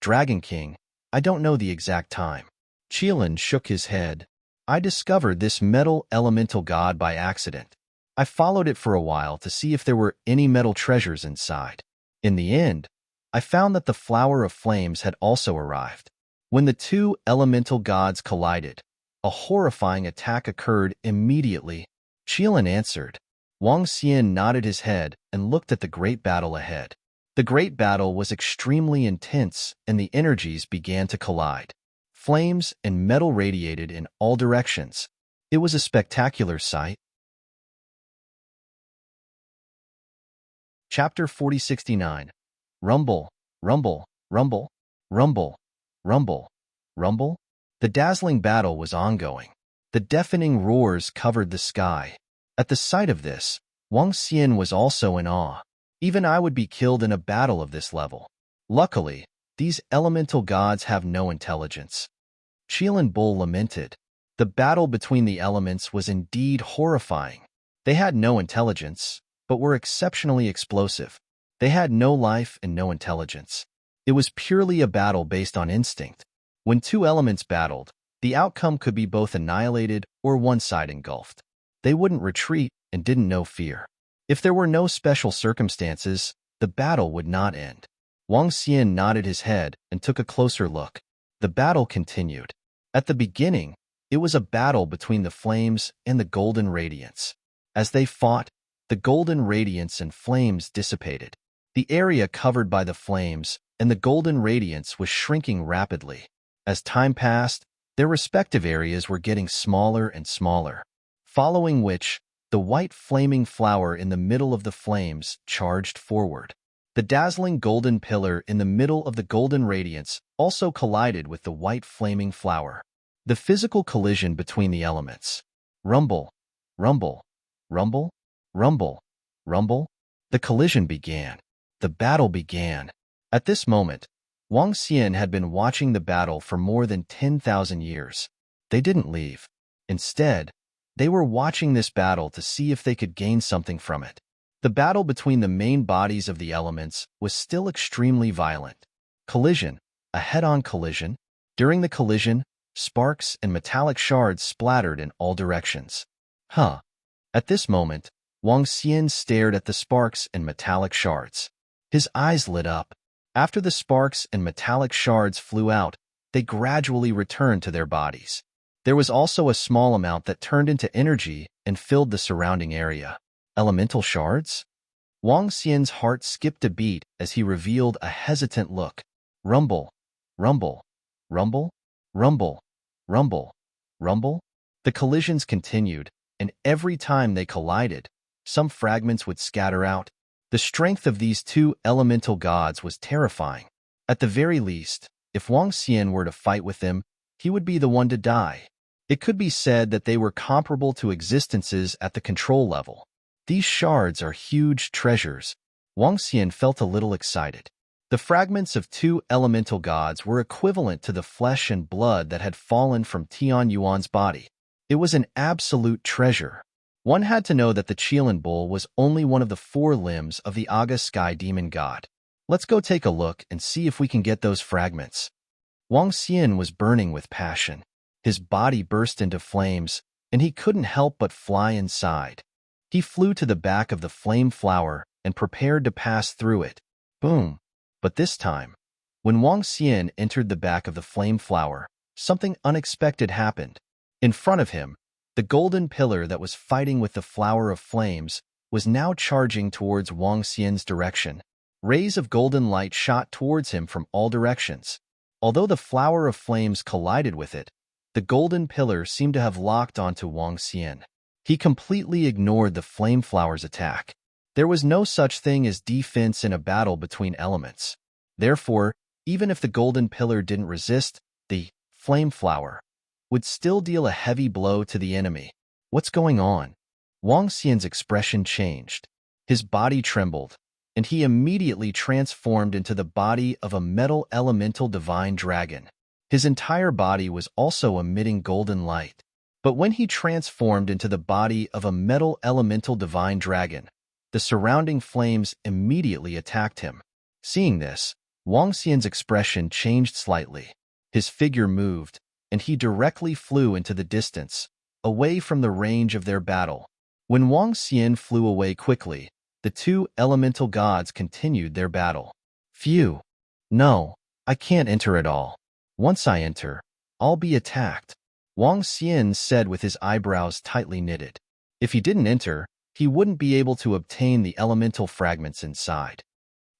Dragon King, I don't know the exact time. Qilin shook his head. I discovered this metal elemental god by accident. I followed it for a while to see if there were any metal treasures inside. In the end, I found that the flower of flames had also arrived. When the two elemental gods collided, a horrifying attack occurred immediately. Qilin answered. Wang Xian nodded his head and looked at the great battle ahead. The great battle was extremely intense and the energies began to collide. Flames and metal radiated in all directions. It was a spectacular sight. Chapter 4069. Rumble, rumble, rumble, rumble, rumble, rumble. The dazzling battle was ongoing. The deafening roars covered the sky. At the sight of this, Wang Xian was also in awe. Even I would be killed in a battle of this level. Luckily, these elemental gods have no intelligence. Qilin Bull lamented. The battle between the elements was indeed horrifying. They had no intelligence, but were exceptionally explosive. They had no life and no intelligence. It was purely a battle based on instinct. When two elements battled, the outcome could be both annihilated or one side engulfed. They wouldn't retreat and didn't know fear. If there were no special circumstances, the battle would not end. Wang Xian nodded his head and took a closer look. The battle continued. At the beginning, it was a battle between the flames and the golden radiance. As they fought, the golden radiance and flames dissipated. The area covered by the flames and the golden radiance was shrinking rapidly. As time passed, their respective areas were getting smaller and smaller, following which, the white flaming flower in the middle of the flames charged forward. The dazzling golden pillar in the middle of the golden radiance also collided with the white flaming flower. The physical collision between the elements. Rumble, rumble, rumble, rumble, rumble. The collision began. The battle began. At this moment, Wang Xian had been watching the battle for more than 10,000 years. They didn't leave. Instead, they were watching this battle to see if they could gain something from it. The battle between the main bodies of the elements was still extremely violent. Collision, a head-on collision. During the collision, sparks and metallic shards splattered in all directions. At this moment, Wang Xian stared at the sparks and metallic shards. His eyes lit up. After the sparks and metallic shards flew out, they gradually returned to their bodies. There was also a small amount that turned into energy and filled the surrounding area. Elemental shards? Wang Xian's heart skipped a beat as he revealed a hesitant look. Rumble, rumble, rumble, rumble, rumble, rumble. The collisions continued, and every time they collided, some fragments would scatter out. The strength of these two elemental gods was terrifying. At the very least, if Wang Xian were to fight with them, he would be the one to die. It could be said that they were comparable to existences at the control level. These shards are huge treasures. Wang Xian felt a little excited. The fragments of two elemental gods were equivalent to the flesh and blood that had fallen from Tian Yuan's body. It was an absolute treasure. One had to know that the Qilin Bull was only one of the 4 limbs of the Aga Sky Demon God. Let's go take a look and see if we can get those fragments. Wang Xian was burning with passion. His body burst into flames, and he couldn't help but fly inside. He flew to the back of the flame flower and prepared to pass through it. Boom! But this time, when Wang Xian entered the back of the flame flower, something unexpected happened. In front of him, the golden pillar that was fighting with the flower of flames was now charging towards Wang Xian's direction. Rays of golden light shot towards him from all directions. Although the flower of flames collided with it, the golden pillar seemed to have locked onto Wang Xian. He completely ignored the flame flower's attack. There was no such thing as defense in a battle between elements. Therefore, even if the golden pillar didn't resist, the flame flower would still deal a heavy blow to the enemy. What's going on? Wang Xian's expression changed. His body trembled, and he immediately transformed into the body of a metal elemental divine dragon. His entire body was also emitting golden light. But when he transformed into the body of a metal elemental divine dragon, the surrounding flames immediately attacked him. Seeing this, Wang Xian's expression changed slightly. His figure moved, and he directly flew into the distance, away from the range of their battle. When Wang Xian flew away quickly, the two elemental gods continued their battle. Phew! No, I can't enter at all. Once I enter, I'll be attacked, Wang Xian said with his eyebrows tightly knitted. If he didn't enter, he wouldn't be able to obtain the elemental fragments inside.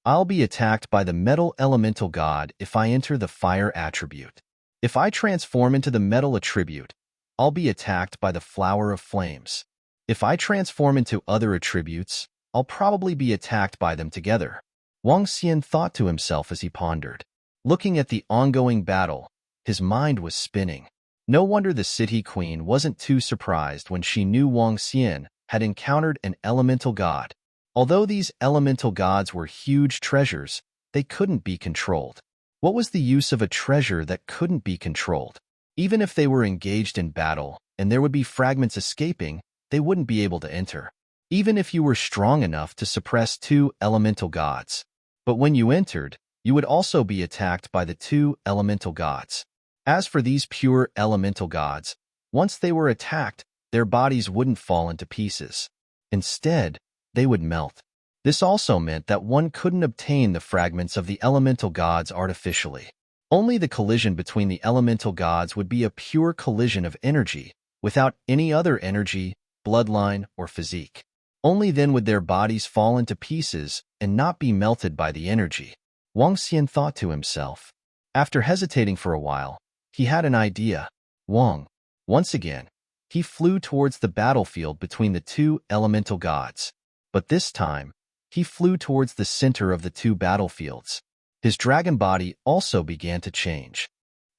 I'll be attacked by the metal elemental god if I enter the fire attribute. If I transform into the metal attribute, I'll be attacked by the flower of flames. If I transform into other attributes, I'll probably be attacked by them together. Wang Xian thought to himself as he pondered. Looking at the ongoing battle, his mind was spinning. No wonder the city queen wasn't too surprised when she knew Wang Xian had encountered an elemental god. Although these elemental gods were huge treasures, they couldn't be controlled. What was the use of a treasure that couldn't be controlled? Even if they were engaged in battle and there would be fragments escaping, they wouldn't be able to enter. Even if you were strong enough to suppress two elemental gods. But when you entered, you would also be attacked by the two elemental gods. As for these pure elemental gods, once they were attacked, their bodies wouldn't fall into pieces. Instead, they would melt. This also meant that one couldn't obtain the fragments of the elemental gods artificially. Only the collision between the elemental gods would be a pure collision of energy, without any other energy, bloodline, or physique. Only then would their bodies fall into pieces and not be melted by the energy. Wang Xian thought to himself. After hesitating for a while, he had an idea. Once again, he flew towards the battlefield between the two elemental gods. But this time, he flew towards the center of the two battlefields. His dragon body also began to change.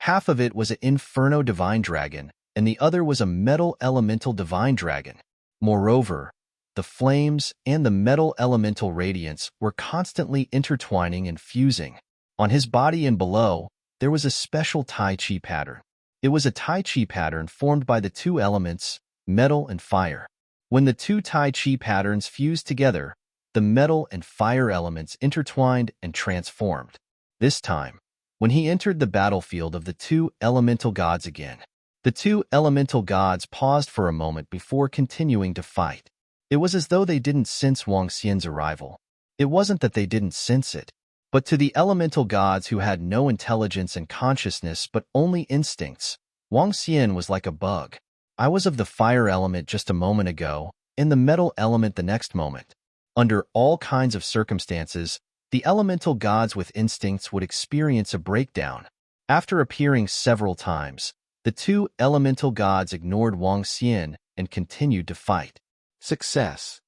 Half of it was an Inferno Divine Dragon, and the other was a Metal Elemental Divine Dragon. Moreover, the flames and the Metal Elemental Radiance were constantly intertwining and fusing. On his body and below, there was a special Tai Chi pattern. It was a Tai Chi pattern formed by the two elements, metal and fire. When the two Tai Chi patterns fused together, the metal and fire elements intertwined and transformed. This time, when he entered the battlefield of the two elemental gods again, the two elemental gods paused for a moment before continuing to fight. It was as though they didn't sense Wang Xian's arrival. It wasn't that they didn't sense it, but to the elemental gods who had no intelligence and consciousness but only instincts, Wang Xian was like a bug. I was of the fire element just a moment ago, and the metal element the next moment. Under all kinds of circumstances, the elemental gods with instincts would experience a breakdown. After appearing several times, the two elemental gods ignored Wang Xian and continued to fight. Success.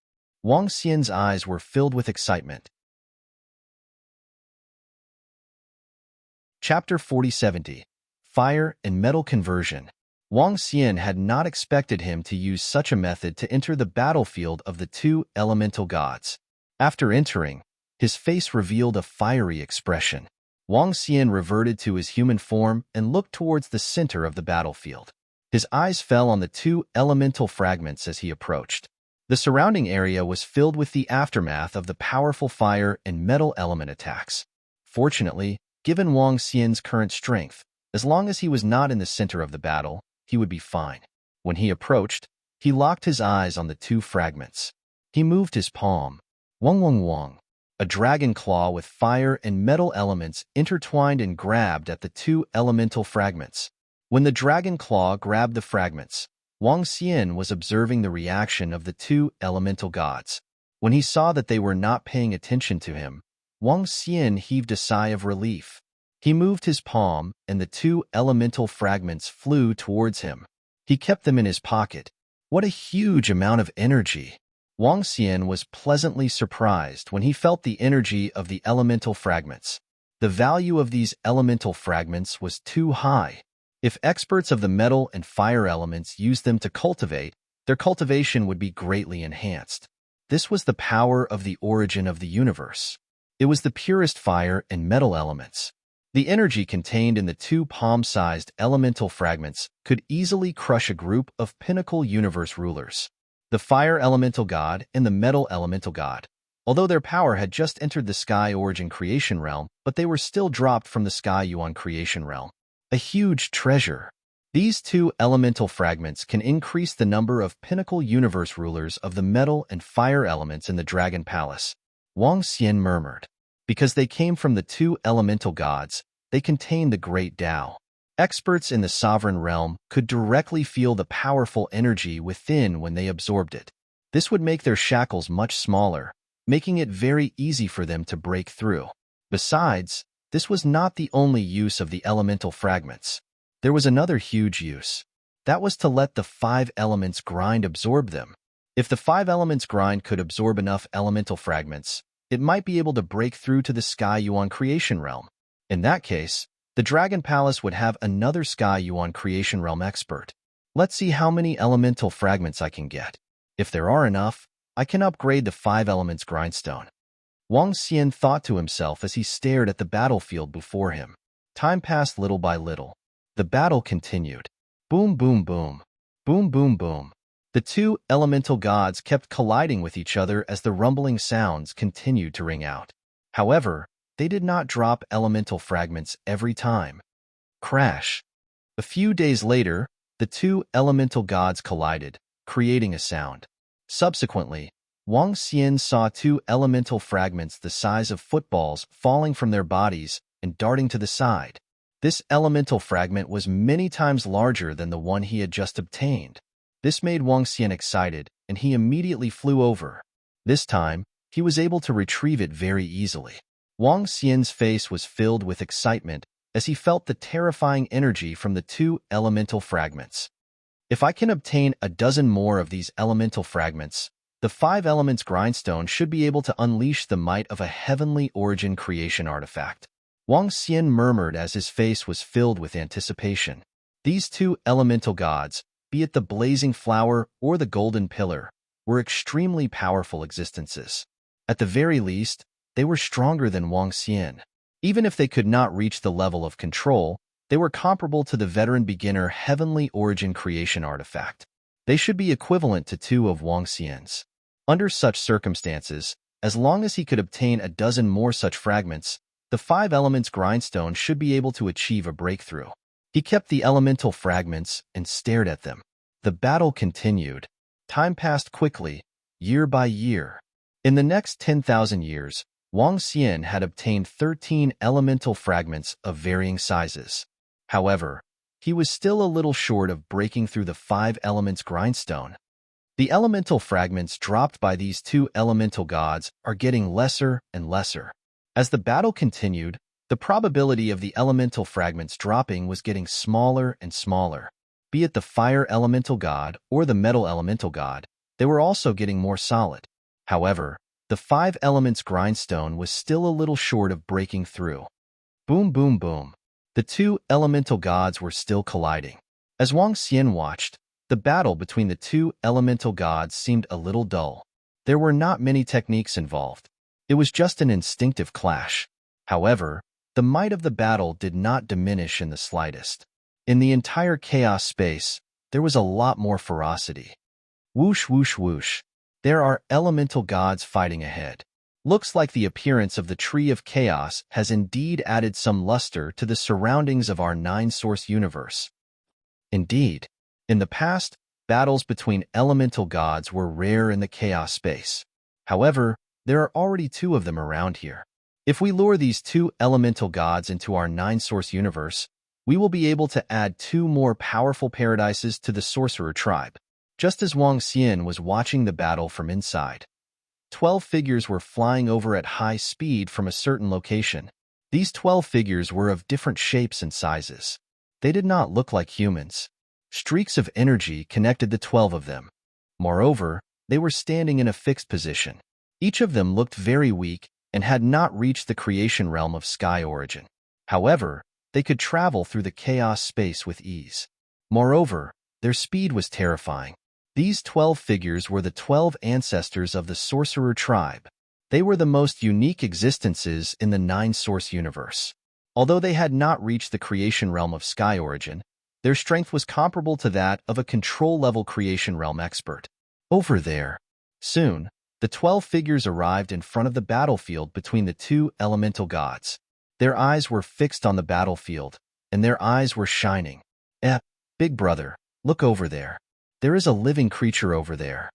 Wang Xian's eyes were filled with excitement. Chapter 4070. Fire and Metal Conversion. Wang Xian had not expected him to use such a method to enter the battlefield of the two elemental gods. After entering, his face revealed a fiery expression. Wang Xian reverted to his human form and looked towards the center of the battlefield. His eyes fell on the two elemental fragments as he approached. The surrounding area was filled with the aftermath of the powerful fire and metal element attacks. Fortunately, given Wang Xian's current strength, as long as he was not in the center of the battle, he would be fine. When he approached, he locked his eyes on the two fragments. He moved his palm. Wong. A dragon claw with fire and metal elements intertwined and grabbed at the two elemental fragments. When the dragon claw grabbed the fragments, Wang Xian was observing the reaction of the two elemental gods. When he saw that they were not paying attention to him, Wang Xian heaved a sigh of relief. He moved his palm, and the two elemental fragments flew towards him. He kept them in his pocket. What a huge amount of energy! Wang Xian was pleasantly surprised when he felt the energy of the elemental fragments. The value of these elemental fragments was too high. If experts of the metal and fire elements used them to cultivate, their cultivation would be greatly enhanced. This was the power of the origin of the universe. It was the purest fire and metal elements. The energy contained in the two palm-sized elemental fragments could easily crush a group of pinnacle universe rulers. The fire elemental god and the metal elemental god. Although their power had just entered the Sky Origin creation realm, but they were still dropped from the Sky Yuan creation realm. A huge treasure. These two elemental fragments can increase the number of pinnacle universe rulers of the metal and fire elements in the Dragon Palace. Wang Xian murmured. Because they came from the two elemental gods, they contain the great Tao. Experts in the sovereign realm could directly feel the powerful energy within when they absorbed it. This would make their shackles much smaller, making it very easy for them to break through. Besides, this was not the only use of the elemental fragments. There was another huge use. That was to let the five elements grind absorb them. If the five elements grind could absorb enough elemental fragments, it might be able to break through to the Sky Yuan creation realm. In that case, the Dragon Palace would have another Sky Yuan creation realm expert. Let's see how many elemental fragments I can get. If there are enough, I can upgrade the five elements grindstone. Wang Xian thought to himself as he stared at the battlefield before him. Time passed little by little. The battle continued. Boom, boom, boom. Boom, boom, boom. The two elemental gods kept colliding with each other as the rumbling sounds continued to ring out. However, they did not drop elemental fragments every time. Crash. A few days later, the two elemental gods collided, creating a sound. Subsequently, Wang Xian saw two elemental fragments the size of footballs falling from their bodies and darting to the side. This elemental fragment was many times larger than the one he had just obtained. This made Wang Xian excited, and he immediately flew over. This time, he was able to retrieve it very easily. Wang Xian's face was filled with excitement as he felt the terrifying energy from the 2 elemental fragments. If I can obtain a dozen more of these elemental fragments, the 5 elements grindstone should be able to unleash the might of a heavenly origin creation artifact. Wang Xian murmured as his face was filled with anticipation. These 2 elemental gods, be it the blazing flower or the golden pillar, were extremely powerful existences. At the very least, they were stronger than Wang Xian. Even if they could not reach the level of control, they were comparable to the veteran beginner heavenly origin creation artifact. They should be equivalent to 2 of Wang Xian's. Under such circumstances, as long as he could obtain a dozen more such fragments, the 5 elements grindstone should be able to achieve a breakthrough. He kept the elemental fragments and stared at them. The battle continued. Time passed quickly, year by year. In the next 10,000 years, Wang Xian had obtained 13 elemental fragments of varying sizes. However, he was still a little short of breaking through the 5 elements grindstone. The elemental fragments dropped by these 2 elemental gods are getting lesser and lesser. As the battle continued, the probability of the elemental fragments dropping was getting smaller and smaller. Be it the fire elemental god or the metal elemental god, they were also getting more solid. However, the 5 elements grindstone was still a little short of breaking through. Boom, boom, boom. The 2 elemental gods were still colliding. As Wang Xian watched, the battle between the 2 elemental gods seemed a little dull. There were not many techniques involved. It was just an instinctive clash. However, the might of the battle did not diminish in the slightest. In the entire chaos space, there was a lot more ferocity. Whoosh, whoosh, whoosh. There are elemental gods fighting ahead. Looks like the appearance of the Tree of Chaos has indeed added some luster to the surroundings of our 9-source universe. Indeed, in the past, battles between elemental gods were rare in the chaos space. However, there are already 2 of them around here. If we lure these 2 elemental gods into our 9-source universe, we will be able to add 2 more powerful paradises to the sorcerer tribe. Just as Wang Xian was watching the battle from inside, 12 figures were flying over at high speed from a certain location. These 12 figures were of different shapes and sizes. They did not look like humans. Streaks of energy connected the 12 of them. Moreover, they were standing in a fixed position. Each of them looked very weak and had not reached the creation realm of sky origin. However, they could travel through the chaos space with ease. Moreover, their speed was terrifying. These 12 figures were the 12 ancestors of the sorcerer tribe. They were the most unique existences in the 9-source universe. Although they had not reached the creation realm of sky origin, their strength was comparable to that of a control-level creation realm expert. Over there. Soon, the 12 figures arrived in front of the battlefield between the 2 elemental gods. Their eyes were fixed on the battlefield, and their eyes were shining. Big brother, look over there. There is a living creature over there.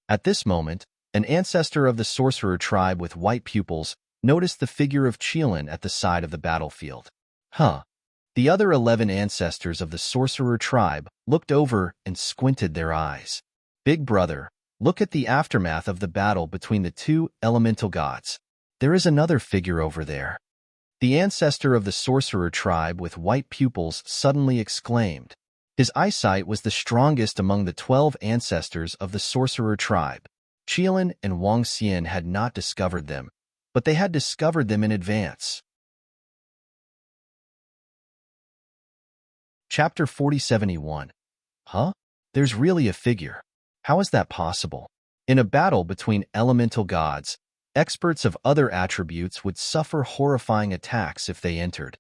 At this moment, an ancestor of the sorcerer tribe with white pupils noticed the figure of Qilin at the side of the battlefield. The other 11 ancestors of the sorcerer tribe looked over and squinted their eyes. Big brother, look at the aftermath of the battle between the 2 elemental gods. There is another figure over there. The ancestor of the sorcerer tribe with white pupils suddenly exclaimed. His eyesight was the strongest among the 12 ancestors of the sorcerer tribe. Qilin and Wang Xian had not discovered them, but they had discovered them in advance. Chapter 4071. There's really a figure. How is that possible? In a battle between elemental gods, experts of other attributes would suffer horrifying attacks if they entered.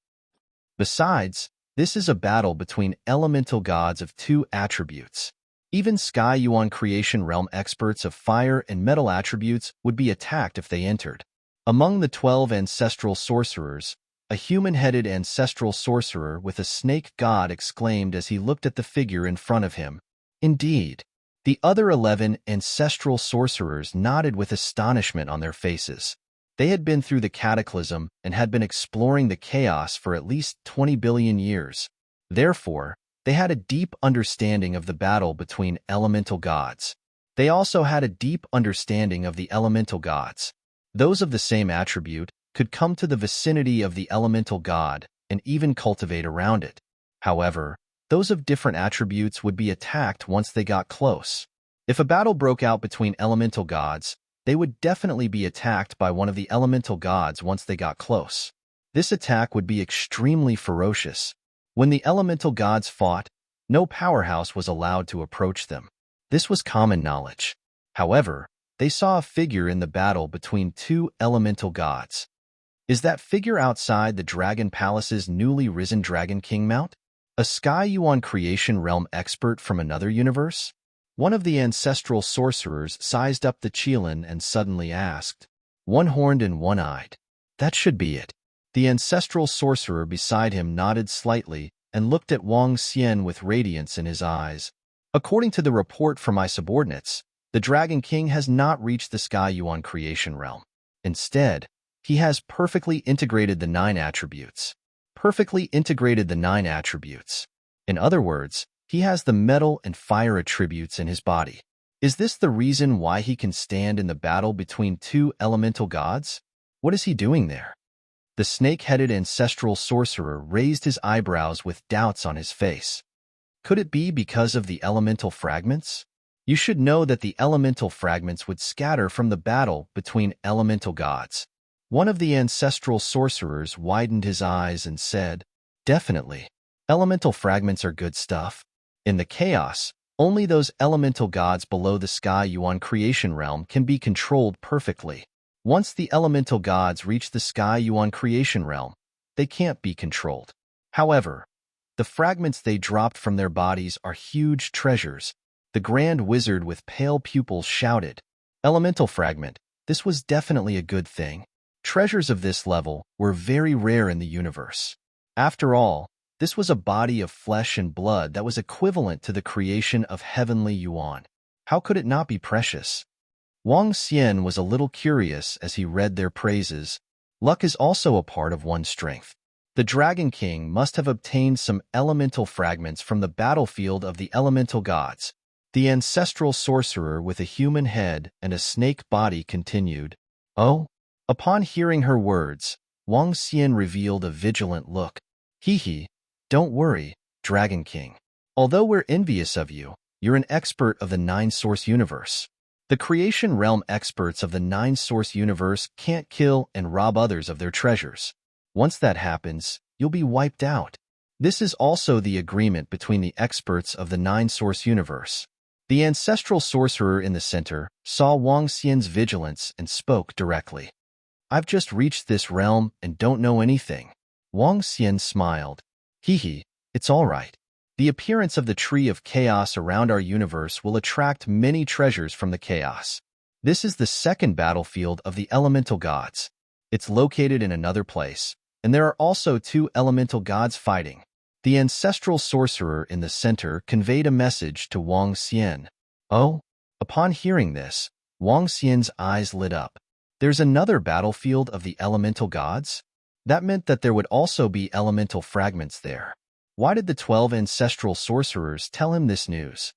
Besides, this is a battle between elemental gods of 2 attributes. Even Sky Yuan creation realm experts of fire and metal attributes would be attacked if they entered. Among the 12 ancestral sorcerers, a human-headed ancestral sorcerer with a snake god exclaimed as he looked at the figure in front of him. Indeed. The other 11 ancestral sorcerers nodded with astonishment on their faces. They had been through the cataclysm and had been exploring the chaos for at least 20 billion years. Therefore, they had a deep understanding of the battle between elemental gods. They also had a deep understanding of the elemental gods. Those of the same attribute could come to the vicinity of the elemental god and even cultivate around it. However, those of different attributes would be attacked once they got close. If a battle broke out between elemental gods, they would definitely be attacked by one of the elemental gods once they got close. This attack would be extremely ferocious. When the elemental gods fought, no powerhouse was allowed to approach them. This was common knowledge. However, they saw a figure in the battle between two elemental gods. Is that figure outside the Dragon Palace's newly risen Dragon King mount? A Sky Yuan creation realm expert from another universe? One of the ancestral sorcerers sized up the Qilin and suddenly asked, "One-horned and one-eyed. That should be it." The ancestral sorcerer beside him nodded slightly and looked at Wang Xian with radiance in his eyes. According to the report from my subordinates, the Dragon King has not reached the Sky Yuan creation realm. Instead, he has perfectly integrated the 9 attributes. Perfectly integrated the 9 attributes. In other words, he has the metal and fire attributes in his body. Is this the reason why he can stand in the battle between two elemental gods? What is he doing there? The snake-headed ancestral sorcerer raised his eyebrows with doubts on his face. Could it be because of the elemental fragments? You should know that the elemental fragments would scatter from the battle between elemental gods. One of the ancestral sorcerers widened his eyes and said, "Definitely. Elemental fragments are good stuff. In the chaos, only those elemental gods below the Sky Yuan creation realm can be controlled perfectly. Once the elemental gods reach the Sky Yuan creation realm, they can't be controlled. However, the fragments they dropped from their bodies are huge treasures." The Grand Wizard with pale pupils shouted, "Elemental fragment, this was definitely a good thing. Treasures of this level were very rare in the universe. After all, this was a body of flesh and blood that was equivalent to the creation of heavenly Yuan. How could it not be precious?" Wang Xian was a little curious as he read their praises. Luck is also a part of one's strength. The Dragon King must have obtained some elemental fragments from the battlefield of the elemental gods. The ancestral sorcerer with a human head and a snake body continued, "Oh?" Upon hearing her words, Wang Xian revealed a vigilant look. "Hee, don't worry, Dragon King. Although we're envious of you, you're an expert of the 9-source universe. The creation realm experts of the 9-source universe can't kill and rob others of their treasures. Once that happens, you'll be wiped out. This is also the agreement between the experts of the 9-source universe." The ancestral sorcerer in the center saw Wang Xian's vigilance and spoke directly. "I've just reached this realm and don't know anything." Wang Xian smiled. "Hee, it's all right. The appearance of the Tree of Chaos around our universe will attract many treasures from the chaos. This is the second battlefield of the elemental gods. It's located in another place, and there are also 2 elemental gods fighting." The ancestral sorcerer in the center conveyed a message to Wang Xian. "Oh?" Upon hearing this, Wang Xian's eyes lit up. "There's another battlefield of the elemental gods?" That meant that there would also be elemental fragments there. Why did the 12 ancestral sorcerers tell him this news?